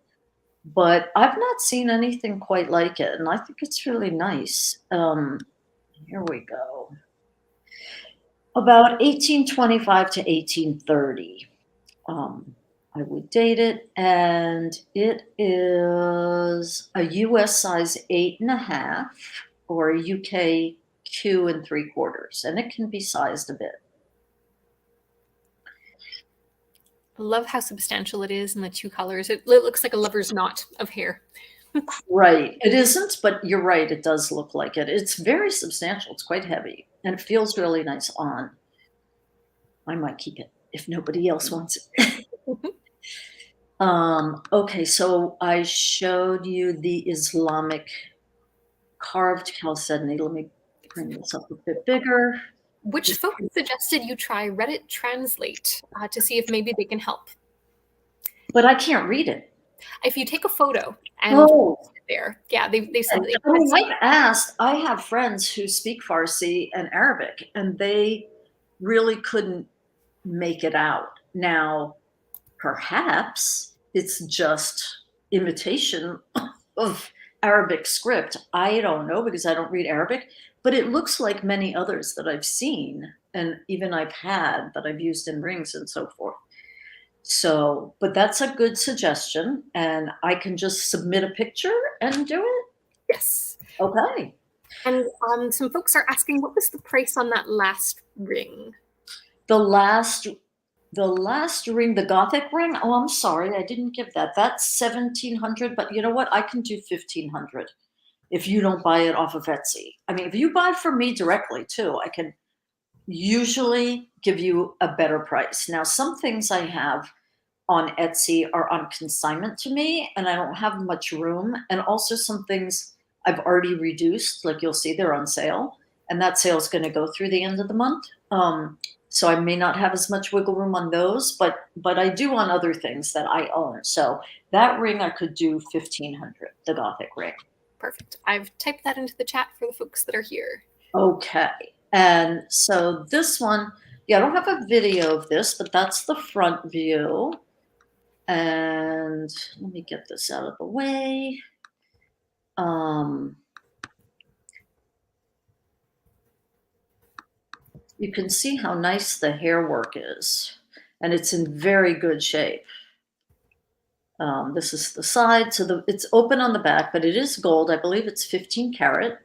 but I've not seen anything quite like it. And I think it's really nice. Here we go. About 1825 to 1830. I would date it, and it is a US size 8 1/2 or a UK Q 3/4, and it can be sized a bit. I love how substantial it is in the two colors. It looks like a lover's knot of hair. Right. It isn't, but you're right. It does look like it. It's very substantial. It's quite heavy and it feels really nice on. I might keep it if nobody else wants it. Okay, so I showed you the Islamic carved chalcedony. Let me bring this up a bit bigger. Which folks suggested you try Reddit Translate to see if maybe they can help. But I can't read it. If you take a photo and Oh, there, yeah, they said they I mean, I've asked. I have friends who speak Farsi and Arabic, and they really couldn't make it out. Now, perhaps it's just imitation of Arabic script. I don't know because I don't read Arabic, but it looks like many others that I've seen and even I've had that I've used in rings and so forth. So, but that's a good suggestion, and I can just submit a picture and do it? Yes. Okay. And some folks are asking, what was the price on that last ring? The last ring, the Gothic ring. Oh, I'm sorry, I didn't give that. That's 1,700, but you know what? I can do 1,500 if you don't buy it off of Etsy. I mean, if you buy from me directly too, I can usually give you a better price. Now, some things I have on Etsy are on consignment to me, and I don't have much room. And also some things I've already reduced, like you'll see they're on sale, and that sale is going to go through the end of the month. So I may not have as much wiggle room on those, but I do on other things that I own. So that ring I could do 1,500, the Gothic ring. Perfect. I've typed that into the chat for the folks that are here. Okay. And so this one, yeah, I don't have a video of this, but that's the front view. And let me get this out of the way. You can see how nice the hair work is, and it's in very good shape. This is the side, so it's open on the back, but it is gold. I believe it's 15 karat.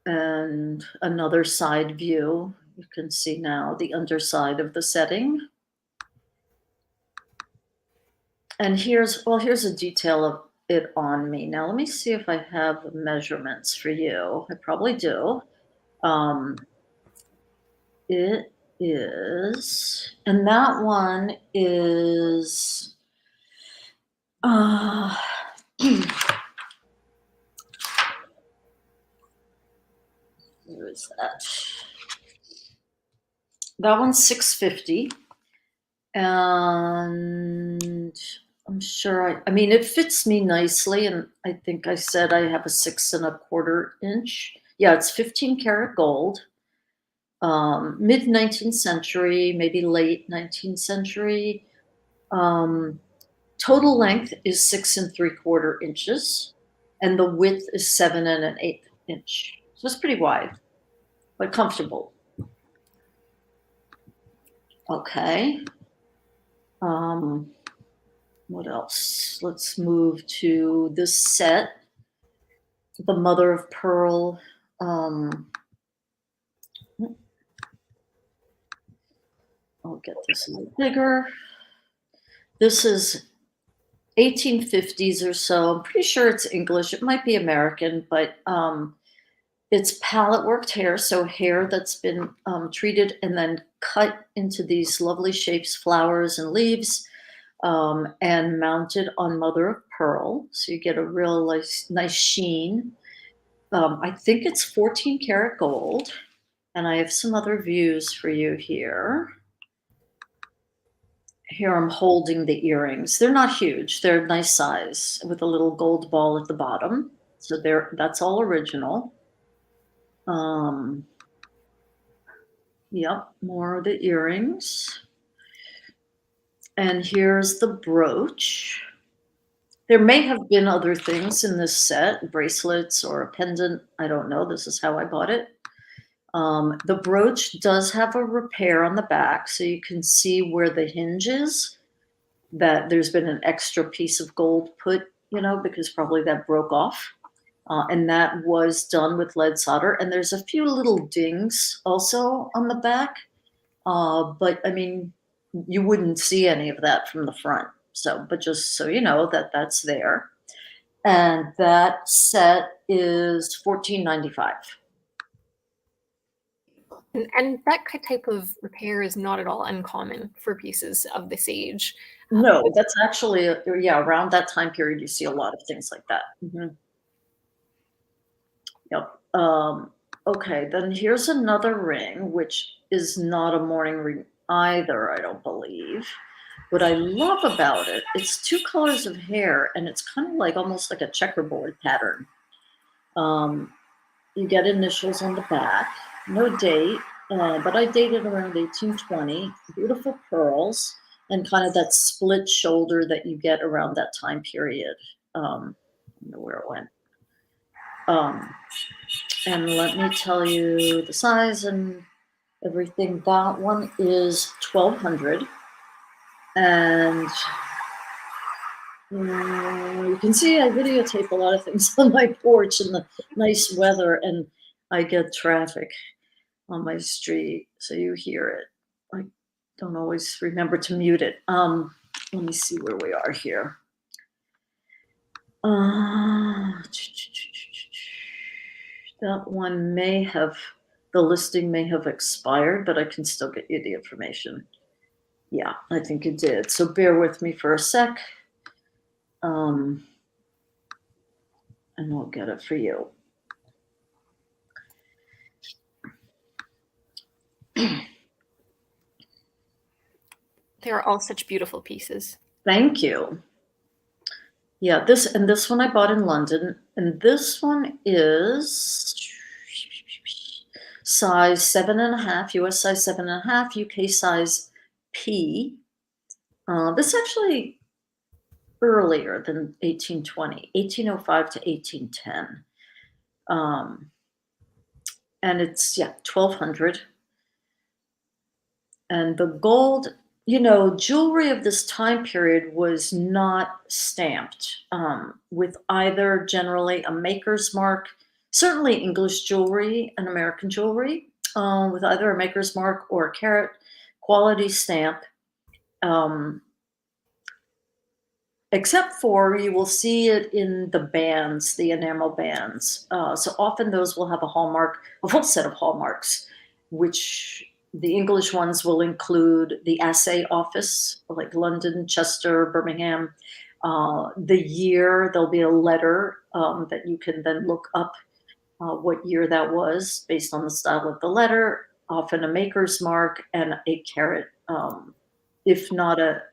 And another side view. You can see now the underside of the setting. And here's a detail of it on me. Now let me see if I have measurements for you. I probably do. It is, and that one is where is that? That one's 650. And I'm sure I mean, it fits me nicely. And I think I said I have a 6¼ inch. Yeah, it's 15 karat gold. Mid 19th century, maybe late 19th century. Total length is 6¾ inches, and the width is 7⅛ inch. So it's pretty wide, but comfortable. Okay. What else? Let's move to this set, the mother of pearl. I'll get this a little bigger. This is 1850s or so. I'm pretty sure it's English. It might be American, but it's palette worked hair, so hair that's been treated and then cut into these lovely shapes, flowers and leaves, and mounted on mother of pearl. So you get a real nice sheen. I think it's 14 karat gold, and I have some other views for you here. Here I'm holding the earrings. They're not huge. They're nice size with a little gold ball at the bottom. So that's all original. Yep, more of the earrings. And here's the brooch. There may have been other things in this set, bracelets or a pendant. I don't know. This is how I bought it. The brooch does have a repair on the back, so you can see where the hinge is, that there's been an extra piece of gold put, because probably that broke off. And that was done with lead solder. And there's a few little dings also on the back. But I mean, you wouldn't see any of that from the front. So, but just so you know that that's there. And that set is $14.95. And that type of repair is not at all uncommon for pieces of this age. No, that's actually, yeah, around that time period, you see a lot of things like that. Mhm. Yep. Okay, then here's another ring, which is not a mourning ring either, I don't believe. What I love about it, it's two colors of hair, and it's kind of like almost like a checkerboard pattern. You get initials on the back, no date, but I dated around 1820. Beautiful pearls, and kind of that split shoulder that you get around that time period. I don't know where it went. And let me tell you the size and everything. That one is 1200, and you can see I videotape a lot of things on my porch in the nice weather, and I get traffic on my street, so you hear it. I don't always remember to mute it. Let me see where we are here. That one may have, the listing may have expired, but I can still get you the information. Yeah, I think it did. So bear with me for a sec. And I'll get it for you. They are all such beautiful pieces. Thank you. Yeah, this one I bought in London, and this one is size 7.5, US size 7.5, UK size P. This actually earlier than 1820, 1805 to 1810. And it's, yeah, 1200. And the gold, jewelry of this time period was not stamped with either generally a maker's mark, certainly English jewelry and American jewelry, with either a maker's mark or a carat quality stamp. Except for you will see it in the bands, the enamel bands. So often those will have a hallmark, a full set of hallmarks, which the English ones will include the assay office, like London, Chester, Birmingham. The year, there'll be a letter that you can then look up what year that was based on the style of the letter, often a maker's mark and a carat. If not a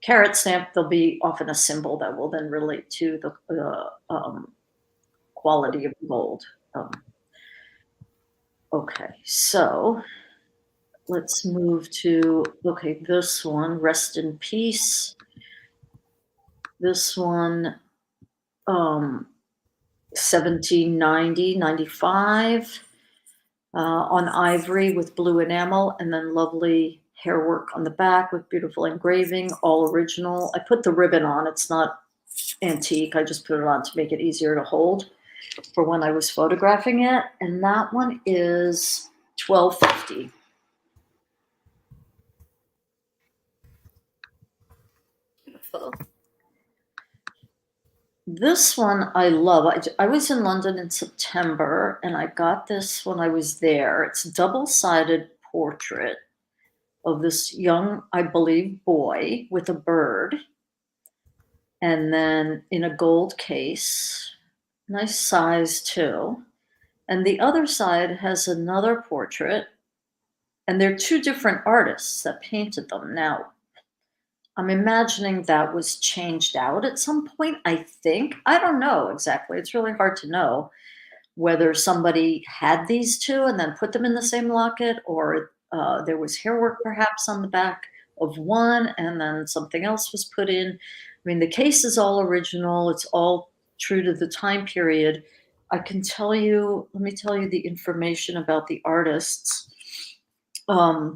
carat stamp, there'll be often a symbol that will then relate to the quality of gold. Okay, so let's move to, okay, this one, Rest in Peace. This one, 1790, 95, on ivory with blue enamel, and then lovely hair work on the back with beautiful engraving, all original. I put the ribbon on. It's not antique. I just put it on to make it easier to hold for when I was photographing it. And that one is $12.50. Beautiful. This one I love. I was in London in September, and I got this when I was there. It's a double-sided portrait of this young, I believe, boy with a bird, and then in a gold case. Nice size too. And the other side has another portrait, and they're two different artists that painted them. Now, I'm imagining that was changed out at some point, I think. I don't know exactly. It's really hard to know whether somebody had these two and then put them in the same locket, or there was hair work perhaps on the back of one and then something else was put in. I mean, the case is all original. It's all true to the time period. I can tell you, let me tell you the information about the artists. Okay.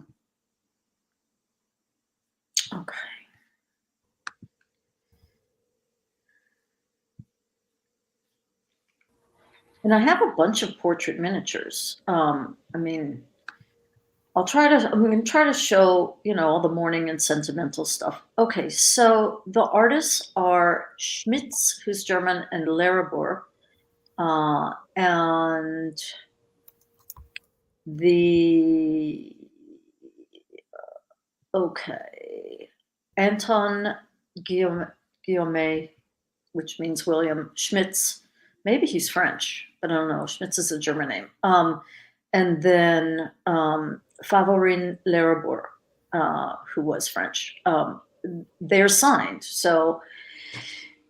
And I have a bunch of portrait miniatures. I mean, I'm going to try to show, all the mourning and sentimental stuff. Okay, so the artists are Schmitz, who's German, and Larabur. And the, okay, Anton Guillaume, which means William Schmitz. Maybe he's French, but I don't know. Schmitz is a German name. And then Favorin Larabur, who was French. They're signed. So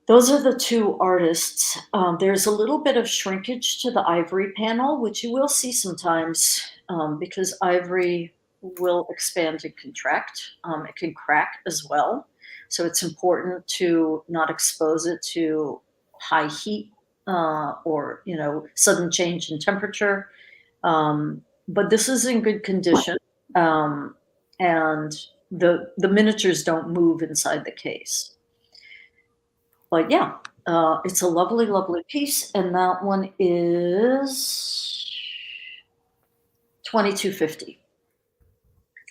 those are the two artists. There's a little bit of shrinkage to the ivory panel, which you will see sometimes because ivory will expand and contract. It can crack as well. So it's important to not expose it to high heat or, sudden change in temperature. But this is in good condition. And the miniatures don't move inside the case. But yeah, it's a lovely, lovely piece. And that one is $22.50.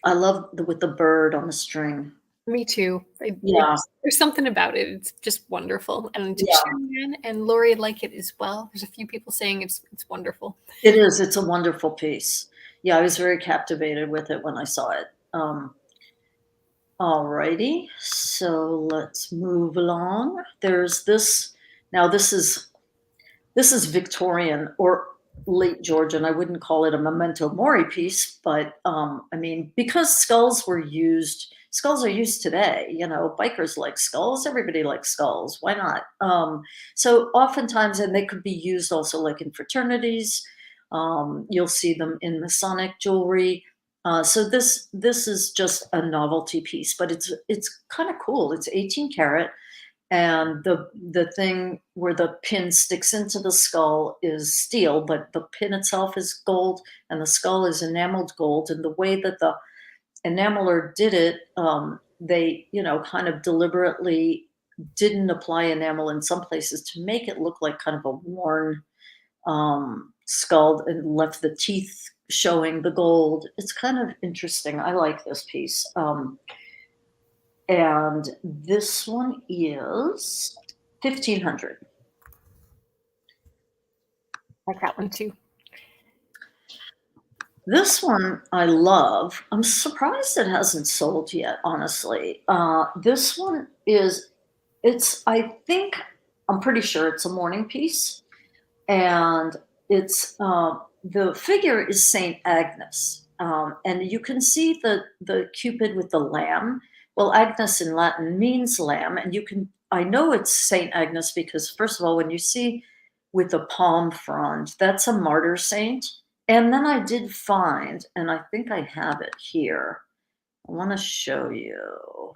I love with the bird on the string. Me too. Yeah. There's something about it. It's just wonderful. And Yeah. Sharon and Lori like it as well. There's a few people saying it's wonderful. It is. It's a wonderful piece. Yeah, I was very captivated with it when I saw it. Alrighty, so let's move along. There's this. Now this is Victorian or late Georgian. I wouldn't call it a memento mori piece, but I mean, because skulls are used today. Bikers like skulls. Everybody likes skulls. Why not? So oftentimes, and they could be used also like in fraternities. You'll see them in Masonic jewelry. So this is just a novelty piece, but it's kind of cool. It's 18 karat, and the thing where the pin sticks into the skull is steel, but the pin itself is gold, and the skull is enameled gold. And the way that the enameler did it, they kind of deliberately didn't apply enamel in some places to make it look like kind of a worn skull and left the teeth showing the gold. It's kind of interesting. I like this piece. And this one is 1,500. I like that one too. This one I love. I'm surprised it hasn't sold yet, honestly. This one I'm pretty sure it's a mourning piece. And it's the figure is Saint Agnes, and you can see the Cupid with the lamb. Well, Agnes in Latin means lamb, and I know it's Saint Agnes because first of all, when you see with the palm frond, that's a martyr saint. And then I did find, and I think I have it here. I want to show you.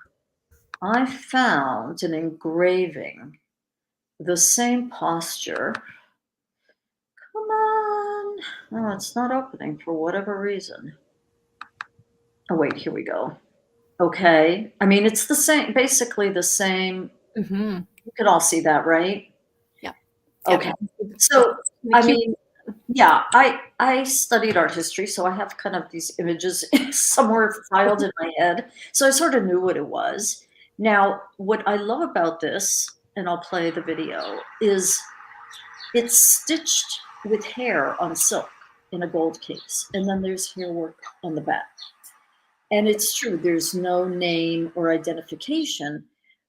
I found an engraving, the same posture. Come on. Oh, it's not opening for whatever reason. Oh, wait, here we go. Okay. I mean, it's the same, basically the same. Mm-hmm. You can all see that, right? Yeah. Okay. So, I mean, yeah, I studied art history, so I have kind of these images somewhere filed in my head. So I sort of knew what it was. Now, what I love about this, and I'll play the video, is it's stitched with hair on silk in a gold case, and then there's hair work on the back. And it's true, there's no name or identification,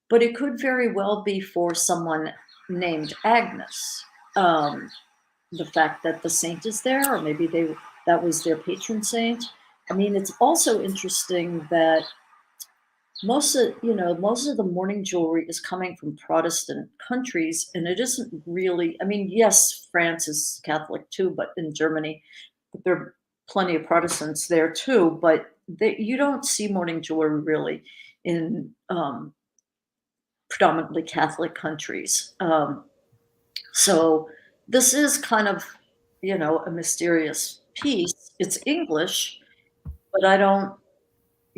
but it could very well be for someone named Agnes. The fact that the saint is there, or maybe that was their patron saint. I mean, it's also interesting that most of the mourning jewelry is coming from Protestant countries, and it isn't really. I mean, yes, France is Catholic too, but in Germany, there are plenty of Protestants there too. But you don't see mourning jewelry really in predominantly Catholic countries. So this is kind of, a mysterious piece. It's English, but I don't.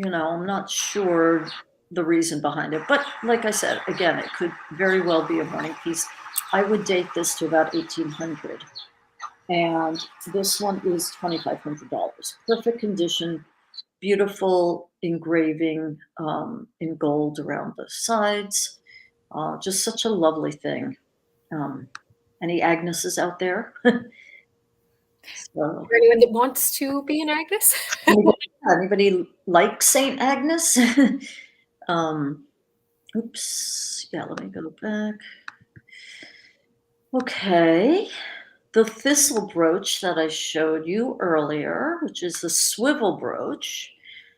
I'm not sure the reason behind it. But like I said, again, it could very well be a mourning piece. I would date this to about 1,800. And this one is $2,500. Perfect condition. beautiful engraving in gold around the sides. Just such a lovely thing. Any Agneses out there? So, For anyone that wants to be an Agnes. anybody like Saint Agnes? Oops. Yeah, let me go back. Okay. The thistle brooch that I showed you earlier, which is the swivel brooch.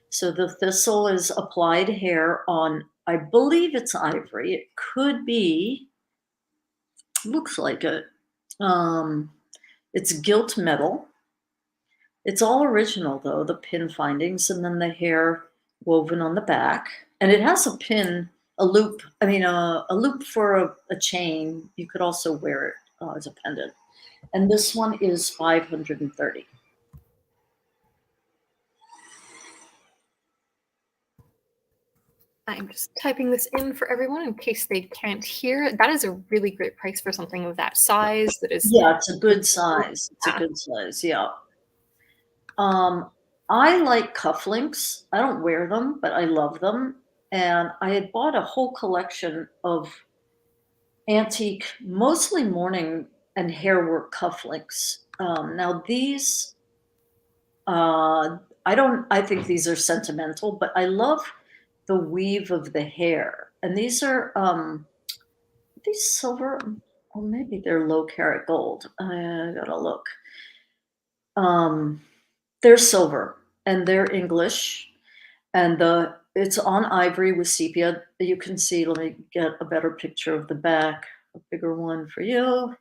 So the thistle is applied hair on, I believe it's ivory. It could be, looks like it. It's gilt metal. It's all original though, the pin findings, and then the hair woven on the back. And it has a pin, a loop, a loop for a chain. You could also wear it as a pendant. And this one is 530. I'm just typing this in for everyone in case they can't hear. That is a really great price for something of that size. That is, Yeah, it's a good size. It's a good size, yeah. I like cufflinks. I don't wear them, but I love them. And I had bought a whole collection of antique, mostly mourning and hair work cufflinks. Now these, I think these are sentimental, but I love the weave of the hair. And these are these silver, or maybe they're low carat gold. I gotta look. They're silver and they're English, and it's on ivory with sepia. You can see. Let me get a better picture of the back, a bigger one for you.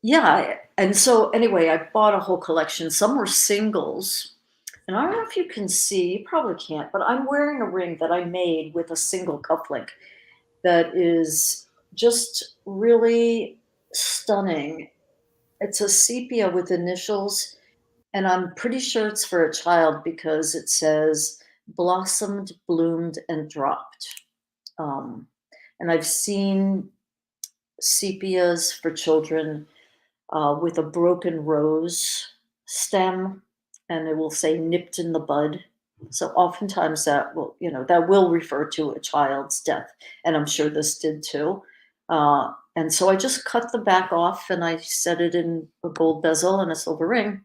Yeah, and so anyway, I bought a whole collection. Some were singles, and I don't know if you can see. You probably can't, but I'm wearing a ring that I made with a single cufflink that is just really stunning. It's a sepia with initials, and I'm pretty sure it's for a child because it says blossomed, bloomed, and dropped. Um, and I've seen sepias for children with a broken rose stem, and it will say nipped in the bud. So oftentimes that will refer to a child's death, and I'm sure this did too. And so I just cut the back off and I set it in a gold bezel and a silver ring.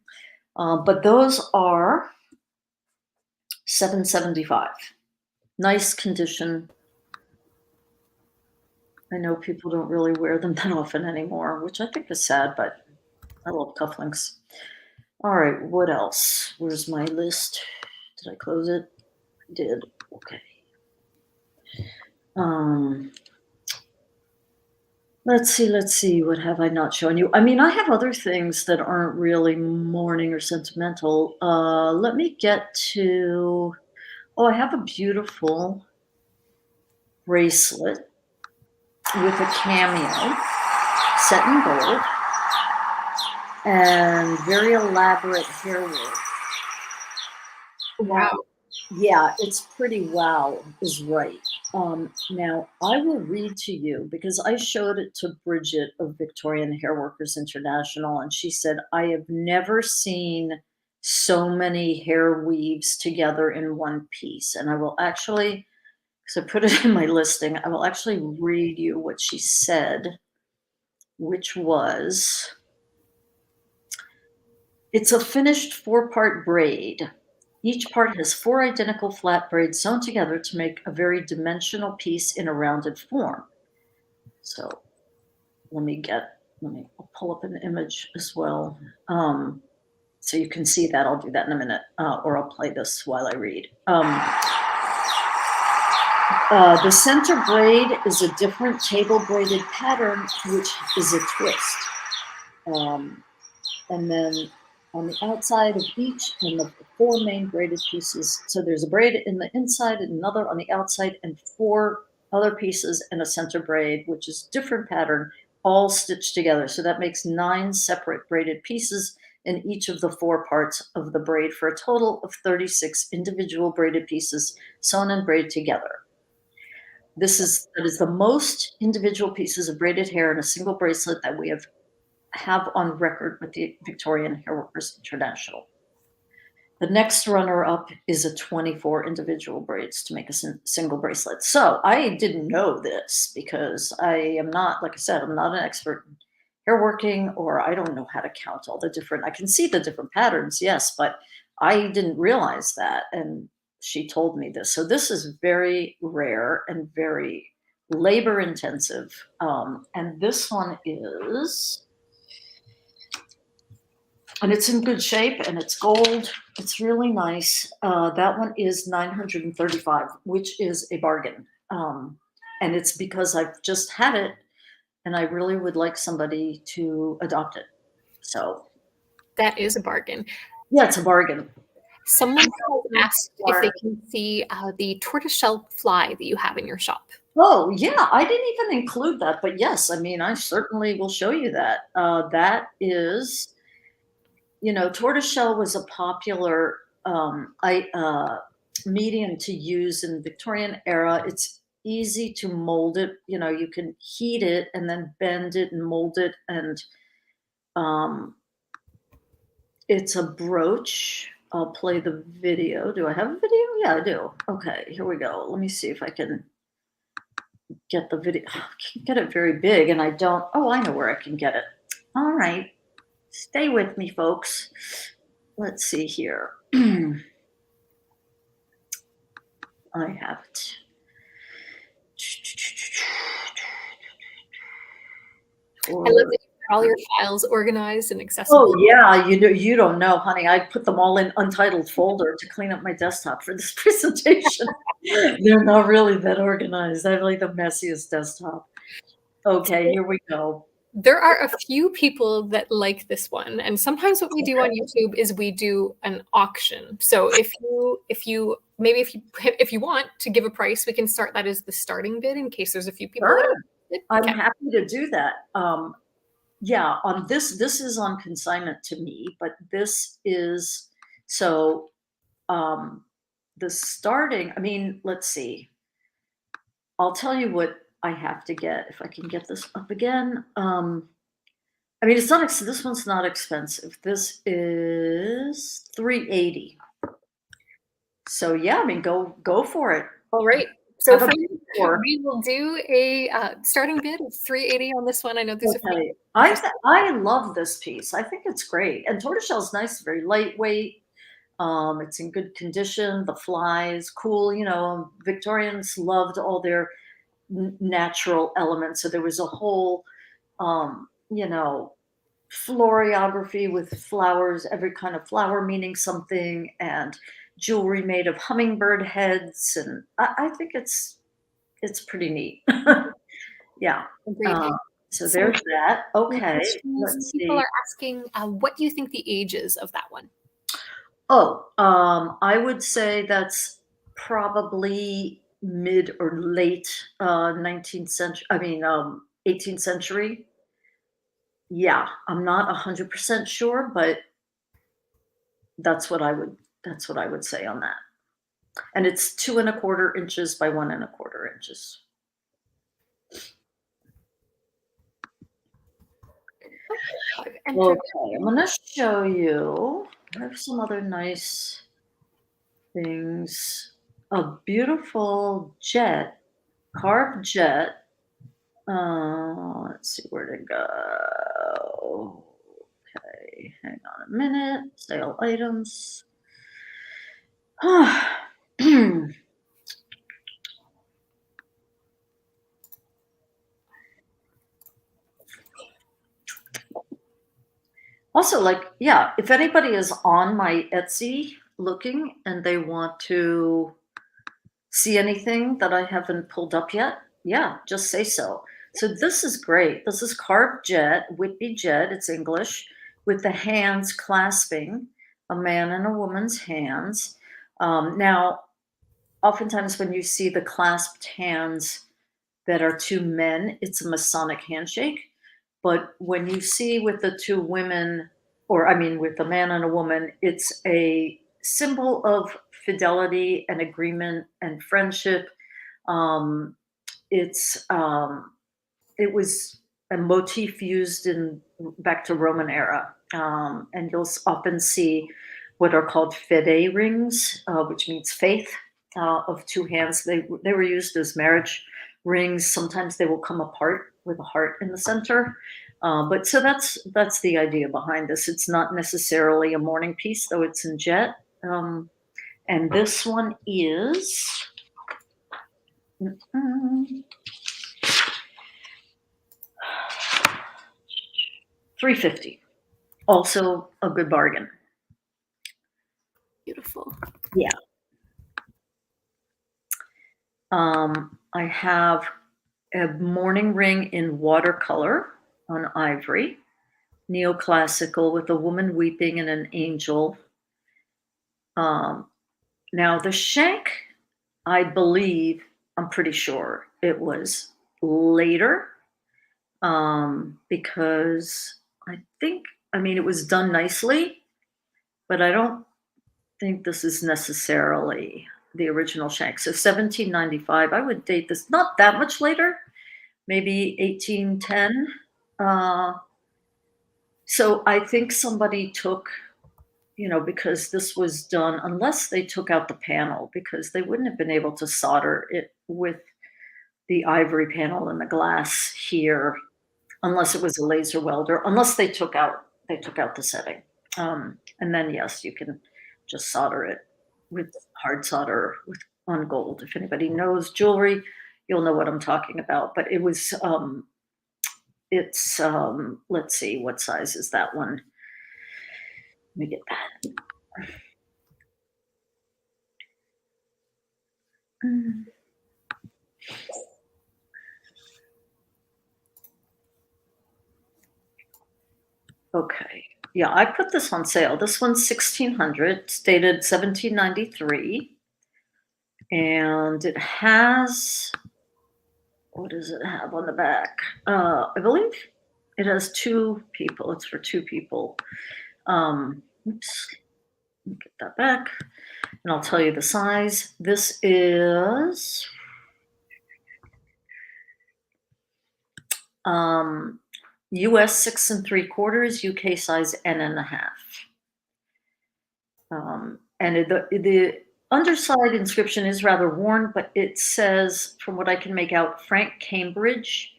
But those are $775. Nice condition. I know people don't really wear them that often anymore, which I think is sad, but I love cufflinks. All right, what else? Where's my list? Did I close it? I did. Okay. Let's see. What have I not shown you? I mean, I have other things that aren't really mourning or sentimental. Let me get to. Oh, I have a beautiful bracelet with a cameo set in gold and very elaborate hair work. wow. Yeah, it's pretty wow is right. Now, I will read to you because I showed it to Bridget of Victorian Hairworkers International, and she said, I have never seen so many hair weaves together in one piece. And I will actually, because I put it in my listing, I will actually read you what she said, which was, it's a finished 4-part braid. Each part has 4 identical flat braids sewn together to make a very dimensional piece in a rounded form. So I'll pull up an image as well. So you can see that. I'll do that in a minute, or I'll play this while I read. The center braid is a different table braided pattern, which is a twist. And then on the outside of each, and the 4 main braided pieces. So there's a braid in the inside, another on the outside, and 4 other pieces and a center braid, which is different pattern, all stitched together. So that makes 9 separate braided pieces in each of the 4 parts of the braid for a total of 36 individual braided pieces sewn and braided together. That is the most individual pieces of braided hair in a single bracelet that we have have on record with the Victorian Hairworkers International. The next runner-up is a 24 individual braids to make a single bracelet. So I didn't know this because I am not, like I said, I'm not an expert in hairworking, or I don't know how to count all the different, I can see the different patterns, yes, but I didn't realize that. And she told me this. So this is very rare and very labor intensive. And this one is, and it's in good shape, and it's gold. It's really nice. That one is 935, which is a bargain. And it's because I've just had it, and I really would like somebody to adopt it. So That is a bargain. yeah, it's a bargain. Someone has asked if they can see the tortoiseshell fly that you have in your shop. Oh, yeah, I didn't even include that, but yes, I mean, I certainly will show you that. That is, you know, tortoiseshell was a popular medium to use in Victorian era. It's easy to mold it. You know, you can heat it and then bend it and mold it, and it's a brooch. I'll play the video. Do I have a video? Yeah, I do. Okay, here we go. Let me see if I can get the video. I can't get it very big, and I don't. Oh, I know where I can get it. All right. Stay with me, folks. Let's see here. I have it. I love that you have all your files organized and accessible. Oh yeah, you don't know, honey. I put them all in untitled folder to clean up my desktop for this presentation. They're not really that organized. I have like the messiest desktop. Okay, here we go. There are a few people that like this one, and sometimes what we do on YouTube is we do an auction. So if you want to give a price, we can start that as the starting bid in case there's a few people. Sure. I'm happy to do that. Yeah, on this is on consignment to me, but this is so the starting, I mean, let's see. I'll tell you what I have to get if I can get this up again. I mean, it's not, this one's not expensive. This is $380. So yeah, I mean, go for it. All right. So we will do a starting bid of $380 on this one. I know there's a few. I love this piece. I think it's great. And tortoiseshell is nice, very lightweight. It's in good condition. The fly is cool. You know, Victorians loved all their natural elements. So there was a whole, you know, florography with flowers, every kind of flower meaning something, and jewelry made of hummingbird heads. And I think it's pretty neat. Yeah. So there's that. Okay. Let's people see. Are asking, what do you think the age is of that one? Oh, I would say that's probably mid or late 19th century. I mean, 18th century. Yeah, I'm not 100% sure, but that's what I would say on that. And it's 2 1/4 inches by 1 1/4 inches. Okay, I'm going to show you. I have some other nice things. A beautiful jet, carved jet. Let's see where to go. Okay, hang on a minute. Sale items. Also, like, yeah, if anybody is on my Etsy looking and they want to see anything that I haven't pulled up yet, yeah, just say so. So this is great. This is carved jet, Whitby jet, it's English, with the hands clasping, a man and a woman's hands. Now, oftentimes when you see the clasped hands that are two men, it's a Masonic handshake. But when you see with the two women, or I mean with a man and a woman, it's a symbol of fidelity and agreement and friendship. It was a motif used in back to Roman era. And you'll often see what are called fede rings, which means faith, of two hands. They were used as marriage rings. Sometimes they will come apart with a heart in the center. But so that's the idea behind this. It's not necessarily a mourning piece, though it's in jet. And this one is $350. Also a good bargain. Beautiful. Yeah. I have a mourning ring in watercolor on ivory, neoclassical, with a woman weeping and an angel. Now the shank, I believe, I'm pretty sure it was later, because I mean, it was done nicely, but I don't think this is necessarily the original shank. So 1795, I would date this not that much later, maybe 1810. So I think somebody took, because this was done, unless they took out the panel, because they wouldn't have been able to solder it with the ivory panel and the glass here, unless it was a laser welder, unless they took out the setting. And then, yes, you can just solder it with hard solder on gold. If anybody knows jewelry, you'll know what I'm talking about. But it was, let's see, what size is that one? Let me get that. Okay. Yeah, I put this on sale. This one's 1600, it's dated 1793. And it has, what does it have on the back? I believe it has two people. It's for two people. Oops. Let me get that back. And I'll tell you the size. This is US 6 3/4, UK size N.5. And the underside inscription is rather worn, but it says, from what I can make out, Frank Cambridge,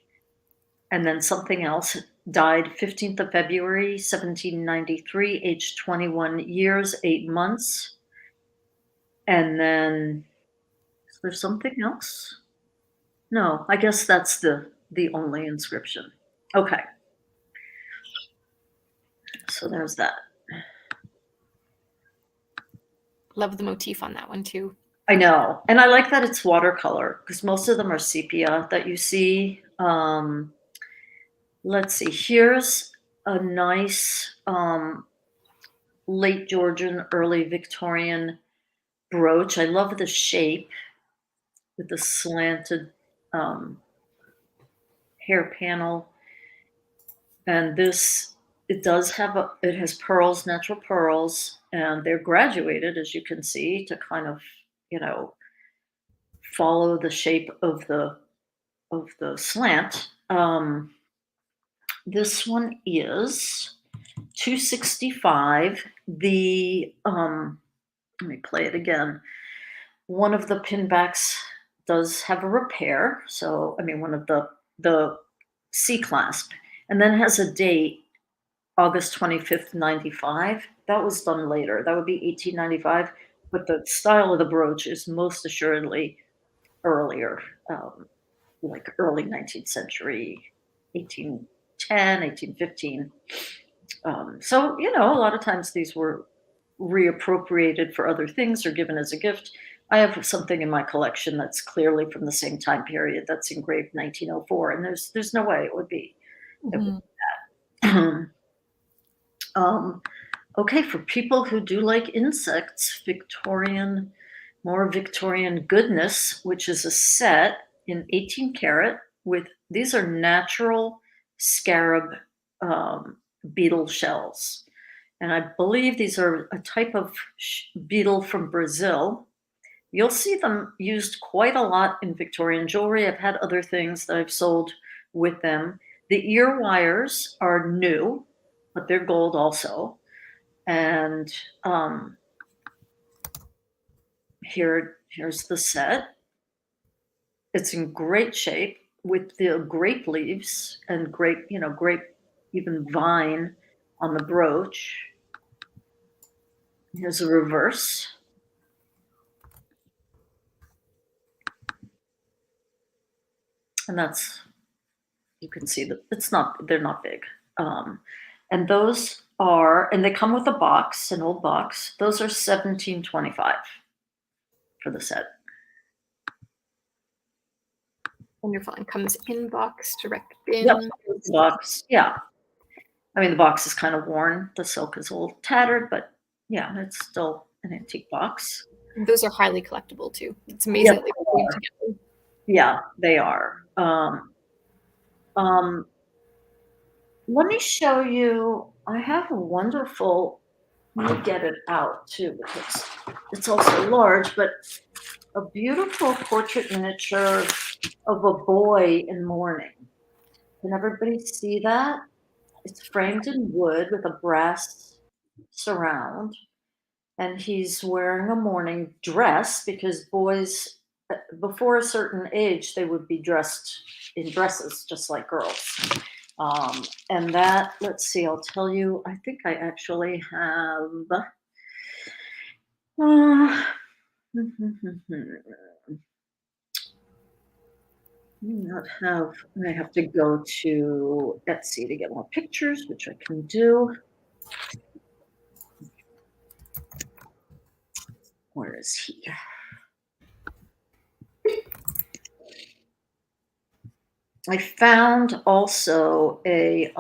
and then something else. Died 15th of February, 1793, aged 21 years, 8 months. And then, is there something else? No, I guess that's the only inscription. Okay. So there's that. Love the motif on that one too. I know. And I like that it's watercolor, because most of them are sepia that you see. Let's see. Here's a nice late Georgian, early Victorian brooch. I love the shape with the slanted hair panel. And this, it has pearls, natural pearls, and they're graduated, as you can see, to kind of, follow the shape of the slant. This one is $265. Let me play it again. One of the pin backs does have a repair. So, one of the C clasp, and then has a date, August 25th, 95. That was done later. That would be 1895. But the style of the brooch is most assuredly earlier, like early 19th century, 1810, 1815. So, a lot of times these were reappropriated for other things or given as a gift. I have something in my collection that's clearly from the same time period, that's engraved 1904, and there's no way it would be. Mm-hmm. Okay, for people who do like insects, more Victorian goodness, which is a set in 18 karat with, these are natural scarab beetle shells. And I believe these are a type of beetle from Brazil. You'll see them used quite a lot in Victorian jewelry. I've had other things that I've sold with them. The ear wires are new, but they're gold also. And here's the set. It's in great shape with the grape leaves and grape, even vine on the brooch. Here's a reverse. And that's, you can see that they're not big. And those are, and they come with a box, an old box. Those are $17.25 for the set. Wonderful. And comes in box, direct bin. Yep, the box. Yeah. I mean, the box is kind of worn. The silk is a little tattered, but yeah, it's still an antique box. Those are highly collectible too. It's amazing that they came together. Yeah, they are. Let me show you. I have a wonderful. Let me get it out too, because it's also large, but a beautiful portrait miniature of a boy in mourning. Can everybody see that? It's framed in wood with a brass surround, and he's wearing a mourning dress, because boys, before a certain age, they would be dressed in dresses just like girls. And that, let's see, I'll tell you, I think I actually have. I have to go to Etsy to get more pictures, which I can do. Where is he? I found also I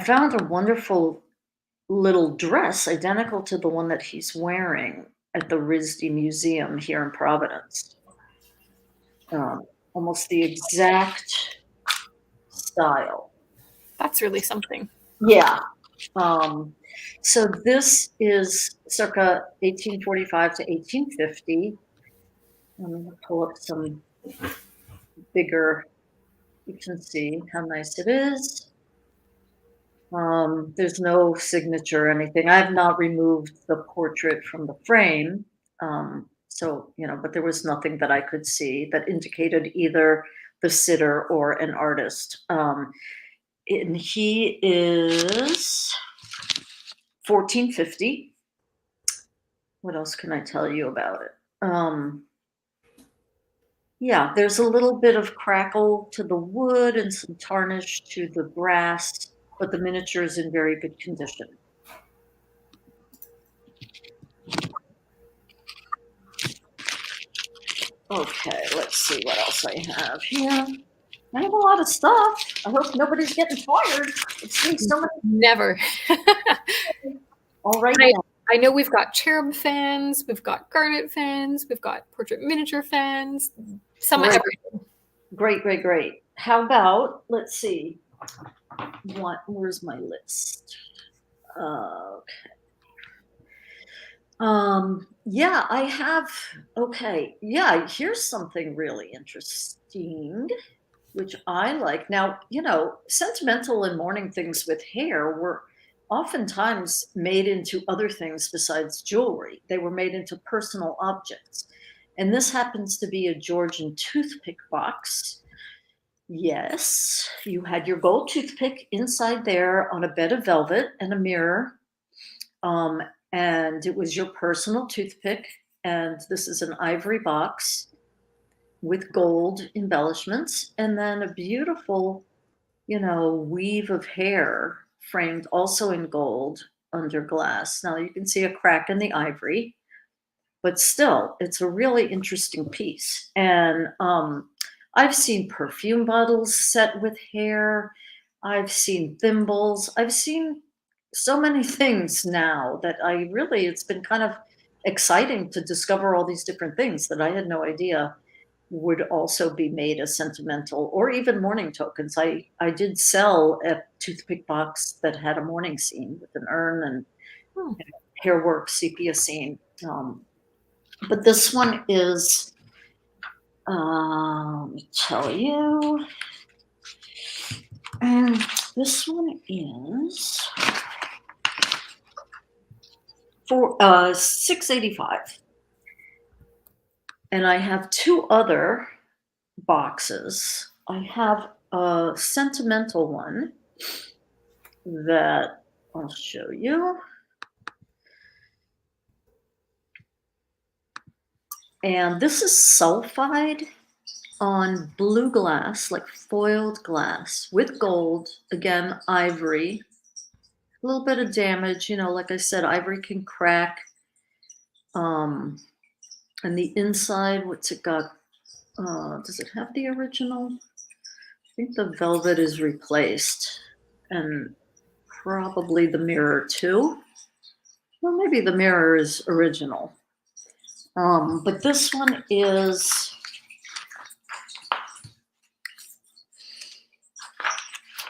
found a wonderful little dress identical to the one that he's wearing at the RISD Museum here in Providence. Almost the exact style. That's really something. Yeah. So this is circa 1845 to 1850. I'm going to pull up some bigger. You can see how nice it is. There's no signature or anything. I've not removed the portrait from the frame. So, but there was nothing that I could see that indicated either the sitter or an artist. And he is 1450. What else can I tell you about it? Yeah, there's a little bit of crackle to the wood and some tarnish to the brass, but the miniature is in very good condition. Okay, let's see what else I have here. I have a lot of stuff. I hope nobody's getting tired. It's so many. Never. All right. I know we've got cherub fans, we've got garnet fans, we've got portrait miniature fans, some of everything. Great. How about, let's see. Where's my list? Okay. Yeah, I have. Okay. Yeah, here's something really interesting, which I like. Now, sentimental and mourning things with hair were oftentimes made into other things besides jewelry. They were made into personal objects. And this happens to be a Georgian toothpick box. Yes, you had your gold toothpick inside there on a bed of velvet and a mirror. And it was your personal toothpick. And this is an ivory box with gold embellishments, and then a beautiful, weave of hair framed also in gold under glass. Now you can see a crack in the ivory, but still, it's a really interesting piece. And I've seen perfume bottles set with hair. I've seen thimbles. I've seen so many things now that it's been kind of exciting to discover all these different things that I had no idea would also be made as sentimental or even mourning tokens. I did sell a toothpick box that had a mourning scene with an urn and hair work, sepia scene. But this one is Let me tell you. And this one is for $6.85. And I have two other boxes. I have a sentimental one that I'll show you. And this is sulfide on blue glass, like foiled glass with gold. Again, ivory. A little bit of damage, like I said, ivory can crack. And the inside, what's it got? Does it have the original? I think the velvet is replaced, and probably the mirror too. Well, maybe the mirror is original. But this one is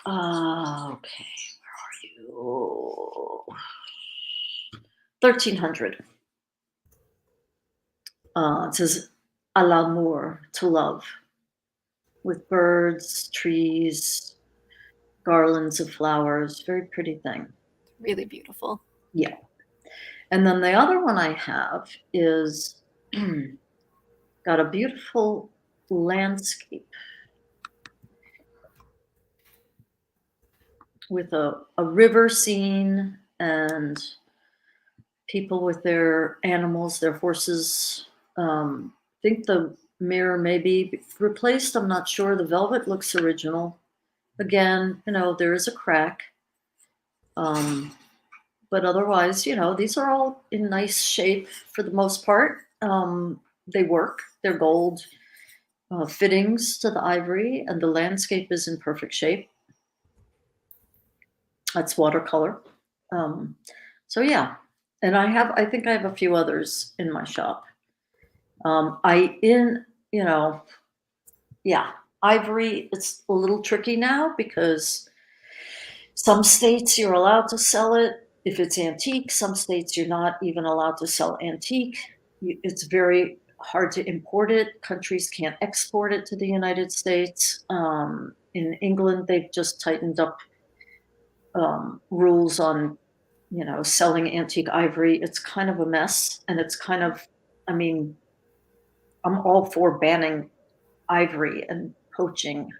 okay. Where are you? 1,300. It says "à l'amour," to love, with birds, trees, garlands of flowers. Very pretty thing. Really beautiful. Yeah. And then the other one I have is got a beautiful landscape with a river scene and people with their animals, their horses. I think the mirror may be replaced. I'm not sure. The velvet looks original. Again, there is a crack. But otherwise, these are all in nice shape for the most part. They work. They're gold fittings to the ivory, and the landscape is in perfect shape. That's watercolor. So yeah, and I think I have a few others in my shop. Ivory, it's a little tricky now because some states you're allowed to sell it if it's antique. Some states you're not even allowed to sell antique. It's very hard to import it. Countries can't export it to the United States. In England, they've just tightened up rules on, selling antique ivory. It's kind of a mess, and it's kind of, I'm all for banning ivory and poaching.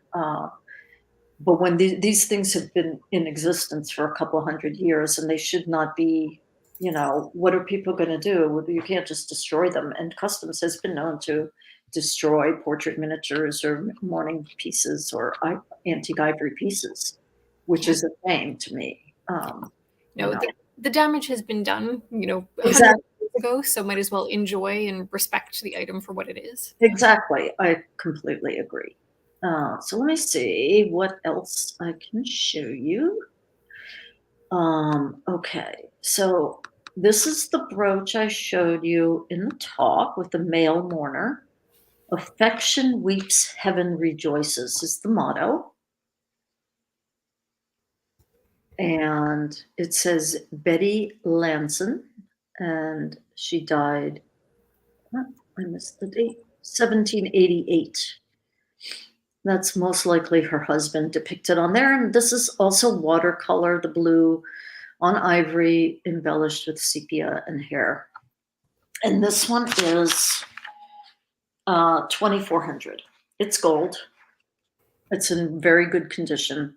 But when these things have been in existence for a couple of hundred years, and they should not be, what are people going to do? You can't just destroy them. And customs has been known to destroy portrait miniatures or mourning pieces or antique ivory pieces, which is a shame to me. No, the damage has been done, Exactly. years ago, so might as well enjoy and respect the item for what it is. Exactly. I completely agree. So let me see what else I can show you. Okay, so this is the brooch I showed you in the talk with the male mourner. Affection weeps, heaven rejoices is the motto. And it says Betty Lanson, and she died, I missed the date, 1788. That's most likely her husband depicted on there. And this is also watercolor, the blue on ivory, embellished with sepia and hair. And this one is 2,400. It's gold. It's in very good condition.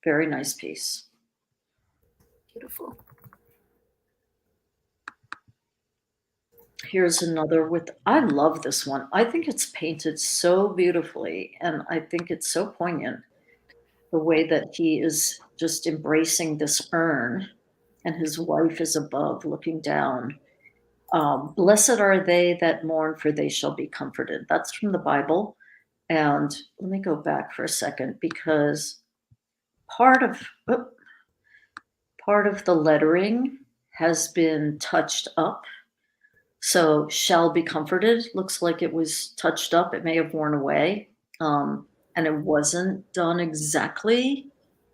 Very nice piece. Beautiful. Here's another I love this one. I think it's painted so beautifully, and I think it's so poignant, the way that he is just embracing this urn and his wife is above looking down. Blessed are they that mourn, for they shall be comforted. That's from the Bible. And let me go back for a second, because part of the lettering has been touched up. So shall be comforted looks like it was touched up. It may have worn away. And it wasn't done exactly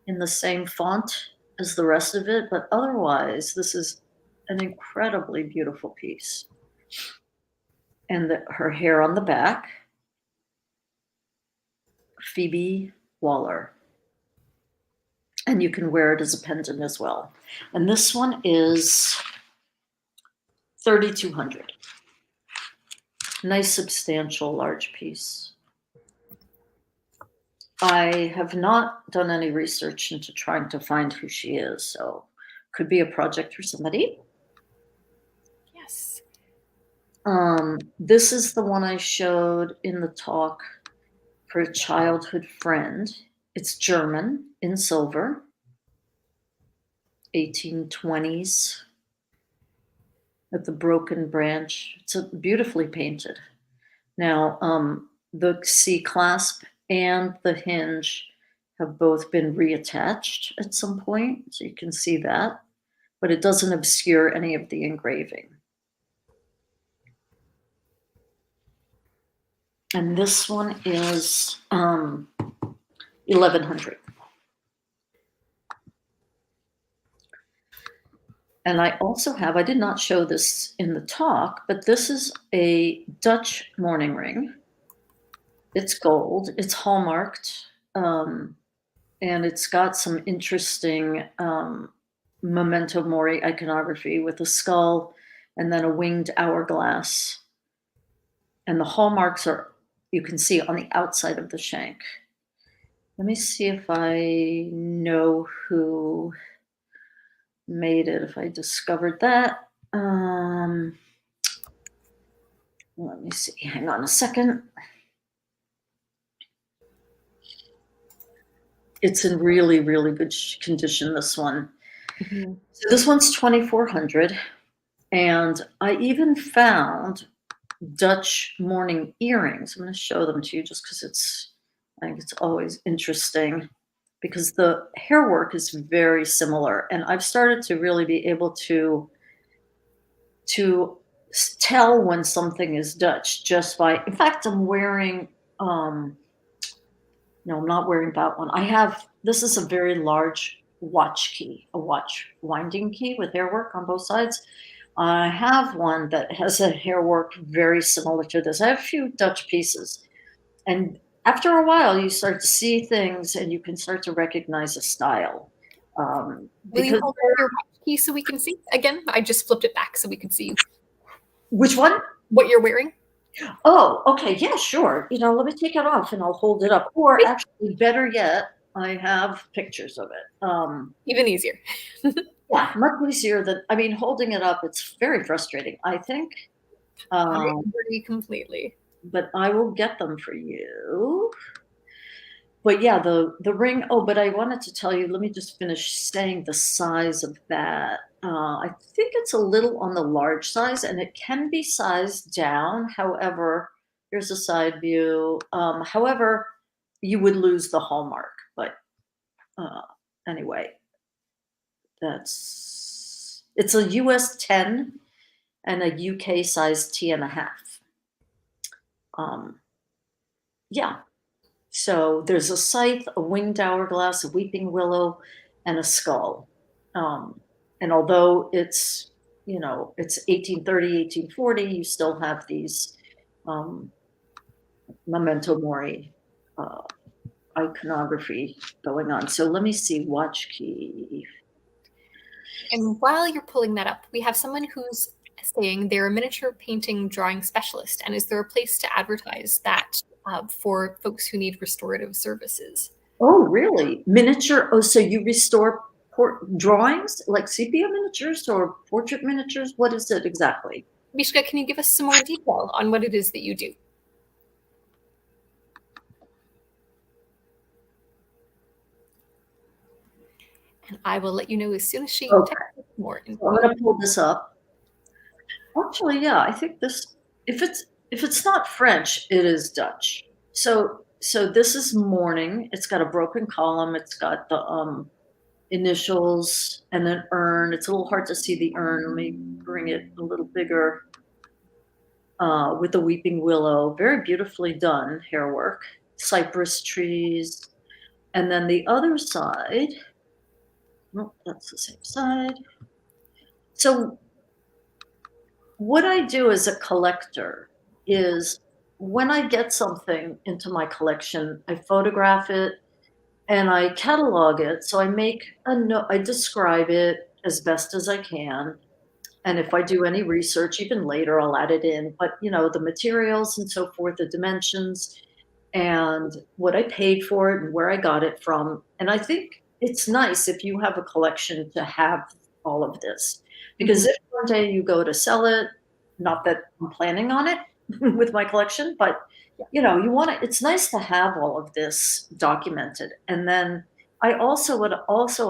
in the same font as the rest of it. But otherwise, this is an incredibly beautiful piece. And her hair on the back. Phoebe Waller. And you can wear it as a pendant as well. And this one is 3,200. Nice, substantial, large piece. I have not done any research into trying to find who she is, so could be a project for somebody. Yes. This is the one I showed in the talk for a childhood friend. It's German in silver, 1820s, with the broken branch. It's beautifully painted. Now, the C clasp and the hinge have both been reattached at some point, so you can see that, but it doesn't obscure any of the engraving. And this one is 1,100. And I also have, I did not show this in the talk, but this is a Dutch mourning ring. It's gold, it's hallmarked, and it's got some interesting memento mori iconography with a skull and then a winged hourglass. And the hallmarks are, you can see on the outside of the shank. Let me see if I know who made it, if I discovered that. Let me see, hang on a second. It's in really, really good condition, this one. Mm-hmm. So this one's 2,400. And I even found Dutch mourning earrings. I'm going to show them to you just because I think it's always interesting because the hair work is very similar. And I've started to really be able to tell when something is Dutch just by, in fact, I'm wearing, no, I'm not wearing that one. This is a very large watch key, a watch winding key with hair work on both sides. I have one that has a hair work very similar to this. I have a few Dutch pieces. And after a while, you start to see things and you can start to recognize a style. Will you hold up your watch key so we can see? Again, I just flipped it back so we can see. Which one? What you're wearing. Oh, okay. Yeah, sure. Let me take it off and I'll hold it up. Or actually, better yet, I have pictures of it. Even easier. Yeah, much easier than, holding it up, it's very frustrating, I think. I agree completely. But I will get them for you. But yeah, the ring, but I wanted to tell you, let me just finish saying the size of that. I think it's a little on the large size and it can be sized down. However, here's a side view. However, you would lose the hallmark, but anyway, it's a US 10 and a UK size T.5. Yeah. So there's a scythe, a winged hourglass, a weeping willow, and a skull. And although it's 1830, 1840, you still have these memento mori iconography going on. So let me see, watch key. And while you're pulling that up, we have someone who's saying they're a miniature painting drawing specialist. And is there a place to advertise that for folks who need restorative services? Oh, really? Miniature? Oh, so you restore drawings like sepia miniatures or portrait miniatures? What is it exactly? Mishka, can you give us some more detail on what it is that you do? And I will let you know as soon as she Okay. more info. I'm going to pull this up. Actually, yeah, I think this, if it's not French, it is Dutch. So this is mourning. It's got a broken column. It's got the initials and an urn. It's a little hard to see the urn. Let me bring it a little bigger. With the weeping willow, very beautifully done hair work. Cypress trees, and then the other side. No, that's the same side. So what I do as a collector is when I get something into my collection, I photograph it and I catalog it. So I make a note, I describe it as best as I can. And if I do any research, even later, I'll add it in. But, the materials and so forth, the dimensions, and what I paid for it and where I got it from. And I think it's nice if you have a collection to have all of this. Because Mhm. if one day you go to sell it, not that I'm planning on it with my collection, but you want to, it's nice to have all of this documented. And then what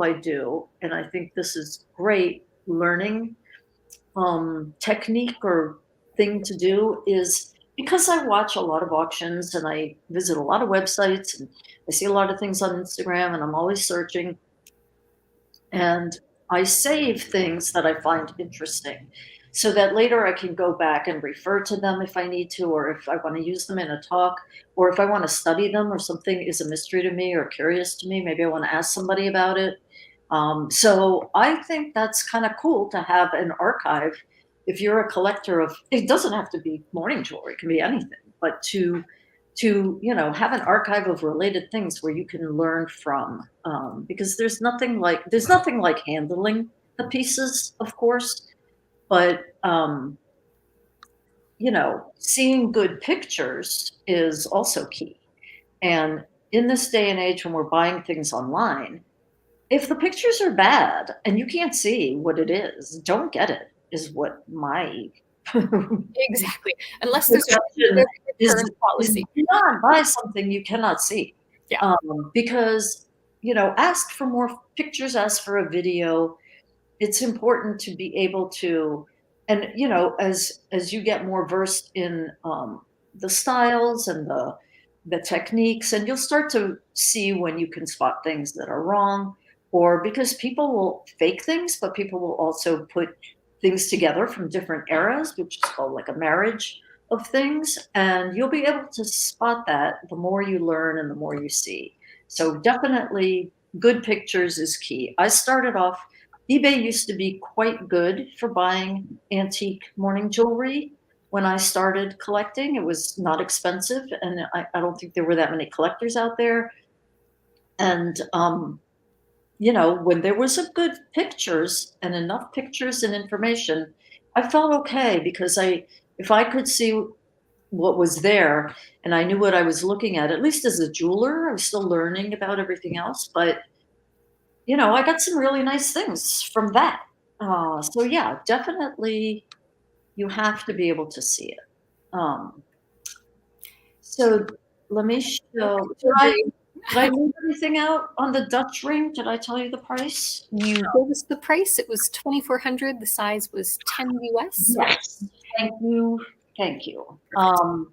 I do, and I think this is great learning technique or thing to do is because I watch a lot of auctions and I visit a lot of websites and I see a lot of things on Instagram and I'm always searching and I save things that I find interesting so that later I can go back and refer to them if I need to, or if I want to use them in a talk, or if I want to study them or something is a mystery to me or curious to me, maybe I want to ask somebody about it. So I think that's kind of cool to have an archive. If you're a collector of, it doesn't have to be morning jewelry, it can be anything, but to have an archive of related things where you can learn from, because there's nothing like handling the pieces, of course, but seeing good pictures is also key. And in this day and age when we're buying things online, if the pictures are bad and you can't see what it is, don't get it, is what my Exactly. Unless there's a perception clear is. return Is policy. do not buy something you cannot see, Yeah. because, ask for more pictures, ask for a video. It's important to be able to, and, as you get more versed in, the styles and the techniques, and you'll start to see when you can spot things that are wrong, or because people will fake things, but people will also put things together from different eras, which is called like a marriage of things, and you'll be able to spot that the more you learn and the more you see. So definitely good pictures is key. I started off, eBay used to be quite good for buying antique morning jewelry. When I started collecting, it was not expensive, and I don't think there were that many collectors out there. And when there was a good pictures and enough pictures and information, I felt okay because if I could see what was there and I knew what I was looking at least as a jeweler, I was still learning about everything else, but I got some really nice things from that. So yeah, definitely you have to be able to see it. Um, so let me show. I agree. Did I leave anything out on the Dutch ring? Did I tell you the price? You gave us the price. It was 2,400. The size was 10 US. Yes. Thank you. Thank you. Perfect.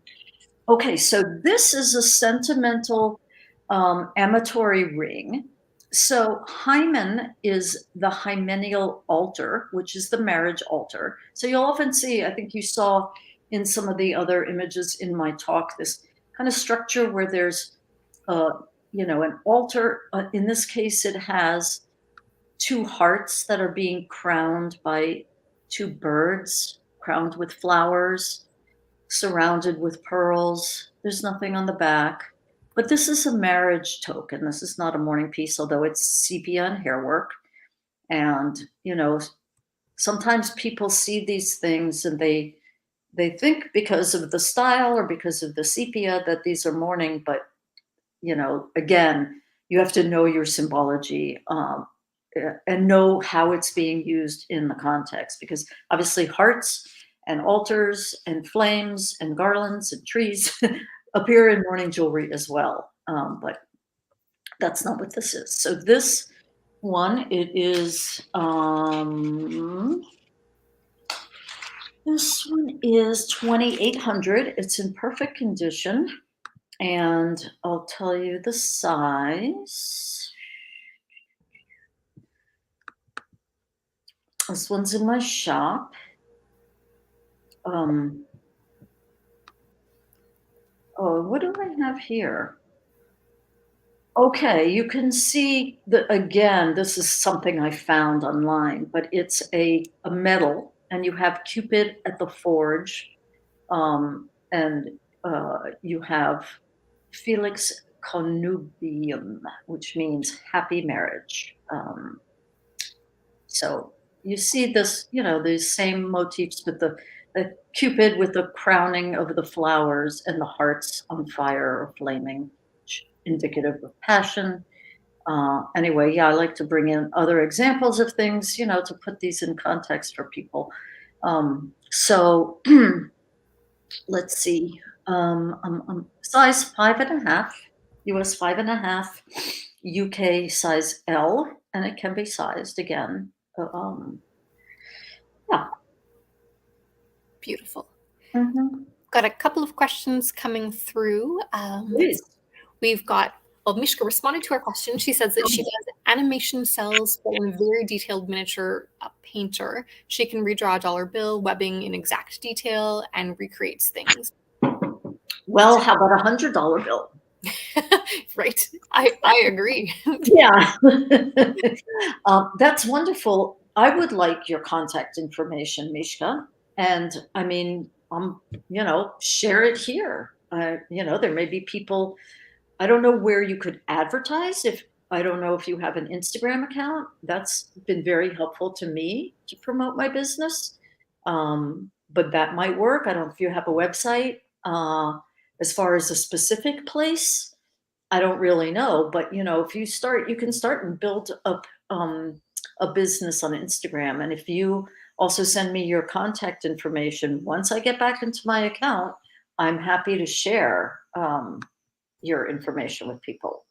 Okay, so this is a sentimental amatory ring. So hymen is the hymeneal altar, which is the marriage altar. So you'll often see, I think you saw in some of the other images in my talk, this kind of structure where there's, uh, an altar. In this case, it has two hearts that are being crowned by two birds, crowned with flowers, surrounded with pearls. There's nothing on the back. But this is a marriage token. This is not a mourning piece, although it's sepia and hair work. And, sometimes people see these things and they think because of the style or because of the sepia that these are mourning, but again, you have to know your symbology, and know how it's being used in the context, because obviously hearts and altars and flames and garlands and trees appear in mourning jewelry as well. But that's not what this is. So this one, this one is 2,800. It's in perfect condition. And I'll tell you the size. This one's in my shop. Oh, what do I have here? Okay, you can see that again, this is something I found online, but it's a metal and you have Cupid at the forge. And You have Felix connubium, which means happy marriage. So you see this, these same motifs with the Cupid with the crowning of the flowers and the hearts on fire or flaming, indicative of passion. Anyway, yeah, I like to bring in other examples of things, to put these in context for people. So let's see, size 5.5, US 5.5, UK size L, and it can be sized again. Yeah. Beautiful. Mhm. Got a couple of questions coming through. Please. We've got, well, Mishka responded to our question. She says that she does animation cells, but in very detailed miniature painter. She can redraw a dollar bill, webbing in exact detail, and recreates things. Well, how about $100 bill? Right. I agree. Yeah. That's wonderful. I would like your contact information, Mishka. And I mean, share it here. There may be people, I don't know where you could advertise. I don't know if you have an Instagram account. That's been very helpful to me to promote my business. But that might work. I don't know if you have a website. As far as a specific place, I don't really know, but if you can start and build up a business on Instagram. And if you also send me your contact information, once I get back into my account, I'm happy to share your information with people.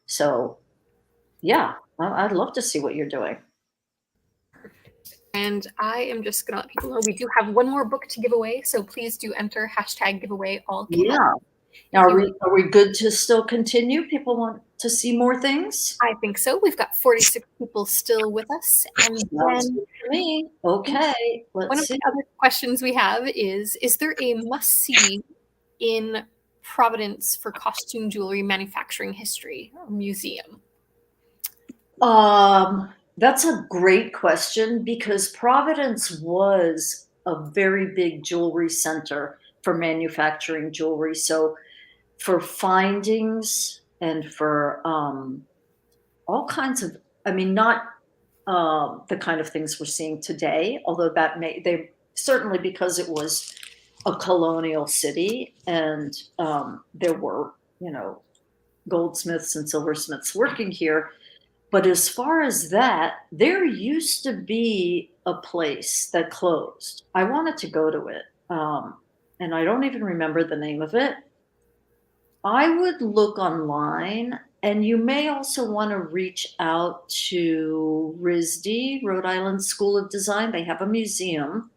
So, yeah, I'd love to see what you're doing. And I am just going to let people know we do have one more book to give away. So please do enter #giveaway all caps. Yeah. Now, are we good to still continue? People want to see more things? I think so. We've got 46 people still with us. And Sounds then good to me. Okay, one let's of see. the other questions we have is there a must-see in Providence for costume jewelry manufacturing history or museum? That's a great question because Providence was a very big jewelry center for manufacturing jewelry. So for findings and for all kinds of, I mean, not the kind of things we're seeing today, although they certainly, because it was a colonial city and there were, goldsmiths and silversmiths working here. But as far as that, there used to be a place that closed. I wanted to go to it, and I don't even remember the name of it. I would look online, and you may also want to reach out to RISD, Rhode Island School of Design. They have a museum,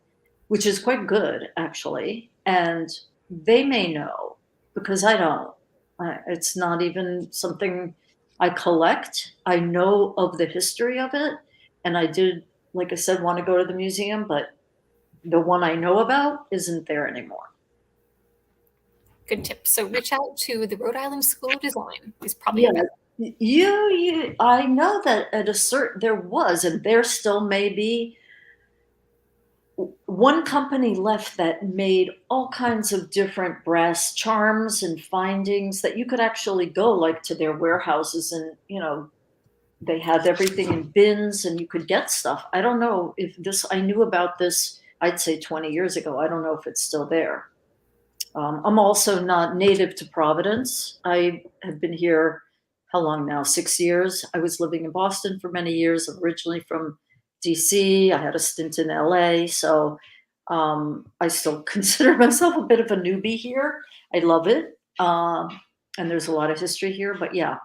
which is quite good, actually, and they may know because I don't. It's not even something I collect. I know of the history of it, and I did, like I said, want to go to the museum, but the one I know about isn't there anymore. Good tip. So reach out to the Rhode Island School of Design is probably Yeah, a better. I know that at a certain there was, and there still may be one company left that made all kinds of different brass charms and findings that you could actually go like to their warehouses and they had everything in bins and you could get stuff. I don't know if I knew about this, I'd say 20 years ago. I don't know if it's still there. I'm also not native to Providence. I have been here, how long now? 6 years. I was living in Boston for many years. I'm originally from DC. I had a stint in LA. So I still consider myself a bit of a newbie here. I love it. And there's a lot of history here. But yeah,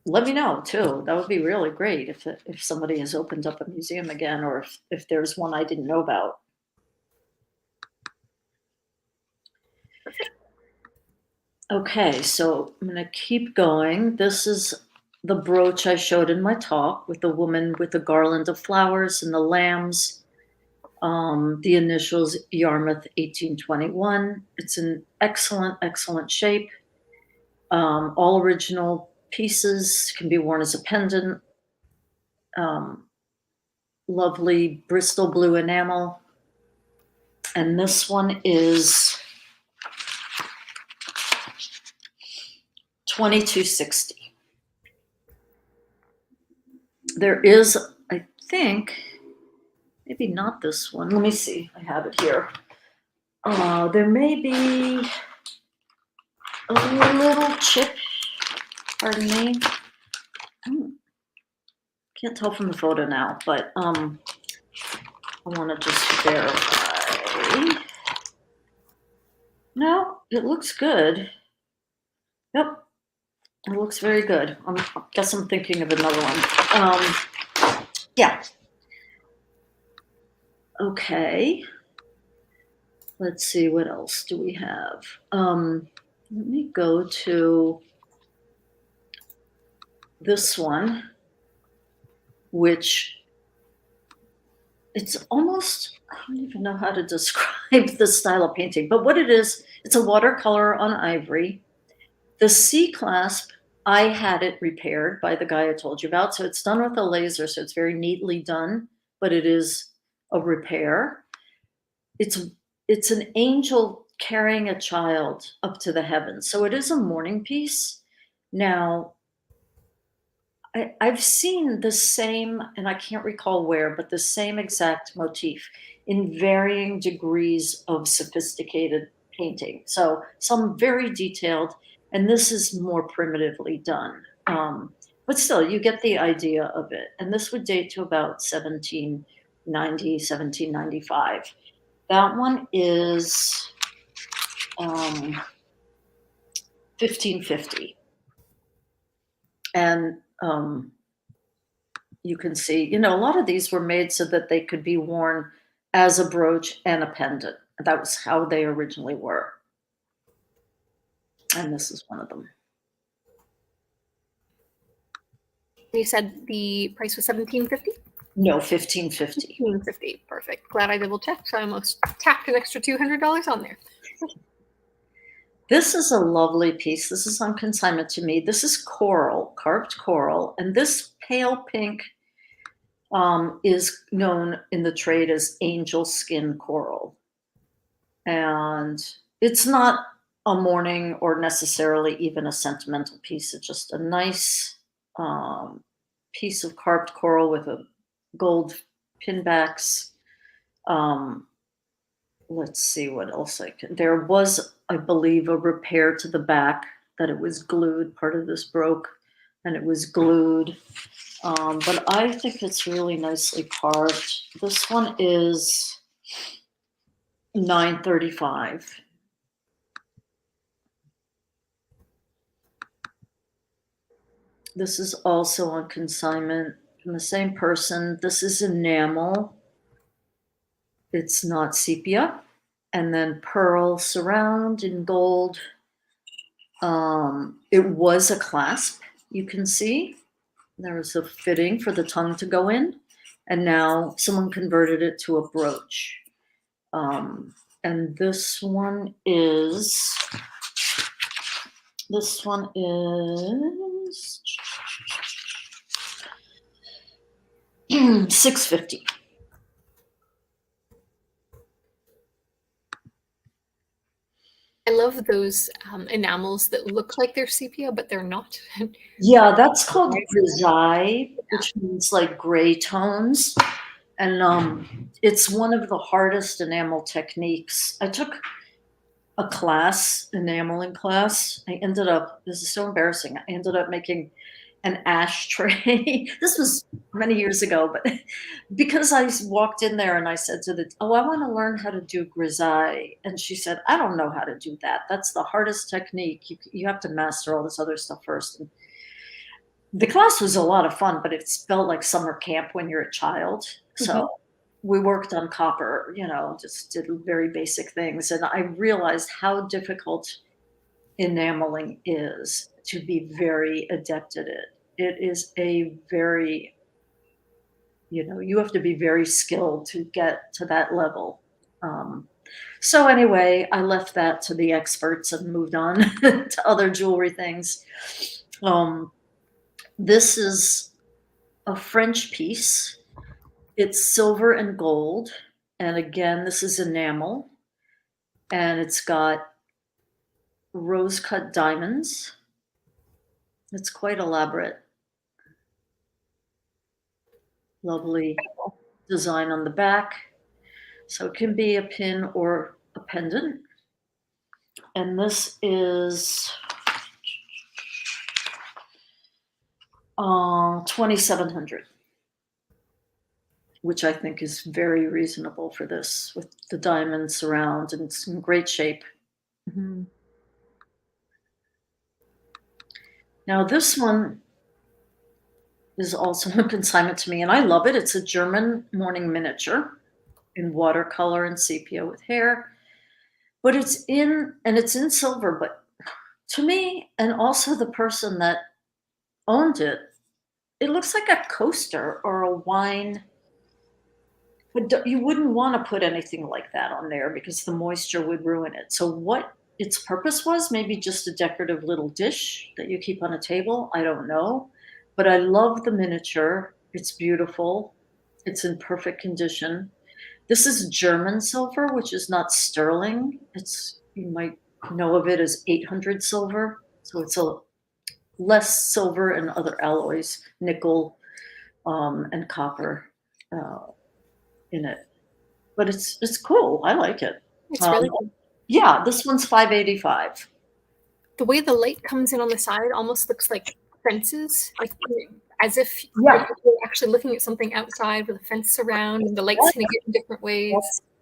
let me know too. That would be really great if somebody has opened up a museum again, or if there's one I didn't know about. Okay, so I'm going to keep going. This is the brooch I showed in my talk with the woman with the garland of flowers and the lambs. The initials Yarmouth 1821. It's in excellent, excellent shape. All original pieces can be worn as a pendant. Lovely Bristol blue enamel. And this one is $22.60. There is, I think, maybe not this one. Let me see. I have it here. There may be a little chip. Pardon me. Can't tell from the photo now, but I want to just verify. No, it looks good. Yep, it looks very good. I guess I'm thinking of another one. Yeah. Okay. Let's see, what else do we have? Let me go to this one, which it's almost, I don't even know how to describe the style of painting, but what it is, it's a watercolor on ivory. The C clasp, I had it repaired by the guy I told you about. So it's done with a laser, so it's very neatly done, but it is a repair. It's an angel carrying a child up to the heavens. So it is a mourning piece. Now, I've seen the same, and I can't recall where, but the same exact motif in varying degrees of sophisticated painting. So some very detailed, and this is more primitively done. But still, you get the idea of it. And this would date to about 1790, 1795. That one is 1550. And you can see, a lot of these were made so that they could be worn as a brooch and a pendant. That was how they originally were. And this is one of them. You said the price was $17.50? No, $15.50. $15.50. Perfect. Glad I double checked. So I almost tacked an extra $200 on there. This is a lovely piece. This is on consignment to me. This is coral, carved coral, and this pale pink is known in the trade as angel skin coral. And it's not a mourning or necessarily even a sentimental piece. It's just a nice piece of carved coral with a gold pinbacks. Let's see what else I can. There was, I believe, a repair to the back that it was glued. Part of this broke and it was glued. But I think it's really nicely carved. This one is $9.35. This is also on consignment from the same person. This is enamel. It's not sepia. And then pearl surround in gold. It was a clasp, you can see. There was a fitting for the tongue to go in. And now someone converted it to a brooch. And this one is $6.50. I love those enamels that look like they're sepia, but they're not. Yeah, that's called grisaille, which means like gray tones. And it's one of the hardest enamel techniques. I took a class, enameling class. This is so embarrassing. I ended up making an ashtray. This was many years ago, but because I walked in there and I said to I want to learn how to do grisaille. And she said, I don't know how to do that. That's the hardest technique. You have to master all this other stuff first. And the class was a lot of fun, but it felt like summer camp when you're a child. So we worked on copper, just did very basic things. And I realized how difficult enameling is, to be very adept at it. It is a very, you have to be very skilled to get to that level. So anyway, I left that to the experts and moved on to other jewelry things. This is a French piece. It's silver and gold. And again, this is enamel, and it's got rose-cut diamonds. It's quite elaborate. Lovely design on the back. So it can be a pin or a pendant. And this is 2,700, which I think is very reasonable for this, with the diamonds around, and it's in great shape. Mm-hmm. Now this one is also a consignment to me, and I love it. It's a German mourning miniature in watercolor and sepia with hair, but it's in silver. But to me, and also the person that owned it, it looks like a coaster or a wine. But you wouldn't want to put anything like that on there because the moisture would ruin it. So what its purpose was, maybe just a decorative little dish that you keep on a table. I don't know. But I love the miniature. It's beautiful. It's in perfect condition. This is German silver, which is not sterling. You might know of it as 800 silver. So it's a less silver and other alloys, nickel and copper in it. But it's cool. I like it. It's really cool. Yeah, this one's 585. The way the light comes in on the side almost looks like fences, like as if you're actually looking at something outside with a fence around, and the light's hitting it in different ways.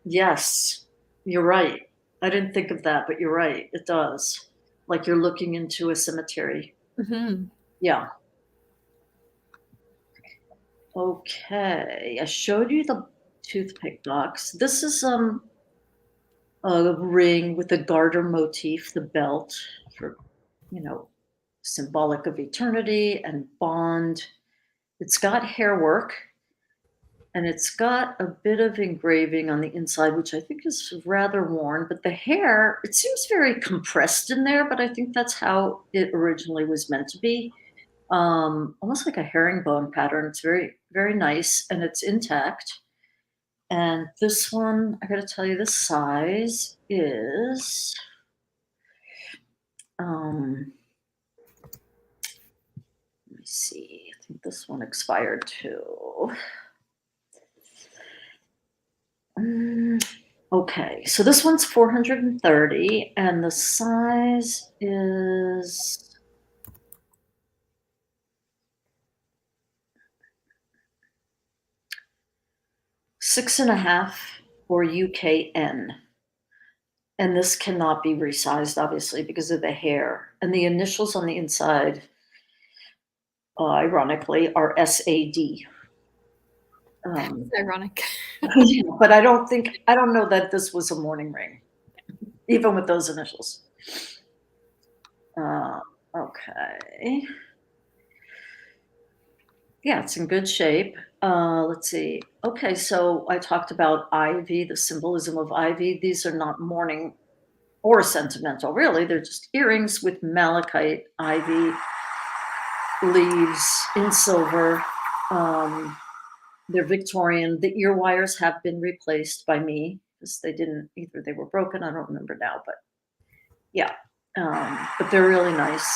Yes, you're right. I didn't think of that, but you're right. It does. Like you're looking into a cemetery. Mm-hmm. Yeah. Okay, I showed you the toothpick box. This is a ring with the garter motif, the belt, for, symbolic of eternity and bond. It's got hair work, and it's got a bit of engraving on the inside, which I think is rather worn. But the hair, it seems very compressed in there, but I think that's how it originally was meant to be. Almost like a herringbone pattern. It's very, very nice, and it's intact. And this one, I gotta tell you, the size is let me see. I think this one expired too. Okay, so this one's 430, and the size is 6.5 or UKN. And this cannot be resized, obviously, because of the hair. And the initials on the inside, ironically, are SAD. It's ironic. But I don't know that this was a mourning ring, even with those initials. Okay. Yeah, it's in good shape. Let's see. Okay, so I talked about ivy, the symbolism of ivy. These are not mourning or sentimental, really. They're just earrings with malachite ivy leaves in silver. They're Victorian. The ear wires have been replaced by me because either they were broken, I don't remember now, but yeah. But they're really nice.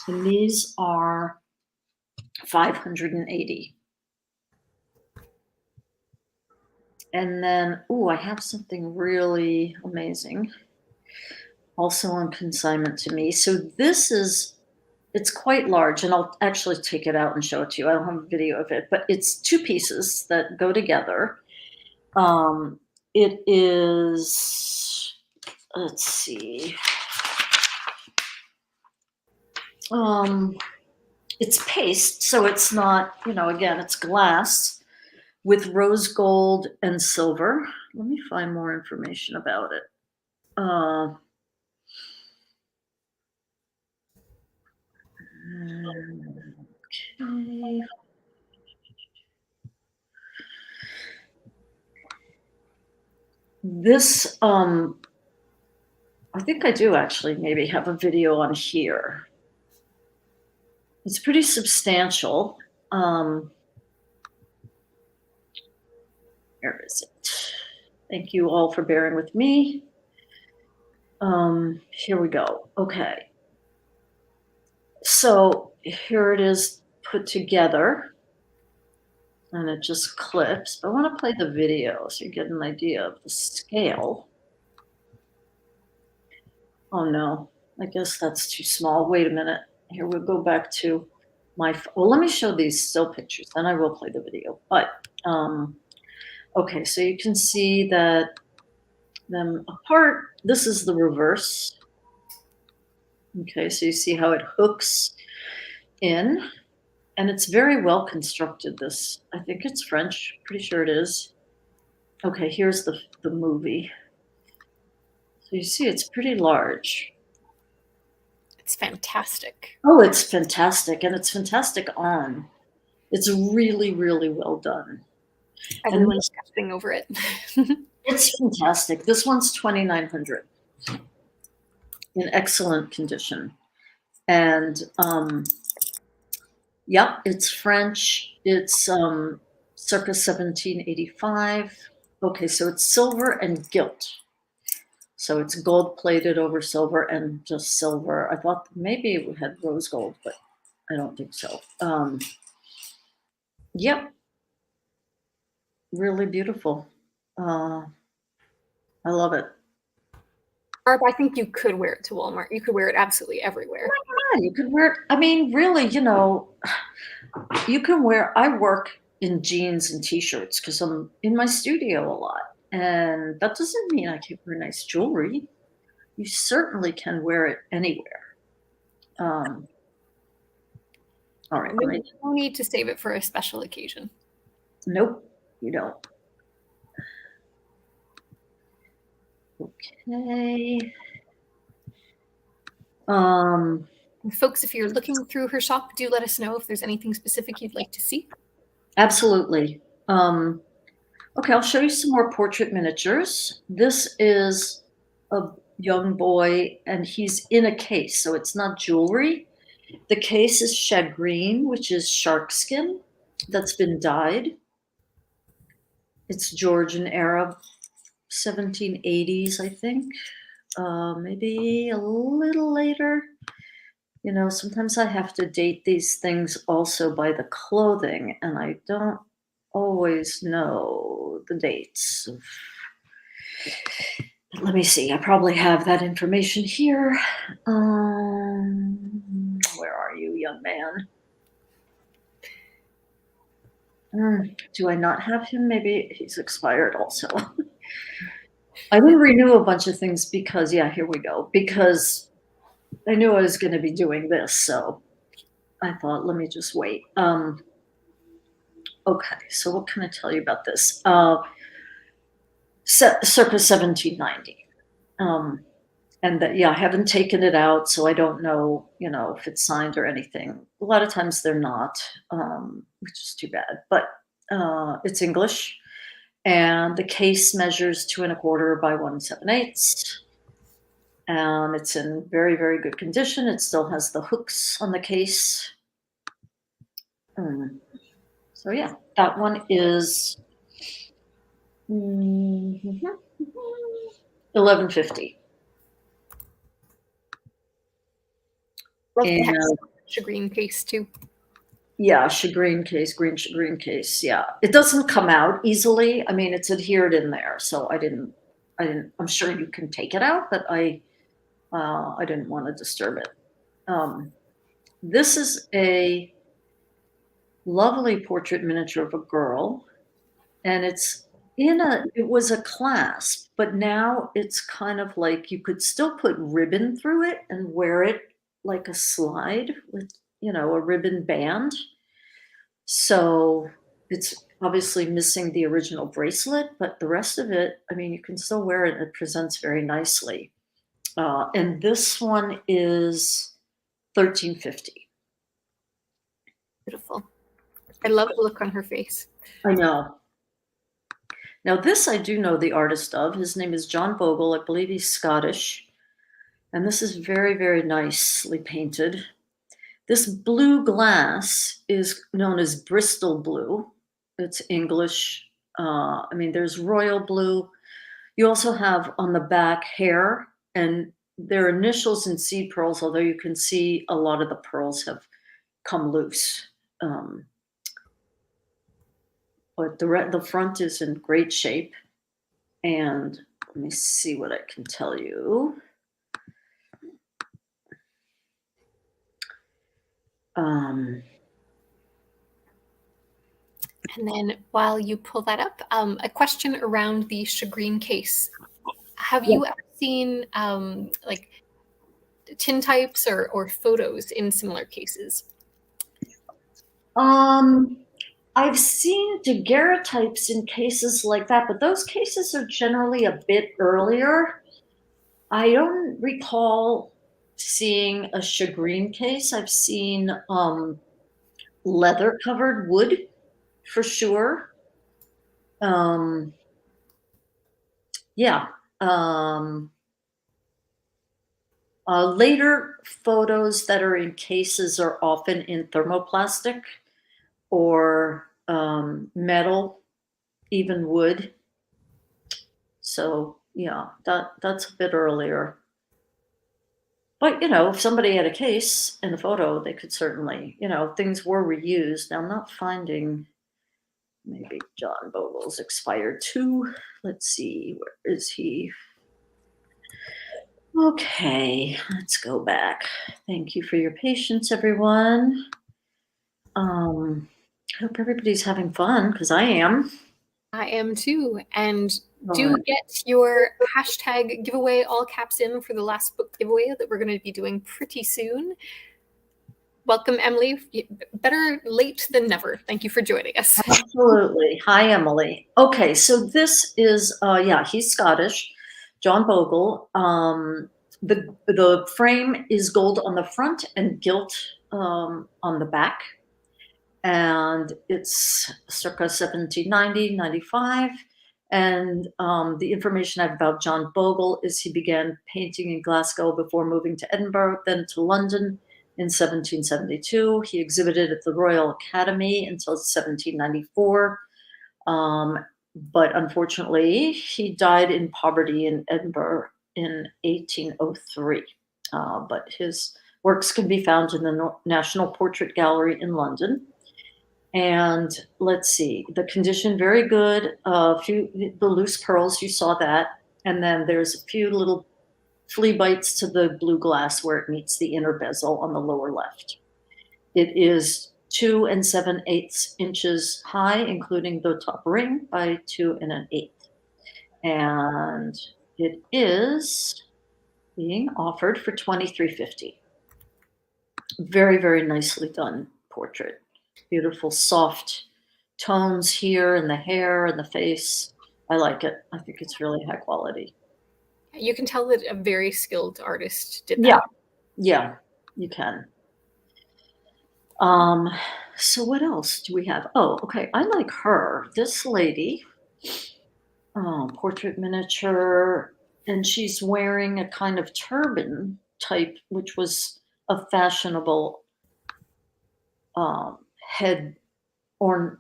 And these are 580. And then, I have something really amazing also on consignment to me. So it's quite large, and I'll actually take it out and show it to you. I don't have a video of it, but it's two pieces that go together. It is, let's see. It's paste, so it's not, again, it's glass with rose gold and silver. Let me find more information about it. Okay. This, I think I do actually maybe have a video on here. It's pretty substantial. Where is it? Thank you all for bearing with me. Here we go. Okay. So here it is put together, and it just clips. But I want to play the video so you get an idea of the scale. Oh no, I guess that's too small. Wait a minute. Here we'll go back to well, let me show these still pictures, then I will play the video. But okay, so you can see that them apart. This is the reverse. Okay, so you see how it hooks in, and it's very well constructed. This, I think it's French, pretty sure it is. Okay, here's the movie. So you see it's pretty large. It's fantastic. Oh, it's fantastic, and it's fantastic on. It's really, really well done. Everyone's gasping over it. It's fantastic. This one's $2,900 in excellent condition. And yeah, it's French. It's circa 1785. Okay, so it's silver and gilt. So it's gold plated over silver and just silver. I thought maybe it had rose gold, but I don't think so. Yep. Really beautiful. I love it. Barb, I think you could wear it to Walmart. You could wear it absolutely everywhere. Yeah, you could wear it. I mean, really, you know, you can wear, I work in jeans and t-shirts because I'm in my studio a lot. And that doesn't mean I can't wear nice jewelry. You certainly can wear it anywhere. All right. No need to save it for a special occasion. Nope, you don't. Okay. Folks, if you're looking through her shop, do let us know if there's anything specific you'd like to see. Absolutely. Okay, I'll show you some more portrait miniatures. This is a young boy, and he's in a case, so it's not jewelry. The case is shagreen, which is shark skin that's been dyed. It's Georgian era, 1780s, I think. Maybe a little later. You know, sometimes I have to date these things also by the clothing, and I don't always know the dates. But let me see. I probably have that information here. Where are you, young man? Do I not have him? Maybe he's expired also. I didn't renew a bunch of things because, yeah, here we go. Because I knew I was going to be doing this, so I thought, let me just wait. Okay, so what can I tell you about this? Circa 1790. And that, yeah, I haven't taken it out, so I don't know, you know, if it's signed or anything. A lot of times they're not, which is too bad. But it's English, and the case measures 2 1/4 by 1 7/8. It's in very, very good condition. It still has the hooks on the case. So yeah, that one is $11.50. And shagreen case too. Yeah, shagreen case, green shagreen case. Yeah, it doesn't come out easily. I mean, it's adhered in there, so I didn't. I'm sure you can take it out, but I didn't want to disturb it. This is a lovely portrait miniature of a girl, and it was a clasp, but now it's kind of like you could still put ribbon through it and wear it like a slide with, you know, a ribbon band. So it's obviously missing the original bracelet, but the rest of it, I mean, you can still wear it. It presents very nicely. And this one is $13.50. Beautiful. I love the look on her face. I know. Now this I do know the artist of. His name is John Bogle. I believe he's Scottish. And this is very, very nicely painted. This blue glass is known as Bristol blue. It's English. I mean, there's royal blue. You also have on the back hair, and their initials in seed pearls, although you can see a lot of the pearls have come loose. Um, but the front is in great shape. And let me see what I can tell you. Um, And then while you pull that up, a question around the shagreen case. Have yeah. you ever seen like tin types or photos in similar cases? Um, I've seen daguerreotypes in cases like that, but those cases are generally a bit earlier. I don't recall seeing a shagreen case. I've seen leather covered wood for sure. Um, yeah. Um, Later photos that are in cases are often in thermoplastic or metal, even wood. So yeah, that's a bit earlier. But if somebody had a case and a photo, they could certainly, things were reused. Now I'm not finding maybe John Baubles expired too. Let's see, where is he? Okay, let's go back. Thank you for your patience, everyone. I hope everybody's having fun because I am. I am too. And All do right. get your hashtag giveaway all caps in for the last book giveaway that we're going to be doing pretty soon. Welcome, Emily. Better late than never. Thank you for joining us. Absolutely. Hi, Emily. Okay, so this is yeah, he's Scottish, John Bogle. The frame is gold on the front and gilt on the back, and it's circa 1790, 95. And the information I have about John Bogle is he began painting in Glasgow before moving to Edinburgh, then to London in 1772. He exhibited at the Royal Academy until 1794. But unfortunately, he died in poverty in Edinburgh in 1803. But his works can be found in the National Portrait Gallery in London. And let's see, the condition very good. The loose pearls, you saw that, and then there's a few little flea bites to the blue glass where it meets the inner bezel on the lower left. It is 2 7/8 inches high, including the top ring, by 2 1/8, and it is being offered for $23.50. Very, very nicely done portrait. Beautiful soft tones here in the hair and the face. I like it. I think it's really high quality. You can tell that a very skilled artist did Yeah, that. yeah, you can. Um, so what else do we have? Oh, okay. I like her. This lady, portrait miniature, and she's wearing a kind of turban type, which was a fashionable head or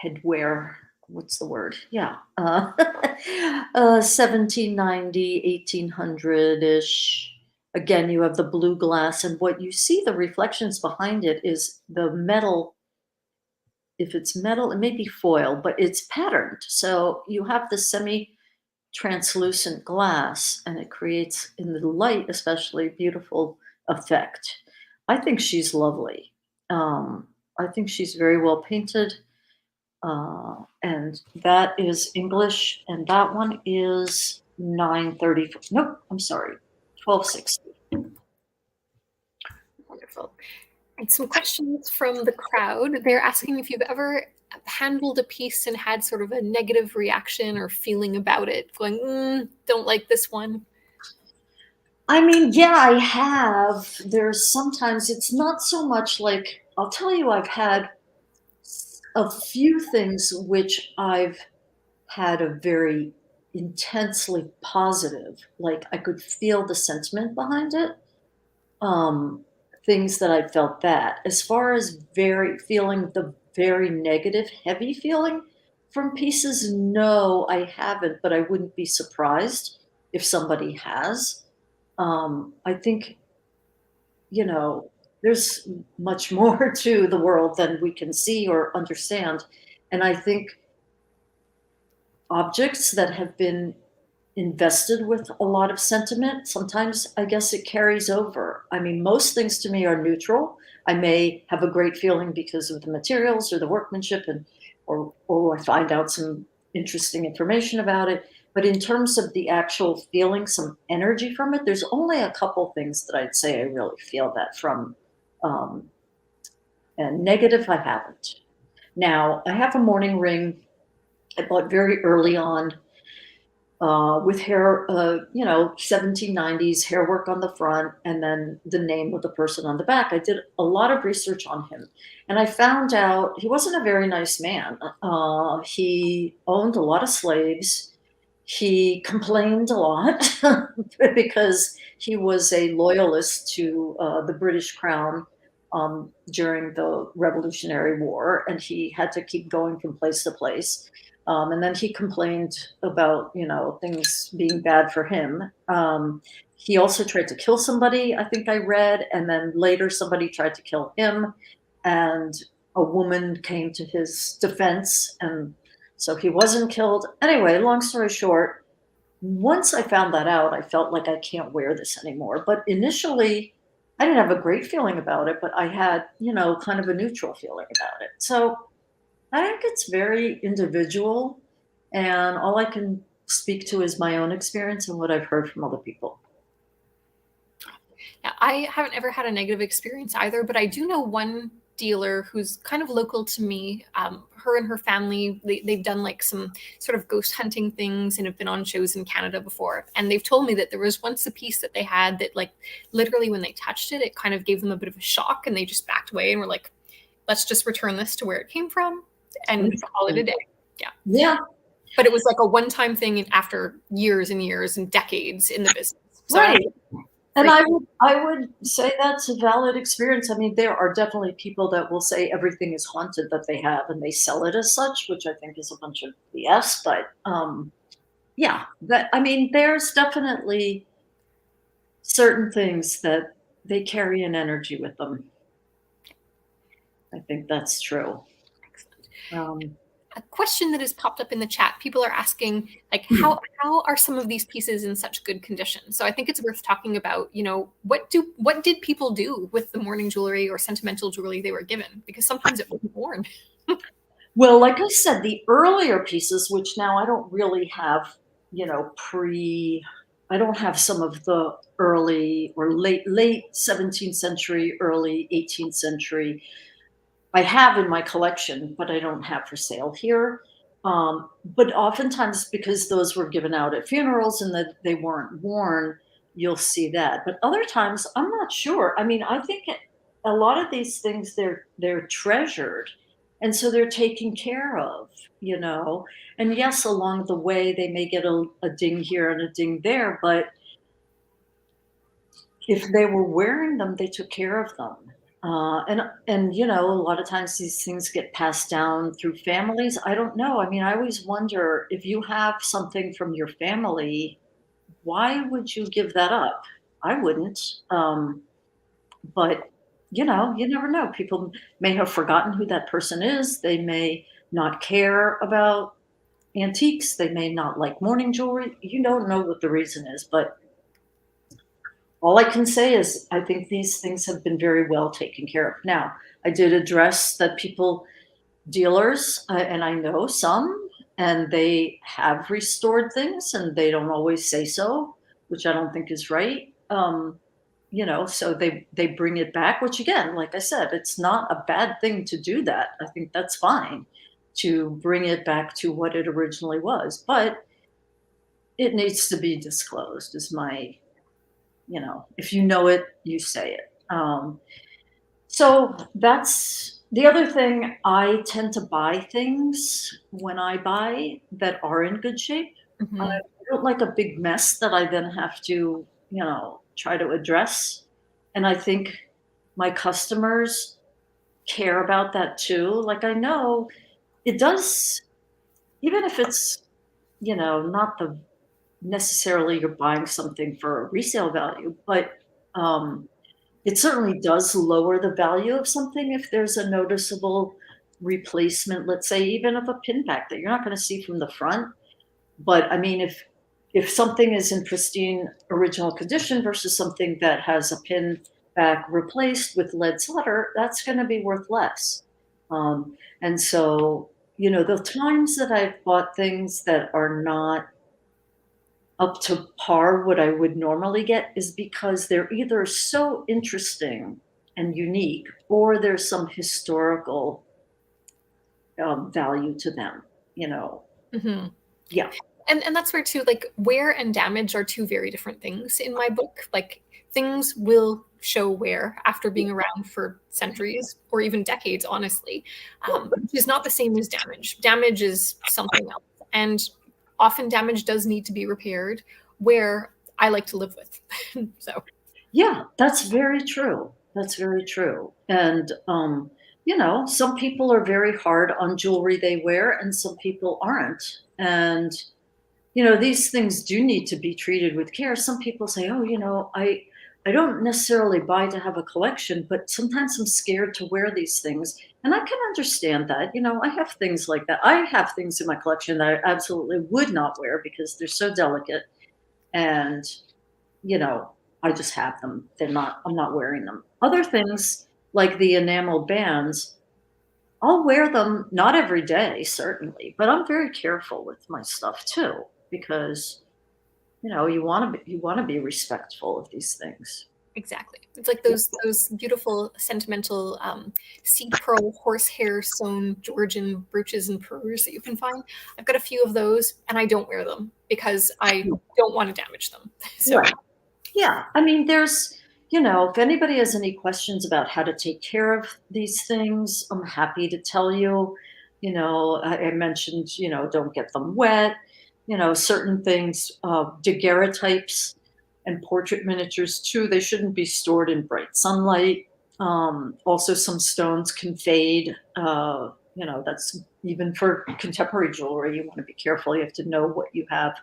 headwear. What's the word? Yeah. 1790, 1800-ish. Again, you have the blue glass, and what you see, the reflections behind it is the metal. If it's metal, it may be foil, but it's patterned. So you have the semi-translucent glass, and it creates, in the light especially, beautiful effect. I think she's lovely. I think she's very well painted. And that is English, and that one is 930. Nope, I'm sorry, 1260. Wonderful. And some questions from the crowd. They're asking if you've ever handled a piece and had sort of a negative reaction or feeling about it, going, don't like this one. I mean, yeah, I have. There's sometimes it's not so much like, I'll tell you, I've had a few things which I've had a very intensely positive, like I could feel the sentiment behind it. Um, Things that I felt that. As far as very feeling the very negative, heavy feeling, from pieces, no, I haven't, but I wouldn't be surprised if somebody has. I think, you know, there's much more to the world than we can see or understand. And I think objects that have been invested with a lot of sentiment, sometimes I guess it carries over. I mean, most things to me are neutral. I may have a great feeling because of the materials or the workmanship and or I find out some interesting information about it. But in terms of the actual feeling some energy from it, there's only a couple things that I'd say I really feel that from. Um, and negative, I haven't. Now, I have a mourning ring I bought very early on with hair, 1790s hair work on the front and then the name of the person on the back. I did a lot of research on him and I found out he wasn't a very nice man. He owned a lot of slaves. He complained a lot because he was a loyalist to the British Crown during the Revolutionary War, and he had to keep going from place to place. And then he complained about, things being bad for him. He also tried to kill somebody, I think I read, and then later somebody tried to kill him, and a woman came to his defense, and so he wasn't killed. Anyway, long story short, once I found that out, I felt like I can't wear this anymore. But initially, I didn't have a great feeling about it, but I had, kind of a neutral feeling about it. So I think it's very individual, and all I can speak to is my own experience and what I've heard from other people. Yeah, I haven't ever had a negative experience either, but I do know one dealer who's kind of local to me. Her and her family, they've done like some sort of ghost hunting things and have been on shows in Canada before. And they've told me that there was once a piece that they had that, like, literally when they touched it, it kind of gave them a bit of a shock and they just backed away and were like, let's just return this to where it came from and call it a day. Yeah. Yeah. But it was like a one-time thing after years and years and decades in the business. So Right. And I would say that's a valid experience. I mean, there are definitely people that will say everything is haunted that they have, and they sell it as such, which I think is a bunch of BS. But yeah, there's definitely certain things that they carry an energy with them. I think that's true. Excellent. A question that has popped up in the chat, people are asking, like, how are some of these pieces in such good condition? So I think it's worth talking about, what did people do with the mourning jewelry or sentimental jewelry they were given? Because sometimes it wasn't worn. Well, like I said, the earlier pieces, which now I don't really have, I don't have some of the early or late 17th century, early 18th century. I have in my collection, but I don't have for sale here. But oftentimes, because those were given out at funerals and that they weren't worn, you'll see that. But other times, I'm not sure. I mean, I think a lot of these things they're treasured, and so they're taken care of. And yes, along the way they may get a ding here and a ding there, but if they were wearing them, they took care of them. And a lot of times these things get passed down through families. I don't know. I mean, I always wonder if you have something from your family, why would you give that up? I wouldn't. But you never know. People may have forgotten who that person is. They may not care about antiques. They may not like mourning jewelry. You don't know what the reason is, but all I can say is I think these things have been very well taken care of. Now, I did address that dealers, and I know some, and they have restored things, and they don't always say so, which I don't think is right. So they bring it back, which again, like I said, it's not a bad thing to do that. I think that's fine to bring it back to what it originally was, but it needs to be disclosed is my if you know it, you say it. So that's the other thing. I tend to buy things when I buy that are in good shape. Mm-hmm. I don't like a big mess that I then have to, try to address. And I think my customers care about that too. Like I know it does even if it's, not the necessarily you're buying something for a resale value, but it certainly does lower the value of something if there's a noticeable replacement, let's say, even of a pin back that you're not going to see from the front. But I mean, if something is in pristine original condition versus something that has a pin back replaced with lead solder, that's going to be worth less. And so, the times that I've bought things that are not up to par what I would normally get is because they're either so interesting and unique, or there's some historical value to them. Hmm. Yeah, And that's where too, like wear and damage are two very different things in my book. Like things will show wear after being around for centuries or even decades, honestly, which is not the same as damage. Damage is something else, and often damage does need to be repaired. Where I like to live with, so yeah, that's very true. That's very true. And some people are very hard on jewelry they wear, and some people aren't. And these things do need to be treated with care. Some people say, "Oh, I don't necessarily buy to have a collection, but sometimes I'm scared to wear these things." And I can understand that. I have things like that. I have things in my collection that I absolutely would not wear because they're so delicate, and you know, I just have them. I'm not wearing them. Other things like the enamel bands, I'll wear them not every day, certainly, but I'm very careful with my stuff too because you want to be respectful of these things. exactly. It's like those beautiful sentimental seed pearl horsehair sewn Georgian brooches and purrs that you can find. I've got a few of those, and I don't wear them because I don't want to damage them. So Right. Yeah. I mean, if anybody has any questions about how to take care of these things, I'm happy to tell you. I mentioned, don't get them wet. Certain things, daguerreotypes and portrait miniatures too, they shouldn't be stored in bright sunlight. Also, some stones can fade. That's even for contemporary jewelry. You want to be careful. You have to know what you have.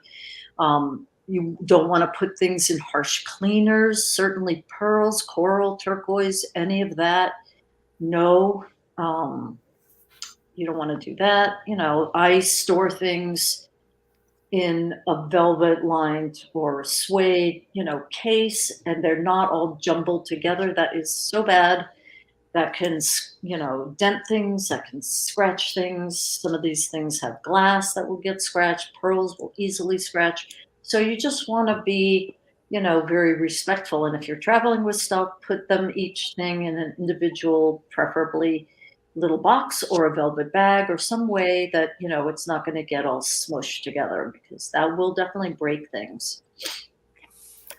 You don't want to put things in harsh cleaners, certainly pearls, coral, turquoise, any of that. No, um, you don't want to do that. I store things in a velvet lined or suede, case, and they're not all jumbled together. That is so bad. That can, dent things, that can scratch things. Some of these things have glass that will get scratched. Pearls will easily scratch. So you just want to be, very respectful. And if you're traveling with stuff, put them each thing in an individual, preferably little box or a velvet bag or some way that, it's not going to get all smushed together because that will definitely break things.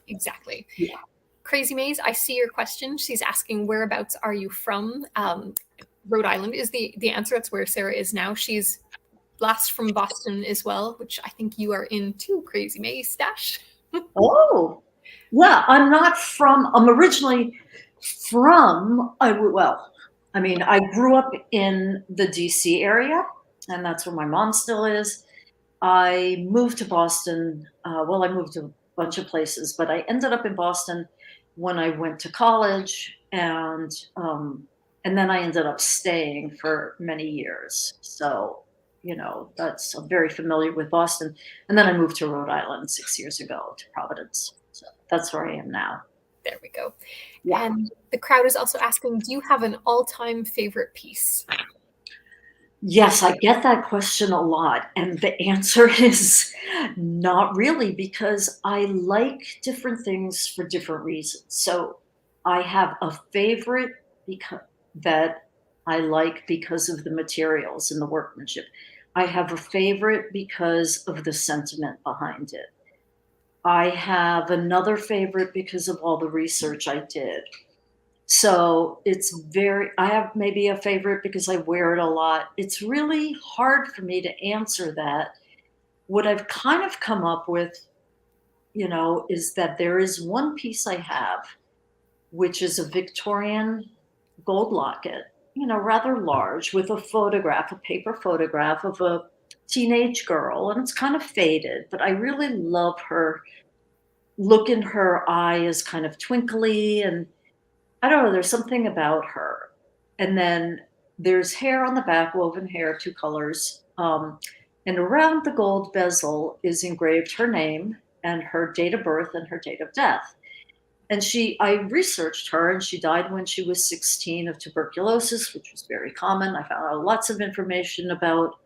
exactly. Yeah. Crazy Maze, I see your question. She's asking, whereabouts are you from? Rhode Island is the answer. That's where Sarah is now. She's last from Boston as well, which I think you are in too, Crazy Maze Stash. Oh, yeah. I'm originally from, I grew up in the DC area, and that's where my mom still is. I moved to Boston. I moved to a bunch of places, but I ended up in Boston when I went to college, and then I ended up staying for many years. So, I'm very familiar with Boston. And then I moved to Rhode Island 6 years ago to Providence. So that's where I am now. There we go. Yeah. And the crowd is also asking, do you have an all-time favorite piece? Yes, I get that question a lot. And the answer is not really, because I like different things for different reasons. So I have a favorite that I like because of the materials and the workmanship. I have a favorite because of the sentiment behind it. I have another favorite because of all the research I did. So I have maybe a favorite because I wear it a lot. It's really hard for me to answer that. What I've kind of come up with, is that there is one piece I have, which is a Victorian gold locket, rather large, with a paper photograph of a teenage girl, and it's kind of faded, but I really love her look in her eye is kind of twinkly, and I don't know, there's something about her. And then there's hair on the back, woven hair, two colors. And around the gold bezel is engraved her name and her date of birth and her date of death. And I researched her, and she died when she was 16 of tuberculosis, which was very common. I found out lots of information about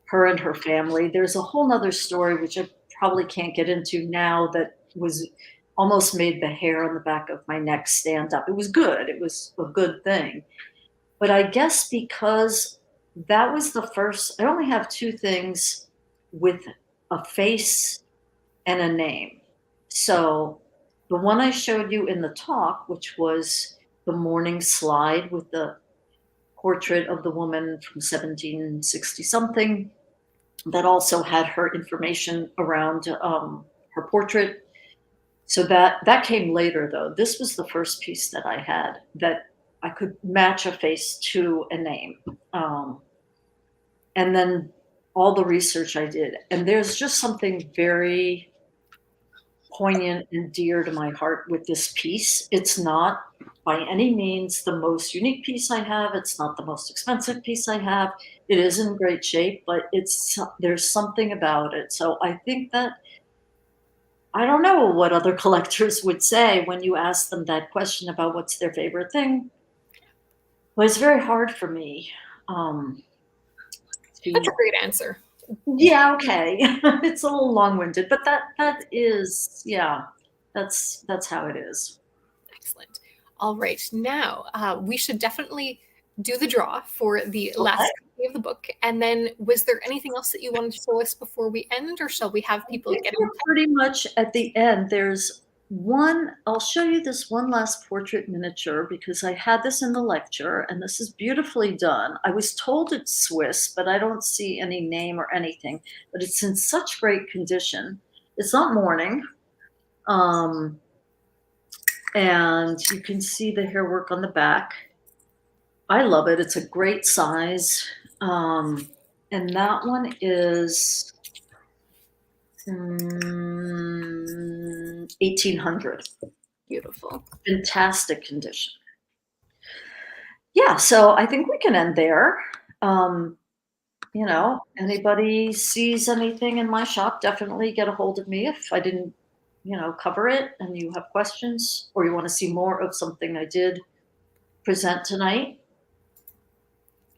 her and her family. There's a whole nother story, which I probably can't get into now, that was almost made the hair on the back of my neck stand up. It was good. It was a good thing. But I guess because that was the first, I only have two things with a face and a name. So the one I showed you in the talk, which was the morning slide with the portrait of the woman from 1760 something, that also had her information around her portrait. So that came later, though. This was the first piece that I had that I could match a face to a name. And then all the research I did. And there's just something very poignant and dear to my heart with this piece. It's not by any means the most unique piece I have. It's not the most expensive piece I have. It is in great shape, but there's something about it. So I think that, I don't know what other collectors would say when you ask them that question about what's their favorite thing. But it's very hard for me. That's a great answer. Yeah, okay. It's a little long-winded, but that is, yeah, that's how it is. Excellent. All right. Now, we should definitely do the draw for the last copy of the book. And then, was there anything else that you wanted to show us before we end, or shall we have people get in? Pretty much at the end, there's one, I'll show you this one last portrait miniature because I had this in the lecture, and this is beautifully done. I was told it's Swiss, but I don't see any name or anything, but it's in such great condition. It's not mourning. And you can see the hair work on the back. I love it. It's a great size. And that one is 1800. Beautiful. Fantastic condition. Yeah, so I think we can end there. You know, anybody sees anything in my shop, definitely get a hold of me if I didn't, cover it and you have questions or you want to see more of something I did present tonight.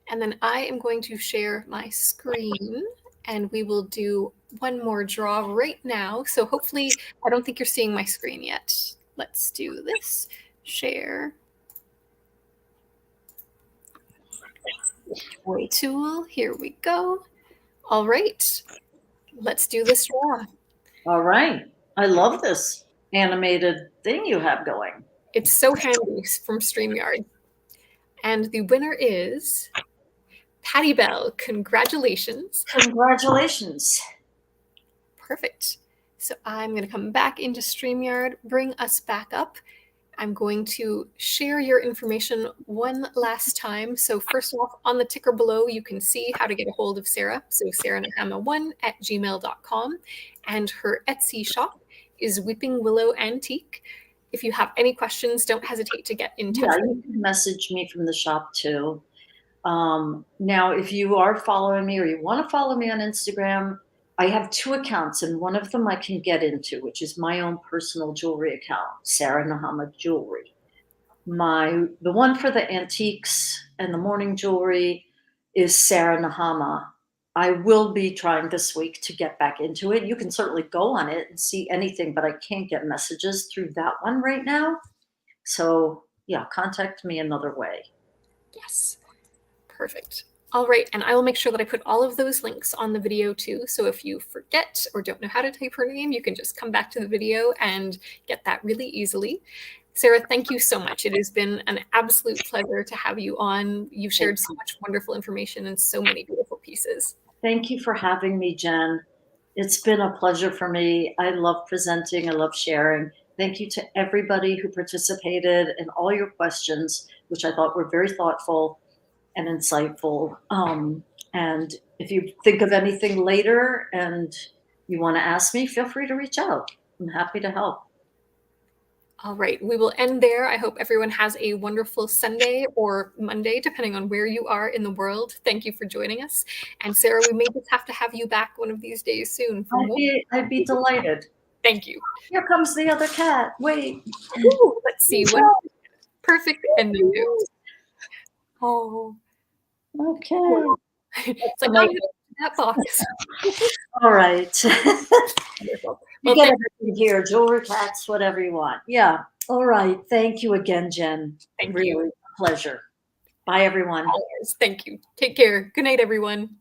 And then I am going to share my screen and we will do one more draw right now. So hopefully, I don't think you're seeing my screen yet. Let's do this. Share. Tool. Here we go. All right. Let's do this draw. All right. I love this animated thing you have going. It's so handy from StreamYard. And the winner is Patty Bell. Congratulations. Congratulations. Perfect. So I'm going to come back into StreamYard, bring us back up. I'm going to share your information one last time. So first off, on the ticker below, you can see how to get a hold of Sarah. So sarah.nehama1@gmail.com. And her Etsy shop is Weeping Willow Antique. If you have any questions, don't hesitate to get in touch. Yeah, you can message me from the shop too. Now, if you are following me or you want to follow me on Instagram, I have two accounts, and one of them I can get into, which is my own personal jewelry account, Sarah Nehama Jewelry. The one for the antiques and the mourning jewelry is Sarah Nehama. I will be trying this week to get back into it. You can certainly go on it and see anything, but I can't get messages through that one right now. So yeah, contact me another way. Yes. Perfect. All right, and I will make sure that I put all of those links on the video too. So if you forget or don't know how to type her name, you can just come back to the video and get that really easily. Sarah, thank you so much. It has been an absolute pleasure to have you on. You've shared so much wonderful information and so many beautiful pieces. Thank you for having me, Jen. It's been a pleasure for me. I love presenting. I love sharing. Thank you to everybody who participated and all your questions, which I thought were very thoughtful and insightful. And if you think of anything later and you want to ask me, feel free to reach out. I'm happy to help. All right, we will end there. I hope everyone has a wonderful Sunday or Monday, depending on where you are in the world. Thank you for joining us. And Sarah, we may just have to have you back one of these days soon for more. I'd be delighted. Thank you. Here comes the other cat. Wait. Ooh, let's see what perfect ending note. Oh, Okay. it's like I'm that box. All right. Wonderful. You get everything here, jewelry, cats, whatever you want. Yeah. All right. Thank you again, Jen. Thank really you. A pleasure. Bye, everyone. Thank you. Take care. Good night, everyone.